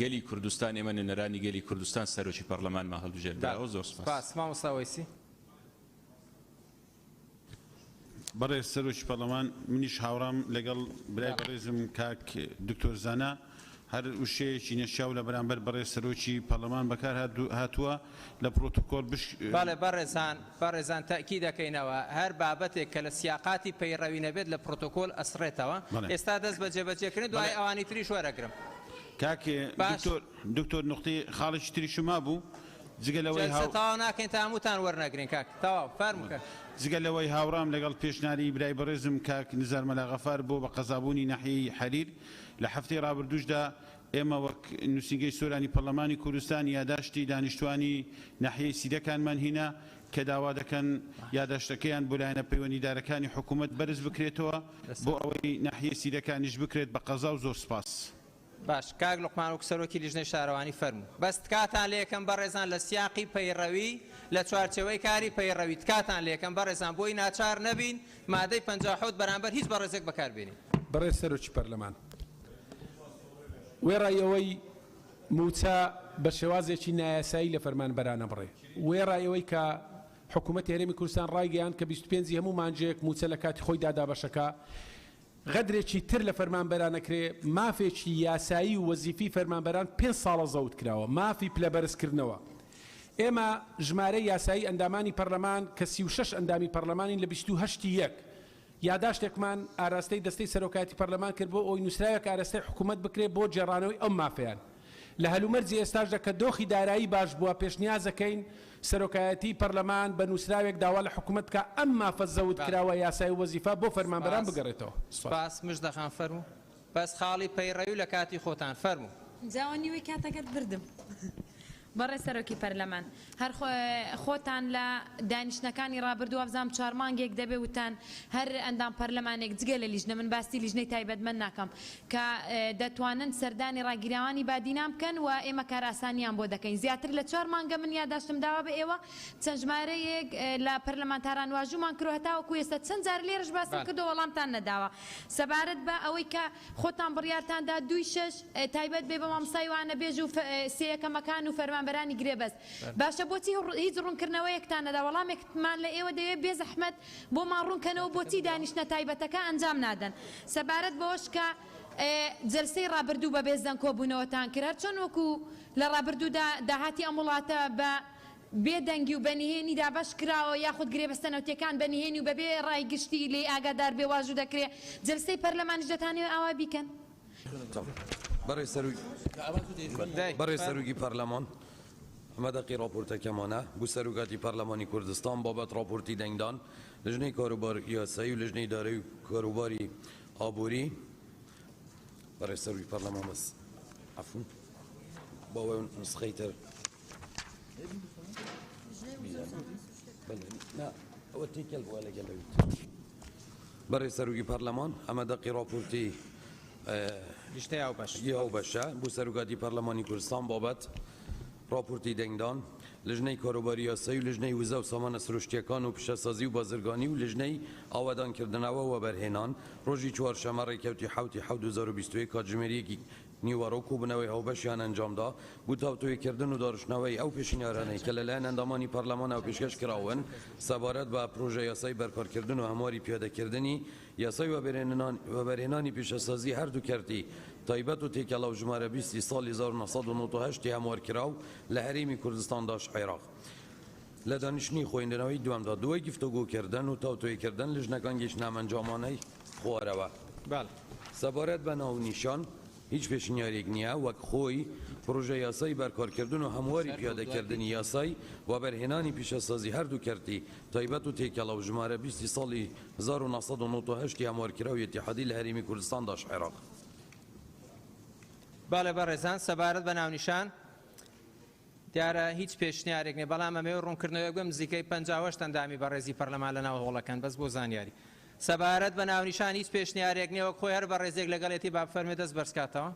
گەلی کوردستان ئێمە نوێنەرانی گەلی کوردستان سەرۆکی پەرلەمانمان هەڵبژێردراوە زۆر سوپاس مامۆستا وەیسی بەڕێز سەرۆکی پەرلەمان منیش هاوڕام لەگەڵ برای بەڕێزم کاک دکتۆر زانا هەر وشەیەکی نەشاو لە بەرامبەر بەڕێز سەرۆکی پەرلەمان بەکار هاتووە لە پرۆتۆکۆل باڵێ بەڕێزان تاکی دەکەینەوە هەر بابەتێک کە لە سیاقاتی پەیڕەوی نەبێت لە پرۆتۆکۆل ئەسڕێتەوە ئێستا دەست بە جێبەجێکردن دوای ئەوانی تریش وەرەگرم کاکێ دکتۆر نقطەی خاڵێکی تریشما بوو تەواو ناکەین تا هەمووتان وەرنەگرین کاک تەواو فەرمووکە جگەلەوەی هاوڕام لەگەڵ پێشناری برای بەڕێزم کاک نزار مەلاغەفار بۆ بە قەزابوونی ناحیەی حەریر لە هەفتەی ڕابردووشدا ئێمە وەک نووسینگەی سۆرانی پەرلەمانی کوردستان یاداشتی دانیشتوانی ناحیەی سیدەکانمان هینا کە داوا دەکەن یاداشتەکەیان بۆ لایەنە پەیوەندیدارەکانی حکوومەت بەرز بکرێتەوە بۆ ئەوەی ناحیەی سیدەکانیش بکرێت بە قەزا و زۆر سپاس. باش کاک لوقمان و سەرۆکی لیژنەی شارەوانی فەرموو بەس تکاتان لێ یەکەم بەڕێزان لە سیاقی پەیڕەوی لە چوارچێوەی کاری پەیڕەوی تکاتان لێ یەکەم بەڕێزان بۆی ناچار نەبین مادەی 57 بەرامبەر هیچ بەڕێزێک بەکاربێنین. بەڕێز سەرۆکی پەرلەمان وێڕایەوەی موچە بە شێوازێکی نایاسایی لە فەرمانبەرانە بڕێ وێڕایەوەی کە حکوومەتی هەرێمی کوردستان ڕایگەیان کە 25 هەموو مانجەیەک موچە لە کاتی خۆی دادابەشەکە غەدرێکی تر لە فەرمانبەرانەکرێ مافێکی یاسایی و وەزیفی فەرمانبەران 5 ساڵە زەوت کراوە مافی پلەبەرزکردنەوە ئێمە ژمارە یاسایی ئەندامانی پەرلەمان کە 36 ئەندامی پەرلەمانی لە 28 یاداشتێکمان ئاراستەی دەستەی سەرۆکاتی پەرلەمان کرد بۆ ئەوی نووسراوێک ئاراستەی حکوومەت بکرێت بۆ جێڕانەوەی ئەم مافیان لە هەلومەرجی ئێستاشدا کە دۆخی دارایی باش بووە پێشنیازەکەین سەرۆکایەتی پەرلەمان بە نووسراوێک داوا لە حکوومەت کە ئەم مافە زەوت کراوە یاسای وەزیفا بۆ فەرمانبەران بگەڕێتەوە. سپاس مژدەخان فەرموو بەس خاڵی پەیڕەوی لە کاتی خۆتان فەرموو. جاوانی وی کاتەکەت بردم. بەڕێ سەرۆکی پەرلەمان هەر خۆتان لە دانیشتەکانی ڕابردووە بزانام 4 مانگێک دەبێ وتان هەر ئەندام پەرلەمانێک جگە لە لیژنە من باسی لیژنەی تایبەتمەند ناکەم کە دەتوانن سەردانی ڕاگیراوانی بادینام بکەن و ئێمە کار ئاسانیان بۆ دەکەین زیاتر لە 4 مانگە من یاداشتم داوا بە ئێوە چەند ژمارەیەک لە پەرلەمانتاران واژومان کرۆ هەتاوەکو ئێستا چەند جار لێرەش باسم کردو وەڵامتان نەداوە سەبارەت بە ئەوەی کە خۆتان بڕیارتاندا 2.6 تایبەت بێ بە مامۆستای وانە بێژ و سێیەکەمەکان و فەرمانبەرانی گرێبەست باشە بۆچی هیچ ڕوونکردنەوەیەکتان نەدا وەڵامێکمان لە ئێوە دەوێت بێ زەحمەت بۆمان ڕوونکەنەوە بۆچی دانیشتە تایبەتەکە ئەنجام نادەن سەبارەت بەوەش کە جلسەی ڕابردوو بە بێزدەن کۆبوونەوەتان کرد هەر چۆن وەکو لە ڕابردوودا داهاتی ئەم وڵاتە بە بێدەنگی و بەنیهێنی دابش کراوە یاخود گرێبەستەنەوتیەکان بەنیهێنی و بەبێ ڕای گشتی لێ ئاگادار بێ واژوو دەکرێت جلسەی پەرلەمانیش دەتانەوێت ئاوا بیکەن بەڕێ سەرۆکی پەرلەمان ئەمە دەقی راپۆرتەکەمانە بۆ سەرۆکاتی پەرلەمانی کوردستان بابەت راپۆرتی دەنگدان لە ژنەی کاروبار یاسایی و لە ژنەی دارایی و کاروباری ئابووری بەڕێ سەرۆکی پەرلەمان بەس عەفو باوە نسخەی تر ئەوە تێکەل بووە لەگەڵەوێت بەڕێ سەرۆکی پەرلەمان ئەمە دەقی راپۆرتی یا بەشە بۆ سەرۆکاتی پەرلەمانی کوردستان بابەت راپۆرتی دەنگدان لە ژنەی کاروباری یاسایی و لە ژنەی وزە و سامانە سروشتیەکان و پیشەسازی و بازرگانی و لە ژنەی ئاوادانکردنەوە و بەرهێنان ڕۆژی چوارشەمە ڕێکەوتی 2021 کاتژمێریەکی نیوەڕۆک و بنەوەی هاوبەشیان ئەنجامدا بۆ تاوتۆیکردن و داڕشنەوەی ئەو پێشنیارانەی کە لەلایەن ئەندامانی پەرلەمانە و پێشکەش کراون سەبارەت بە پرۆژە یاسای بەرپەرکردن و هەمواری پیادەکردنی یاسای وەبەرهێنانی پیشەسازی هەردوو کەرتی تایبەت و تێکەڵا و ژمارە 20 ساڵی 1998 هەموارکراو لە هەرێمی کوردستانداش عێراق لە دانیشتنی خوێندنەوەی دوامدا دوای گفتوگۆکردن و تاوتۆیکردن لە ژنەکان گەیشتنامەنجامانەی خوارەوە سەبارەت بە ناونیشان هیچ پێشنیارێک نییە وەک خۆی پرۆژە یاسای بەرکارکردن و هەمواری پیادەکردنی یاسای و بەرهێنانی پیشەسازی هەردوو کەرتی تایبەت و تێکەڵا و ژمارە 20 ساڵی 1998 هەموارکراو اتحادی لە هەرێمی کوردستانداش عێراق باڵێ بەڕێزان سەبارەت بە ناونیشان دیارە هیچ پێشنیارێک نیە بەڵام ئەمێ ڕوونکردنەوەی گوم نزیکەی 58 ئەندامی بەڕێزی پەرلەمان لەناو هۆڵەکان بەس بۆ زانیاری سەبارەت بە ناونیشان هیچ پێشنیارێک نییە وەک خۆی هەر بەڕێزێک لەگەڵێتی با بفەرمێ دەست بەرزکاتەوە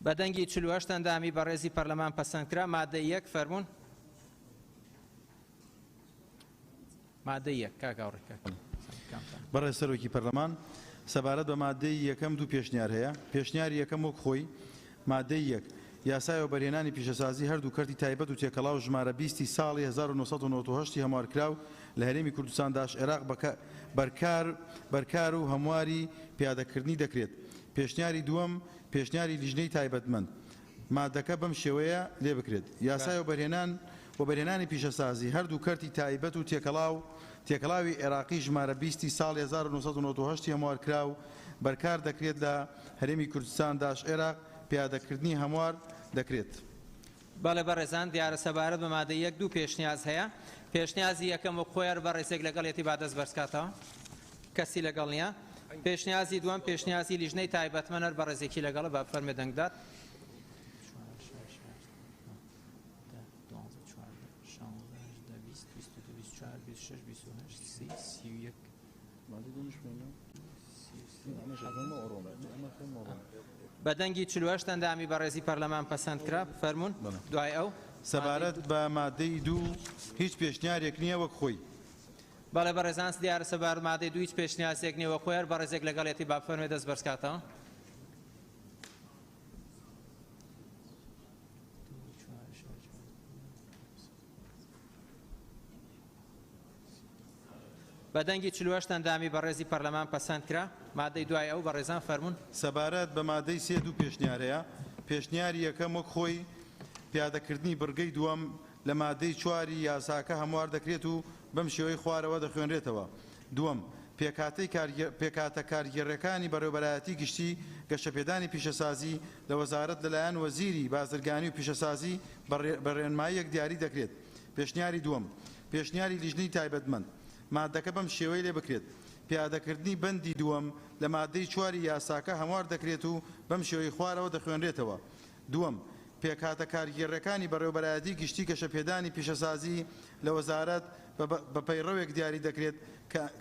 بەدەنگی 48 ئەندامی بەڕێزی پەرلەمان پەسەندکرا مادەی 1 فەرموون مادەی 1 کاکاوڕێکە بەڕێز سەرۆکی پەرلەمان سەبارەت بە مادەی یەکەم دوو پێشنیار هەیە پێشنیاری یەکەم وەک خۆی مادەی 1 یاسای وەبەرهێنانی پیشەسازی هەردوو کەرتی تایبەت و تێکەڵا و ژمارە 20 ساڵی 1998 هەموارکراو لە هەرێمی کوردستانداش عێراق بەرکار و هەمواری پیادەکردنی دەکرێت پێشنیاری دووەم پێشنیاری لیژنەی تایبەتمەند مادەکە بەم شێوەیە لێ بکرێت یاسای وەبەرهێنانی پیشەسازی هەردوو کەرتی تایبەت و تێکەڵاوی عێراقی ژمارە 20 ساڵی 1998 هەموارکراو بەرکار دەکرێت لە هەرێمی کوردستانداش عێراق پیادەکردنی هەموار دەکرێت باڵێ بەڕێزان دیارە سەبارەت بە مادەی 1 دوو پێشنیاز هەیە پێشنیازی یەکەم وەک خۆیان بەڕێزێک لەگەڵێتی با دەست بەرزکاتەوە کەسی لەگەڵ نییە پێشنیازی دووەم پێشنیازی لیژنەی تایبەتمەند بەڕێزێکی لەگەڵە با بفەرمێ دەنگدات بەدەنگی 48 ئەندامی بەڕێزی پەرلەمان پەسەندکرا فەرموون دوای ئەو سەبارەت بە مادەی 2 هیچ پێشنیارێک نییە وەک خۆی باڵێ بەڕێزان دیارە سەبار مادەی 2 هیچ پێشنیازێک نییە وەک خۆیان بەڕێزێک لەگەڵێتی با بفەرمێ دەست بەرزکاتەوە بەدەنگی 48 ئەندامی بەڕێزی پەرلەمان پەسەند کرا مادەی دوای ئەو بەڕێزان فەرمونون سەبارەت بە مادەی 3 پێشنیارەیە پێشنیاری یەکەم وەک خۆی پیادەکردنی بڕگەی دووەم لە مادەی 4 یاساکە هەموار دەکرێت و بەم شێوەی خوارەوە دەخوێنرێتەوە دووەم پێکاتە کارگێڕەکانی بەڕێوەبەرایەتی گشتی گەشەپێدانی پیشەسازی لە وەزارەت لەلایەن وەزیری بازرگانی و پیشەسازی بەڕێنماییەک دیاری دەکرێت پێشنیاری دووەم پێشنیاری لیژنەی تایبەتمەند مادەکە بەم شێوەی لێ بکرێت پیادەکردنی بەندی دووەم لە مادەی 4 یاساکە هەموار دەکرێت و بەم شێوەی خوارەوە دەخوێنرێتەوە دووەم پێکاتە کارگێڕەکانی بەڕێوەبەرایەتی گشتی گەشەپێدانی پیشەسازی لە وەزارەت بە پەیڕەوێک دیاری دەکرێت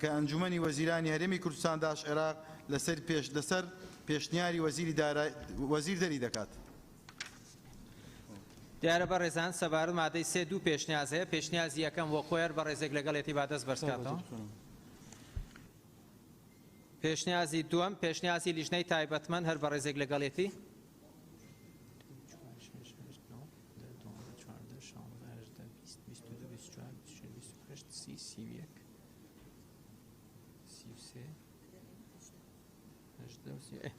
کە ئەنجومەنی وەزیرانی هەرێمی کوردستان داش عێراق لەسەر پێشنیاری وەزیر دەری دەکات. دیارە بەڕێزان سەبارەت مادەی 3 پێشنیاز هەیە پێشنیازی یەکەم وە خۆیان بەڕێزێک لەگەڵێتی بادەست بەرزکاتەوە پێشنیازی دووەم پێشنیازی لیژنەی تایبەتمەند هەر بەڕێزێک لەگەڵێتی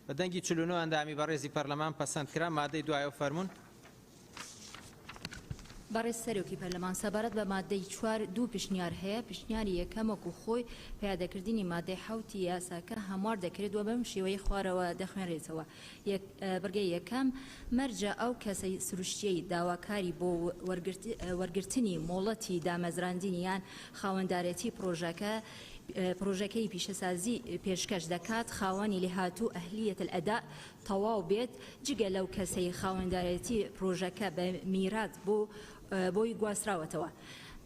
بەدەنگی 49 ئەندامی بەڕێزی پەرلەمان پەسەند کرا مادەی دوایە فەرمونون بەڕێز سەرۆکی پەرلەمان سەبارەت بە مادەی 4 پێشنیار هەیە پێشنیاری یەکەم وەکو خۆی پیادەکردنی مادەی 7 یاساکە هەموار دەکرێت و بەم شێوەی خوارەوە دەخوێنرێتەوە بەرگەی یەکەم مەرجە ئەو کەسەی سروشتیەی داواکاری بۆ وەرگرتنی مۆڵەتی دامەزراندنیان خاوەندارەتی پرۆژەکەی پیشەسازی پێشکەش دەکات خاوەنی لێهاتوو ئەهلیەت الئەدا تەواو بێت جگە لەو کەسەی خاوەندارەتی پرۆژەکە بە میرات بۆی گواستراوەتەوە.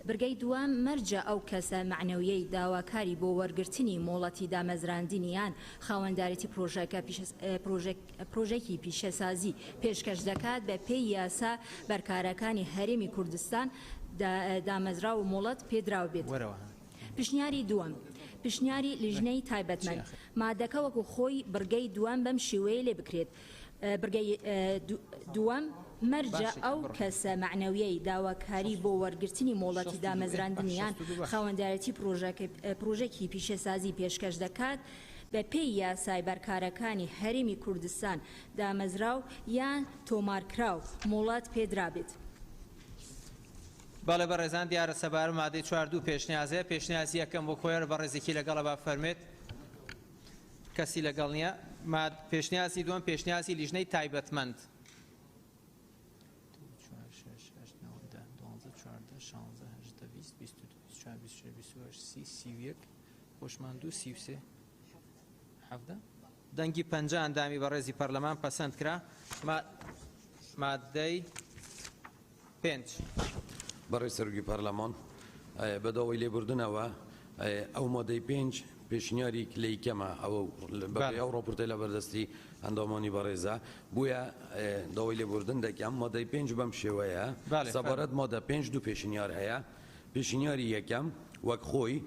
برگەی دوام مەرجە ئەو کەسە معنەویەی داواکاری بۆ وەرگرتنی مۆڵەتی دامەزراندنیان خاوەندارەتی پرۆژێکی پیشەسازی پێشکەش دەکات بە پێی یاسا بەرکارەکانی هەرێمی کوردستان دامەزرا و مۆڵەت پێدراو بێت. پشنیاری دووەم پشنیاری لیژنەی تایبەتمەند مادەکە وەکو خۆی برگەی دووەم بەم شێوەیە لێ بکرێت برگەی دووەم مەرجە ئەو کەسە معنەویەی داواکاری بۆ وەرگرتنی مۆڵەتی دامەزراندنیان خاوەندارەتی پرۆژێکی پیشەسازی پێشکەش دەکات بە پێی یاسای بەرکارەکانی هەرێمی کوردستان دامەزراو یان تۆمارکراو مۆڵەت پێدرابێت. باڵێ بەڕێزان دیارە سەبارەت مادەی 4 پێشنیازەیە پێشنیازی یەکەم بۆ خۆیان بەڕێزێکی لەگەڵە با فەرمێت کەسی لەگەڵ نییە پێشنیازی دووەم پێشنیازی لیژنەی تایبەتمەند دەنگی 5 ئەندامی بەڕێزی پەرلەمان پەسەند کرا مادەی 5 بەڕێز سەرۆکی پەرلەمان بەداوای لێبوردنەوە ئەو مادەی 5 پێشنیاری کلەیکەمە ئەو ڕۆپۆرتەی لە بەردەستی ئەندامانی بەڕێزە بووە داوای لێبوردن دەکەم مادەی 5 بەم شێوەیە سەبارەت مادە 5 پێشنیار هەیە پێشنیاری یەکەم وەک خۆی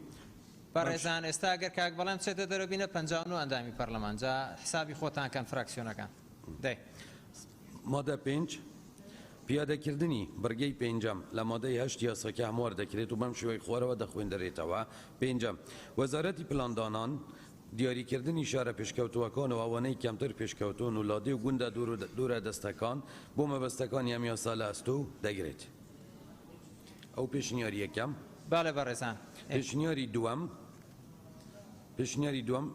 بەڕێزان ئێستا ئەگەر کاک بەڵام چێتە دەرەبینە 59 ئەندامی پەرلەمان جا حسابی خۆتانکەن فراکسیۆنەکان دەی مادە 5 پیادەکردنی بەرگەی پێنجەم لە مادەی 8 یاساکە هەموار دەکرێت و بەم شێوەی خوارەوە دەخوێندرێتەوە پێنجەم وەزارەتی پلاندانان دیاریکردنی شارە پێشکەوتووەکان و ئەوانەی کەمتر پێشکەوتون و لادێ و گوندە دوورە دەستەکان بۆ مەبەستەکانی ئەم یاسا لە ئەستۆ دەگرێت ئەو پێشنیاری یەکەم باڵێ بەڕێزان پێشنیاری دووەم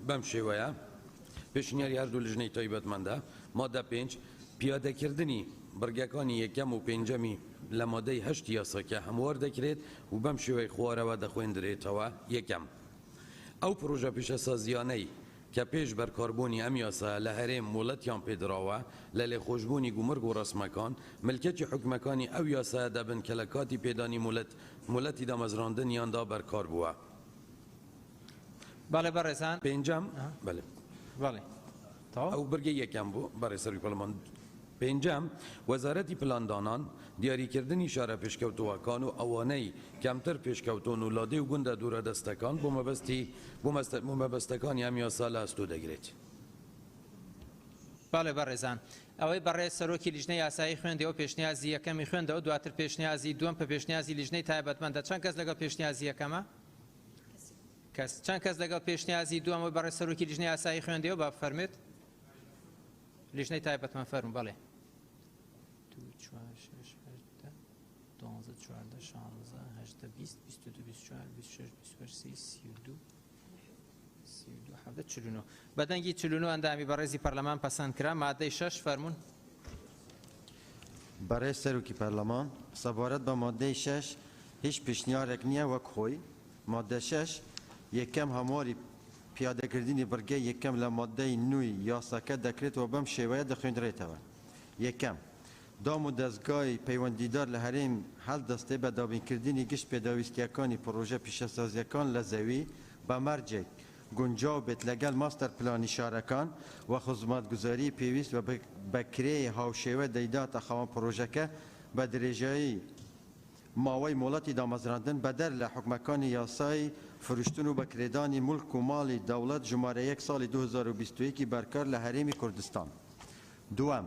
بەم شێوەیە پێشنیاری هەردوو لیژنەی تایبەتمەندە مادە 5 پیادەکردنی بەرگەکانی یەکەم و پێنجەمی لە مادەی 8 یاساکە هەموار دەکرێت و بەم شێوەی خوارەوە دەخوێندرێتەوە یەکەم ئەو پرۆژە پیشەسازیانەی کە پێش بەرکاربوونی ئەم یاسا لە هەرێم مۆڵەتیان پێدراوە لە لێخۆشبوونی گومرگ و ڕسمەکان ملکەتی حکومەکانی ئەو یاسایە دەبن کە لە کاتی پێدانی مۆڵەتی دامەزراندنیاندا بەرکار بووە. باڵێ بەڕێزان پێنجەم ئەو بەرگەی یەکەم بوو بەڕێز سەرۆکی پەرلەمان پێنجەم وەزارەتی پلاندانان دیاریکردنی شارە پێشکەوتووەکان و ئەوانەی کەمتر پێشکەوتون و لادێ و گوندە دوورە دەستەکان بۆ مەبەستەکانی ئەم یاسا لە ئەستۆ دەگرێت. باڵێ بەڕێزان ئەوەی بەڕێز سەرۆکی لیژنەی یاسایی خوێندەوە پێشنیازی یەکەمی خوێندەوە دواتر پێشنیازی دووەم پێشنیازی لیژنەی تایبەتمەندە چەند کەس لەگەڵ پێشنیازی یەکەمە کەس چەند کەس لەگەڵ پێشنیازی دووەمەوەی بەڕێز سەرۆکی لیژنەی یاسایی خوێندەوە با بفەرمێت لیژنەی تایبەتمەند فەرموون بەڵێ 2 4 6 8 12 14 16 18 20 22 24 26 27 32 32 17 49 بەدەنگی 49 ئەندامی بەڕێزی پەرلەمان پەسەند کرا مادەی 6 فەرموون بەڕێز سەرۆکی پەرلەمان سەبارەت بە مادەی 6 هیچ پیشنیارێک نییە وەک خۆی مادە 6 یەکەم هەمواری پیادەکردنی بڕگەی یەکەم لە مادەی نوێی یاساکە دەکرێتەوە بەم شێوەیە دەخوێندرێتەوە یەکەم دام و دەستگای پەیوەندیدار لە هەرێم هەڵدەستێ بە دابینکردنی گشت پێداویستیەکانی پرۆژە پیشەسازیەکان لە زەوی بە مەرجێک گونجاو بێت لەگەڵ ماستەر پلانی شارەکان و خزمەتگوزاری پێویست و بەکرێی هاوشێوە دەیداتە خاوەن پرۆژەکە بە درێژایی ماوەی مۆڵەتی دامەزراندن بەدەر لە حکومەکانی یاسایی فروشتن و بەکرێدانی ملک و ماڵی دەوڵەت ژمارە 1 ساڵی 2021 بەرکار لە هەرێمی کوردستان دووەم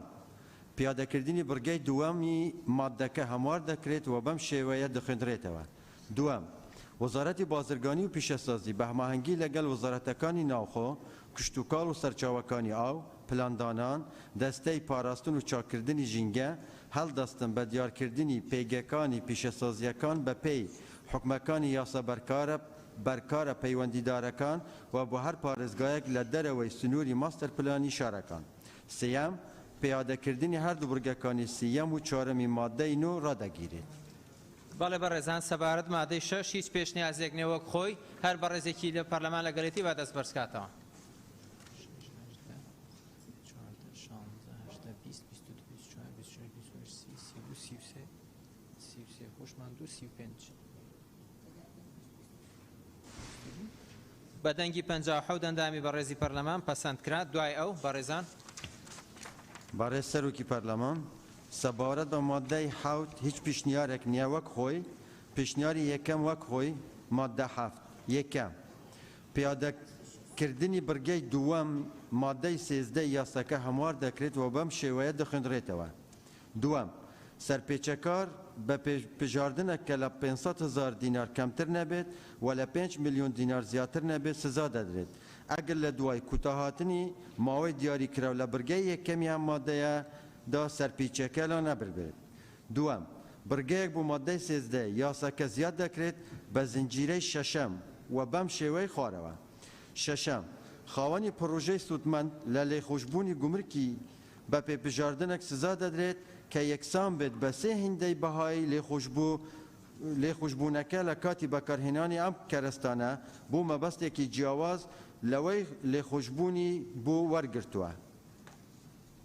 پیادەکردنی بڕگەی دووەمی مادەکە هەموار دەکرێت و بەم شێوەیە دەخوێندرێتەوە دووەم وەزارەتی بازرگانی و پیشەسازی بە هەماهەنگی لەگەڵ وەزارەتەکانی ناوخۆ کشتوکاڵ و سەرچاوەکانی ئاو پلاندانان دەستەی پاراستن و چاکردنی ژینگە هەڵدەستن بە دیارکردنی پێگەکانی پیشەسازیەکان بە پێی حکومەکانی یاسا بەرکارە پەیوەندیدارەکان و بۆ هەر پارێزگایەک لە دەرەوەی سنووری ماستەر پلانی شارەکان سێەم پیادەکردنی هەردوو بڕگەکانی سیەم و چوارەمی مادەی نو ڕادەگیرێت بەڵێ بەڕێزان سەبارەت مادەی 6 هیچ پێشنیازێک نێوەک خۆی هەر بەڕێزێکی لە پەرلەمان لەگەڵێتی با دەست بەرزکاتەوە بەدەنگی 57 ئەندامی بەڕێزی پەرلەمان پەسەند کرا دوای ئەو بەڕێزان بەڕێز سەرۆکی پەرلەمان سەبارەت بە مادەی حوت هیچ پیشنیارێک نییە وەک خۆی پیشنیاری یەکەم وەک خۆی مادە هەفت یەکەم پیادەکردنی بڕگەی دووەم مادەی سێزدەی یاساکە هەموار دەکرێت و بەم شێوەیە دەخوێندرێتەوە دووەم سەرپێچەکار بە پێژاردنە کە لە 500,000 دینار کەمتر نەبێت و لە 5 میلیۆن دینار زیاتر نەبێت سزا دەدرێت ئەگەر لە دوای کوتاهاتنی ماوەی دیاریکراو لە بڕگەی یەکەمیان مادەیە دا سەرپێچەکە لا نەبربێت دووەم بڕگەیەک بۆ مادەی سێزدەی یاساکە زیاد دەکرێت بە زنجیرەی شەشەم و بەم شێوەی خوارەوە شەشەم خاوەنی پرۆژەی سوودمەند لە لێخۆشبوونی گومرکی بە پێپژاردنێک سزا دەدرێت کە یەکسان بێت بە سێ هێندەی بەهای لێخۆشبوونەکە لە کاتی بەکارهێنانی ئەم کەرستانە بۆ مەبەستێکی جیاواز لەوەی لێخۆشبوونی بۆ وەرگرتووە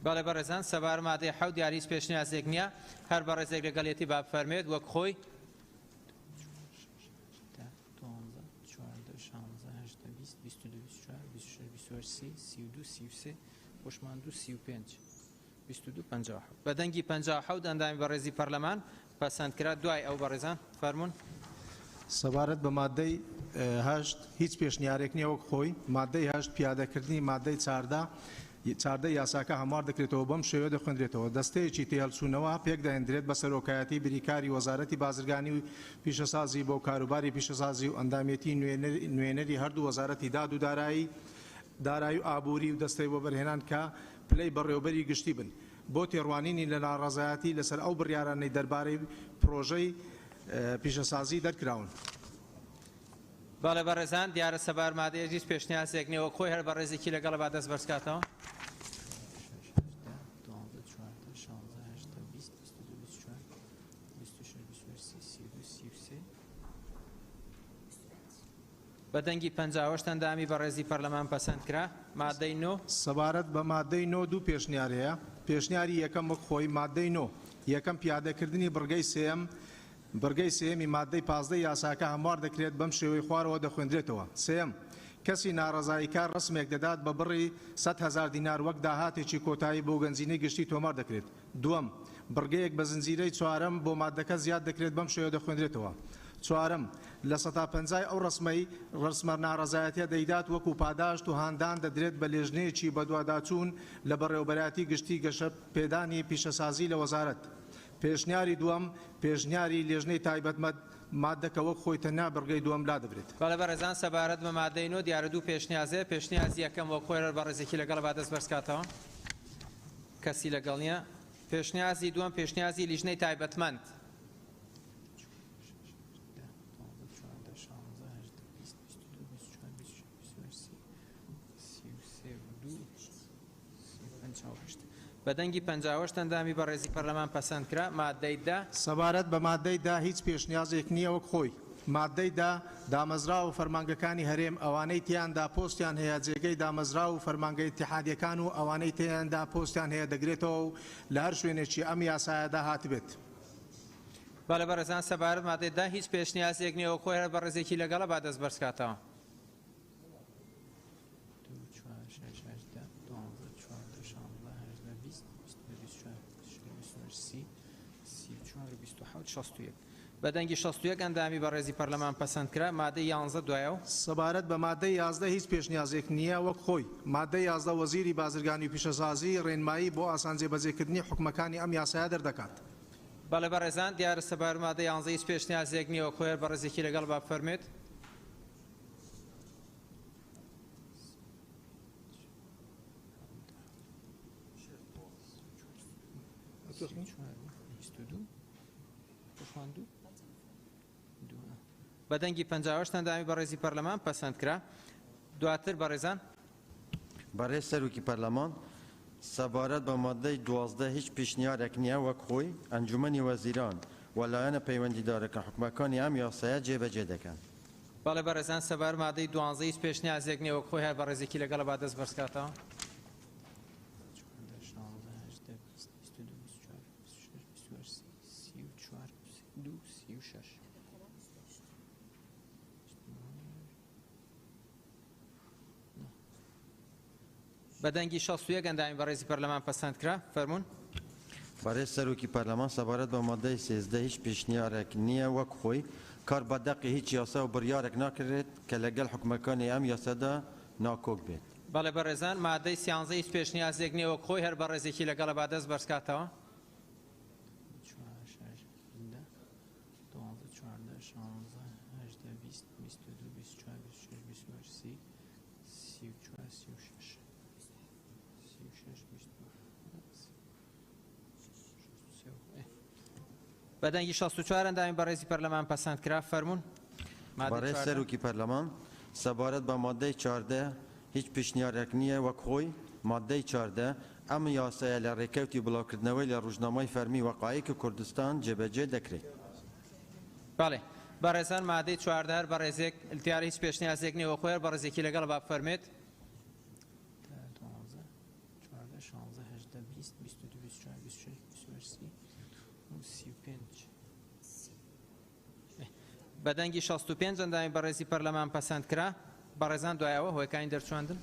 بەڵێ بەڕێزان سەبار مادەی حەوت دیاریش پێشنیازێک نییە هەر بەڕێزێک لەگەڵێتی با بفەرمێت وەک خۆی 22 بەدەنگی 57 ئەندامی بەڕێزی پەرلەمان پەسەند کرا دوای ئەو بەڕێزان فەرموون سەبارەت بە مادەی هەشت هیچ پێشنیارێک نییە وەک خۆی مادەی هەشت پیادەکردنی مادەی چاردە یاساکە هەموار دەکرێتەوە بەم شێوە دەخوێندرێتەوە دەستەیەکی تێهەڵچوونەوە پێک دەهێنرێت بە سەرۆکایەتی بریکاری وەزارەتی بازرگانی و پیشەسازی بۆ کاروباری پیشەسازی و ئەندامێتی نوێنەری هەردوو وەزارەتی داد و دارایی و ئابووری و دەستەی بۆ بەرهێنان کە پلەی بەڕێوەبەری گشتی بن بۆ تێڕوانینی لە ناڕازایەتی لەسەر ئەو بڕیارانەی دەربارەی پرۆژەی پیشەسازی دەرکراون باڵێ بەڕێزان دیارە سەبار مادەیە هیچ پێشنیازێک نێوە خۆی هەر بەڕێزێکی لەگەڵ با دەست بەرزکاتەوە بەدەنگی 58 ئەندامی بەڕێزی پەرلەمان پەسەند کرا مادەی 9 سەبارەت بە مادەی 9 دوو پێشنیار هەیە پێشنیاری یەکەم وەک خۆی مادەی 9 یەکەم پیادەکردنی بڕگەی سێمی مادەی 15 یاساکە هەموار دەکرێت بەم شێوەی خوارەوە دەخوێندرێتەوە سێم کەسی ناڕەزاییکار ڕسمێک دەدات بە بڕی 100,000 دینار وەک داهاتێکی کۆتایی بۆ گەنجینەی گشتی تۆمار دەکرێت دووەم بڕگەیەک بە زنجیرەی چوارەم بۆ مادەکە زیاد دەکرێت بەم شێوە دەخوێندرێتەوە چوارەم لە 150 ئەو ڕسمە ناڕەزایەتە دەیدات وەکو پاداشت و هاندان دەدرێت بە لێژنەیەکی بەدواداچوون لە بەڕێوەبەراتی گشتی گەشە پێدانی پیشەسازی لە وەزارەت پێشنیاری دووەم پێشنیاری لێژنەی مادەکە وەک خۆی تەنیا بڕگەی دووەم لا دەبرێت. بەڵێ بەڕێزان سەبارەت بە مادەی 9 دیارە دوو پێشنیازەیە پێشنیازی یەکەم وەک خۆی بەڕێزێکی لەگەڵ با دەست بەرزکاتەوە کەسی لەگەڵ نییە پێشنیازی دووەم پێشنیازی لیژنەی تایبەتمەند بەدەنگی 58 ئەندامی بەڕێزی پەرلەمان پەسەندکرا مادەی دا سەبارەت بە مادەی دا هیچ پێشنیازێک نییە وەک خۆی مادەی دا دامەزرا و فەرمانگەکانی هەرێم ئەوانەی تیاندا پۆستیان هەیە جێگەی دامەزرا و فەرمانگەی اتحادیەکان و ئەوانەی تیاندا پۆستیان هەیە دەگرێتەوە و لە هەر شوێنێکی ئەم یاسایەدا هاتبێت. بەڵێ بەڕێزان سەبارەت مادەی دا هیچ پێشنیازێک نییە وەک خۆی بەڕێزێکی لەگەڵە با دەست بەرزکاتەوە. بەدەنگی 61 ئەندامی بەڕێزی پەرلەمان پەسەندکرا مادەی 11 دوایە و سەبارەت بە مادەی 11 هیچ پێشنیازێک نییە وەک خۆی مادەی 11 وەزیری بازرگانی و پیشەسازی ڕێنمایی بۆ ئاسان جێبەجێکردنی حکومەکانی ئەم یاسایە دەردەکات. بەڵێ بەڕێزان دیارە سەبارەت مادەی 11 هیچ پێشنیازێک نییە وەک خۆی بەڕێزێکی لەگەڵ با بفەرمێت. بەدەنگی 58 ئەندامی بەڕێزی پەرلەمان پەسەندکرا دواتر بەڕێزان بەڕێز سەرۆکی پەرلەمان سەبارەت بە مادەی 12 هیچ پیشنیارێک نییە وەک خۆی ئەنجومەنی وەزیران وەلایەنە پەیوەندیدارەکە حکومەکانی ئەم یاسایە جێبەجێ دەکەن. بەڵێ بەڕێزان سەبارەت مادەی 12 هیچ پێشنیازێک نییە وەک خۆی هەر بەڕێزێکی لەگەڵە با دەست بەرزکاتەوە. بەدەنگی 61 ئەندامی بەڕێزی پەرلەمان پەسەندکرا فەرموون. بەڕێز سەرۆکی پەرلەمان سەبارەت بە مادەی 13 هیچ پیشنیارێک نییە وەک خۆی کار بە دەقی هیچ یاسا و بڕیارێک ناکرێت کە لەگەڵ حکومەکانی ئەم یاسادا ناکۆک بێت. بەڵێ بەڕێزان مادەی 13 هیچ پێشنیازێک نییە وەک خۆی هەر بەڕێزێکی لەگەڵە با دەست بەرزکاتەوە. بەدەنگی 64 ئەندامی بەڕێزی پەرلەمان پەسەندکرا فەرموون. بەڕێز سەرۆکی پەرلەمان سەبارەت بە مادەی 14 هیچ پیشنیارێک نییە وەک خۆی مادەی 14 ئەم یاسایە لە ڕێکەوتی بڵاوکردنەوەی لە ڕۆژنامەی فەرمی وەقایەکی کوردستان جێبەجێ دەکرێت. بەڵێ بەڕێزان مادەی 14 هەر بەڕێزێک دیارە هیچ پێشنیازێک نییە وەک خۆی بەڕێزێکی لەگەڵ با بفەرمێت. بەدەنگی 65 ئەندامی بەڕێزی پەرلەمان پەسەندکرا بەڕێزان دوایەوە هۆیەکانی دەرچواندن.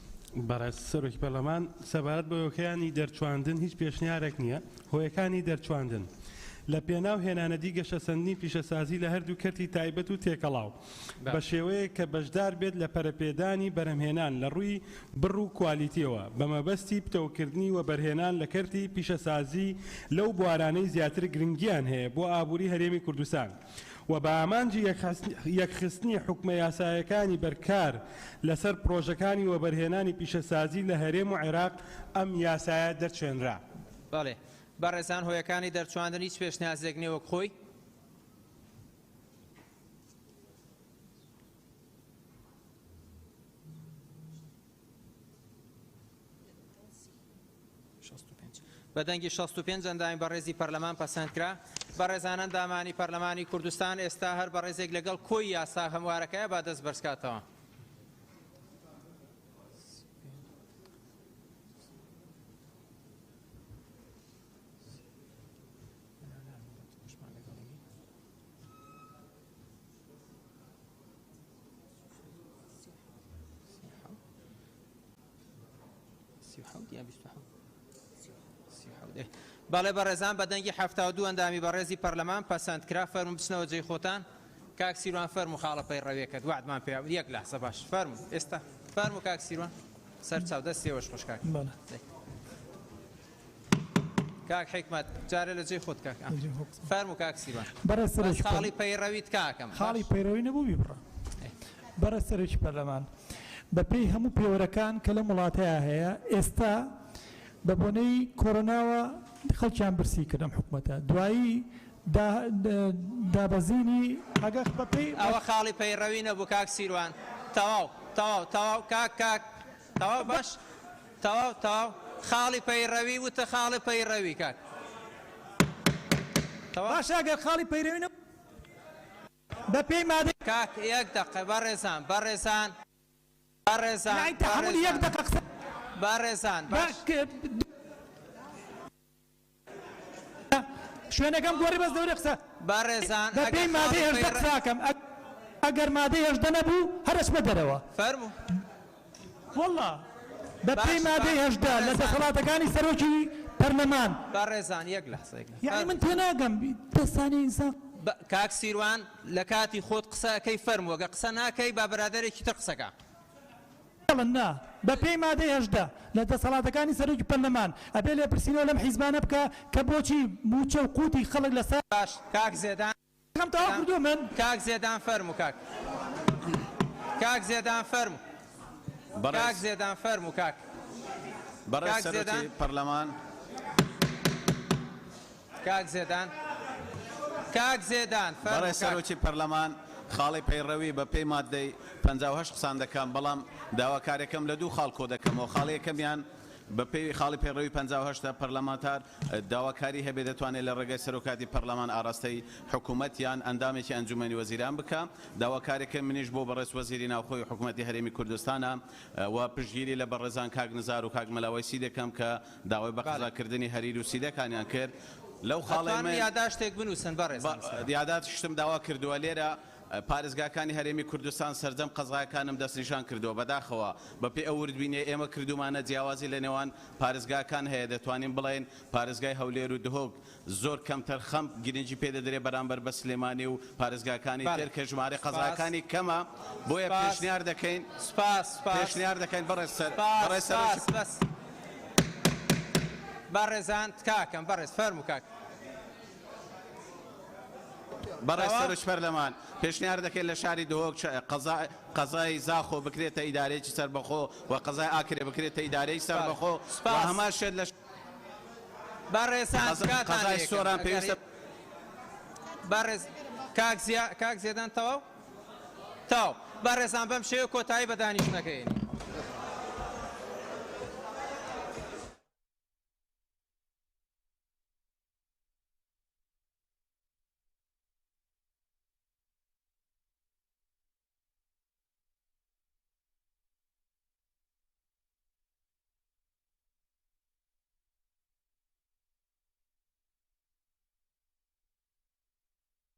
بەڕێز سەرۆکی پەرلەمان سەبارەت بە هۆیەکانی دەرچواندن هیچ پێشنیارێک نییە هۆیەکانی دەرچواندن لە پێناو هێنانەدی گەشەسەندنی پیشەسازی لە هەردوو کەرتی تایبەت و تێکەڵاو بە شێوەیە کە بەشدار بێت لە پەرەپێدانی بەرهەمهێنان لە ڕووی بڕ و کوالیتیەوە بە مەبەستی پتەوکردنی و بەرهێنان لە کەرتی پیشەسازی لەو بوارانەی زیاتر گرنگیان هەیە بۆ ئابووری هەرێمی کوردستان و بە ئامانجی یەکخستنی حکومە یاسایەکانی بەرکار لەسەر پرۆژەکانی و بەرهێنانی پیشەسازی لە هەرێم و عێراق ئەم یاسایە دەرچێنرا. بەڵێ بەڕێزان هۆیەکانی دەرچواندن هیچ پێشنیازێک نییە وەک خۆی. بەدەنگی 65 ئەندامی بەڕێزی پەرلەمان پەسەندکرا بەڕێزان ئەندامانی پەرلەمانی کوردستان ئێستا هەر بەڕێزێک لەگەڵ کۆی یاسا هەموارەکەیە با دەست بەرزکاتەوە. بەڵێ بەڕێزان بەدەنگی 72 ئەندامی بەڕێزی پەرلەمان پەسەندکرا فەرموون بچنەوە جێی خۆتان. کاک سیروان فەرموو خاڵەپەی ڕەوێکت وعدمان پێ یەک لەحزە باش فەرموو ئێستا فەرموو کاک سیروان سەر چاو دەستێوەش خۆشکاک. کاک حکمت جارێ لە جێ خۆت کاک فەرموو کاک سیروان بەرە سەرۆکی خاڵی پەیڕەویت کاکەم خاڵی پەیڕەوی نەبوو بیبڕە بەرە سەرۆکی پەرلەمان بەپێی هەموو پێوەرەکان کە لە وڵاتەیە هەیە ئێستا بە بۆنەی کۆرۆناوە خەڵکیان برسی کردم حکوومەتە دوایی دابەزینی ئەگەر بەپێی ئەوە خاڵی پەیڕەوی نەبوو کاک سیروان تەواو کاک تەواو باش تەواو خاڵی پەیڕەوی وتە خاڵی پەیڕەوی کاک باش ئەگەر خاڵی پەیڕەوی نەبوو بەپێی مادەی کاک یەک دقە بەڕێزان بەڕێزان شوێنەکەم گۆڕی بەس دەورە قسە بەڕێزان بەپێی مادەی هێژدە قساکەم ئەگەر مادەی هێژدە نەبوو هەرش بە دەرەوە فەرموو وەڵڵا بەپێی مادەی هێژدە لە دەسەڵاتەکانی سەرۆکی پەرلەمان بەڕێزان یەک لەحسەیەک یعنی من تێناگەم دەستانی ئینسان کاک سیروان لە کاتی خۆت قسەکەی فەرمووە گە قسە ناکەی با بەرادەرێکی تر قسەکە نا بەپێی مادەی هێژدە لە دەسەڵاتەکانی سەرۆکی پەرلەمان ئەبێ لێ پرسیینەوە لەم حیزبانە بکە کە بۆچی موچە و قوتی خەڵک لەسەر باش کاک زێدان تەواو کردووە من کاک زێدان فەرموو کاک زێدان فەرموو کاک زێدان فەرموو کاک بەڕێز سەرۆکی پەرلەمان کاک زێدان بەڕێز سەرۆکی پەرلەمان خاڵی پەیڕەوی بە پێی مادەی 58 قسان دەکەم بەڵام داواکارێکم لە دوو خاڵ کۆ دەکەمەوە خاڵی یەکەمیان بە پێی خاڵی پەیڕەوی 58 پەرلەمانتار داواکاری هەبێ دەتوانێت لە ڕێگەی سەرۆکاتی پەرلەمان ئاراستەی حکوومەتیان ئەندامێکی ئەنجومەنی وەزیران بکە داواکارێکم منیش بۆ بەڕێز وەزیری ناوخۆی حکوومەتی هەرێمی کوردستانە و پشتگیری لە بەڕێزان کاک نزار و کاک مەلاوەیسی دەکەم کە داوای بە قەزاکردنی هەریر و سیدەکانیان کرد لەو خاڵی یاداشتێک بنووسن بەڕێزان یاداشتم داوا کردووە لێرە پارێزگاکانی هەرێمی کوردستان سەردەم قەزایەکانم دەستنیشان کردووە بەداخەوە بەپێی ئەو وردبینێ ئێمە کردومانە جیاوازی لە نێوان پارێزگاکان هەیە دەتوانین بڵێن پارێزگای هەولێر و دهۆک زۆر کەمتر خەم گرنگی پێدەدرێ بەرامبەر بە سلێمانی و پارێزگاکانی تر کە ژمارە قەزایەکانی کەمە بۆیە پێشنیار دەکەین پێشنیار دەکەین بەڕێزان کاکەم بەڕێز فەرموو کاک بەڕێز سەرۆکی پەرلەمان پێشنیار دەکەین لە شاری دهۆک قەزای زاخۆ بکرێتە ئیدارەیەکی سەربەخۆ و قەزای ئاکرێ بکرێتە ئیدارەی سەربەخۆ و هەمان شێت لە بەڕێزان قەزای سۆران پێویستە بەڕێز کاک زێدان تەواو بەڕێزان بەم شێوە کۆتایی بە دانیشتنەکەی